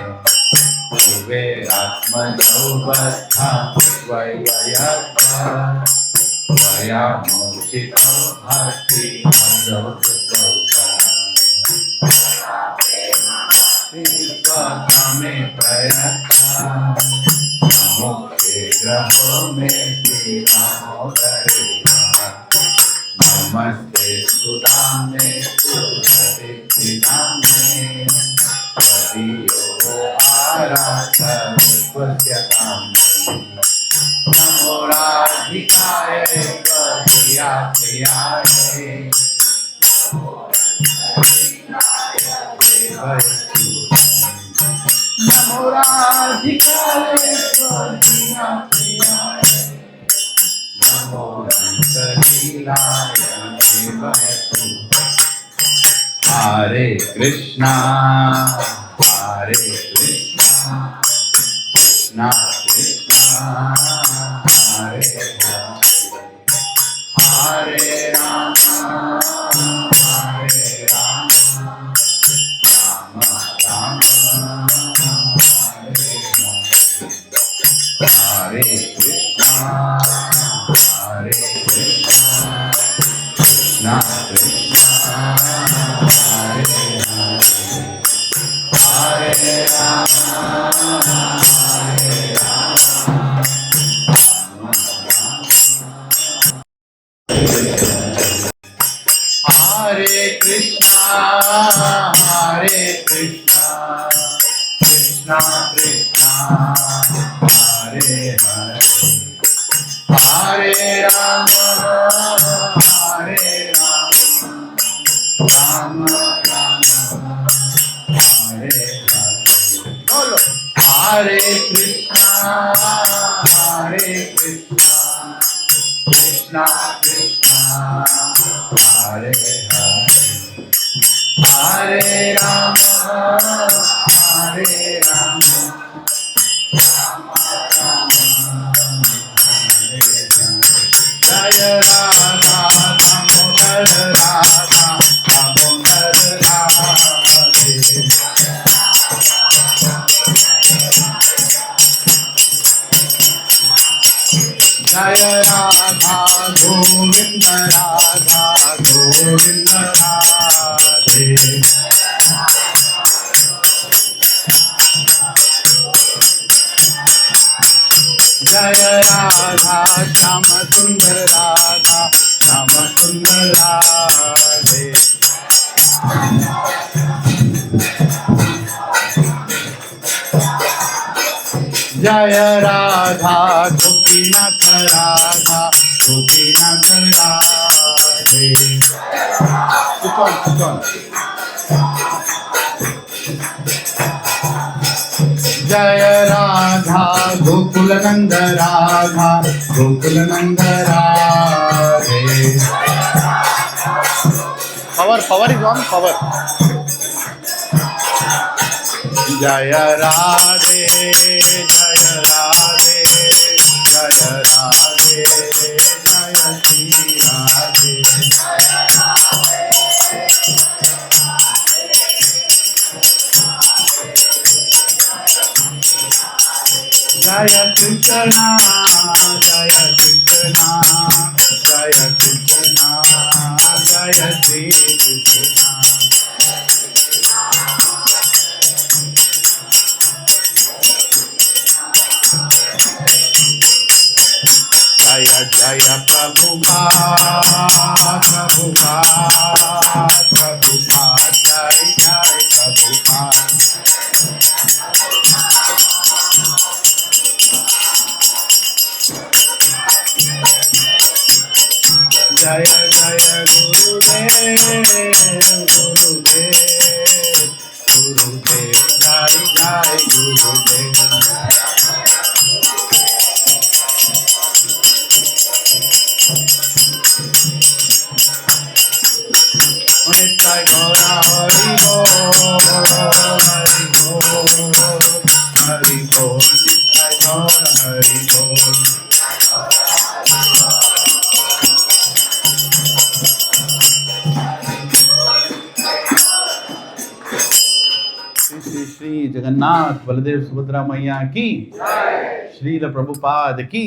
Uve Atmadauvatha Vayayatva Vayamochita Bhakti Madhukutauka Svakame Prayata Namokhe Graho Me Sri Ramodare Namaste Sudham में सुधाम में आराधम नमो राधिकाय प्रिया प्रियाय नमो राधिकाय प्रिया प्रियाय नमो लीलाय हरे कृष्णा कृष्णा कृष्णा हरे हरे राम राम राम हरे कृष्णा कृष्णा कृष्णा हरे राम हरे कृष्णा कृष्णा कृष्णा हरे हरे हरे राम राम राम हरे हरे बोलो हरे कृष्णा कृष्णा कृष्णा हरे हरे हरे राम राम राम हरे हरे जय राधा दामोदर राधा दामोदर राधे जय राधा गोविंद राधा गोविंद राधे जय राधा श्याम सुंदर राधा श्याम सुंदर राधे जय राधा गोपीनाथ राधा गोपीनाथ राधे जय राधा गोकुल नंद राधा गोकुल नंद Radhe power is on power जय राधे जय राधे जय राधे जय श्री राधे जय कृष्णा जय कृष्णा जय कृष्णा जय श्री कृष्णा जय जय प्रभुपाद प्रभुपाद प्रभुपाद जय जय प्रभुपाद जय जय गुरुदेव गुरुदेव गुरुदेव जय जय गुरुदेव नित्य गौरा हरि बोल हरि बोल हरि बोल नित्य गौरा हरि बोल श्री श्री जगन्नाथ बलदेव सुभद्रा मैया की श्रील प्रभुपाद की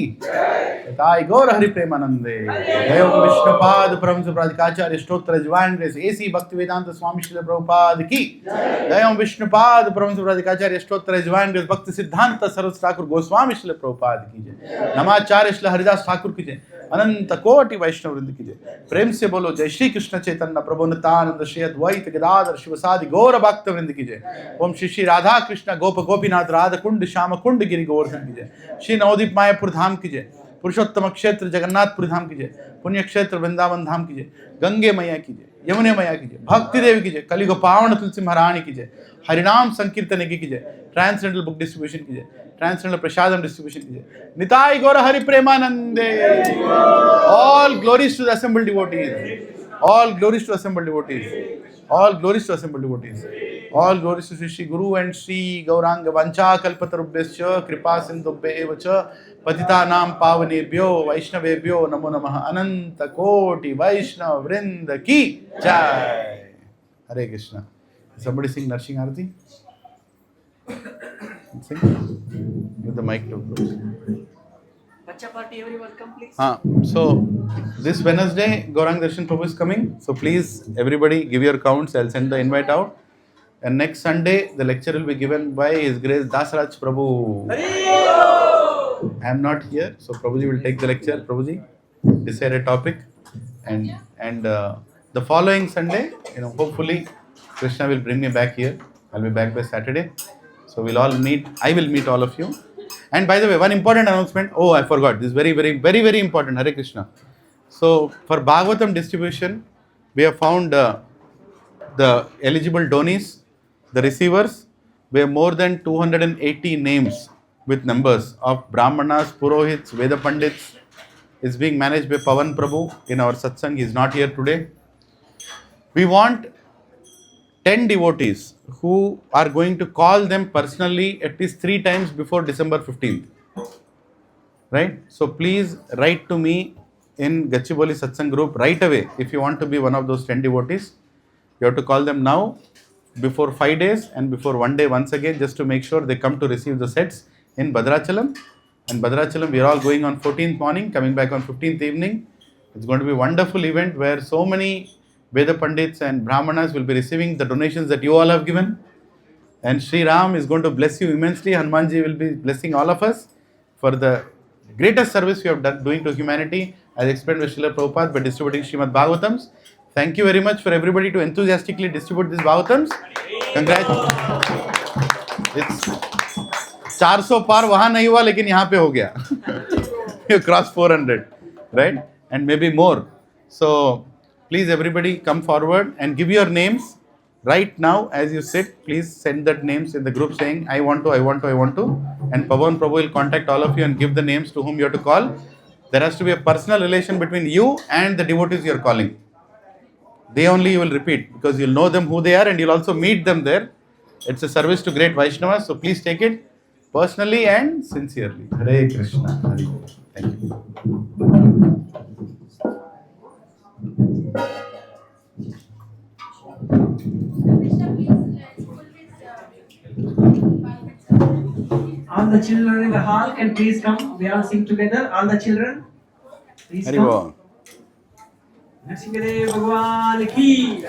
ताई गौर हरि प्रेमानंदे जय विष्णुपाद परम सुप्राधिकाचार्य स्तोत्र डिवाइन ग्रेस एसी भक्ति वेदांत स्वामी श्रील प्रभुपाद की जय विष्णुपाद परम सुप्राधिकाचार्य स्तोत्र डिवाइन ग्रेस भक्ति सिद्धांत सरस्वती ठाकुर गोस्वामी श्रील प्रभुपाद की जय नमाचार्य श्री हरिदास ठाकुर की जय अनंत कोटि वैष्णव वृंद की जय। प्रेम से बोलो जय श्री कृष्ण चैतन्य प्रभु नित्यानंद श्री अद्वैत गदाधर शिवसादि गौर भक्त वृंद की जय। ओम श्री श्री राधा कृष्ण गोप गोपीनाथ राधा कुंड श्याम कुंड गिरि गोवर्धन की जय। श्री नवदीप मायापुर धाम की जय। पुरुषोत्तम क्षेत्र जगन्नाथपुरी धाम की जय। पुण्य क्षेत्र वृंदावन धाम की जय। गंगे मैया की जय, यमुने मैया की जय, भक्ति देवी की जय, कलियुग पावन तुलसी महारानी की जय, हरिनाम संकीर्तन की जय, ट्रांसेंडेंटल बुक डिस्ट्रीब्यूशन की जय, ट्रांसेंडेंटल प्रसादम डिस्ट्रीब्यूशन की जय, निताई गौर हरि प्रेमानंदे। All glories to the assembled devotees, all glories to assembled devotees, all glories to assembled devotees, all glories to Sri Guru and Sri Gauranga Vancha Kalpatarubhyascha Kripa Sindhubhya cha Patitanam Pavanebhyo Vaishnavebhyo Namo Namah Ananta Koti Vaishnav Vrinda Ki Jai. Hare Krishna. Somebody sing Narshing Arati? Sing with the mic to close. Party, everyone come please. So this Wednesday Gaurang Darshan Prabhu is coming, so please everybody give your counts. I'll send the invite out, and next Sunday the lecture will be given by His Grace Dasraj Prabhu. I am not here, so Prabhuji will take the lecture. Prabhuji decide a topic, and the following Sunday, hopefully Krishna will bring me back here. I'll be back by Saturday, so we'll all meet. I will meet all of you. And by the way, one important announcement. Oh, I forgot. This is very, very, very, very important. Hare Krishna. So, for Bhagavatam distribution, we have found the eligible donees, the receivers. We have more than 280 names with numbers of Brahmanas, Purohits, Veda Pandits. It's being managed by Pavan Prabhu in our satsang. He is not here today. We want 10 devotees who are going to call them personally at least 3 times before December 15th. Right? So please write to me in Gachibowli Satsang group right away if you want to be one of those 10 devotees. You have to call them now before 5 days and before 1 day once again, just to make sure they come to receive the sets in Bhadrachalam. And Bhadrachalam, we are all going on 14th morning, coming back on 15th evening. It's going to be a wonderful event where so many Veda Pandits and Brahmanas will be receiving the donations that you all have given. And Sri Ram is going to bless you immensely. Hanumanji will be blessing all of us for the greatest service we have done doing to humanity, as explained by Srila Prabhupada, by distributing Srimad Bhagavatams. Thank you very much for everybody to enthusiastically distribute these Bhagavatams. Congratulations. It's 400 par wahan nahi hua, lekin yahan pe ho gaya. You crossed 400, right? And maybe more. So please everybody come forward and give your names right now as you sit. Please send that names in the group saying I want to, I want to, I want to, and Pavan Prabhu will contact all of you and give the names to whom you have to call. There has to be a personal relation between you and the devotees you are calling. They only you will repeat, because you'll know them who they are and you'll also meet them there. It's a service to great Vaishnavas, so please take it personally and sincerely. Hare Krishna. Hare. Thank you. All the children in the hall can please come. We all sing together. All the children, please come. Narasimha Bhagwan ki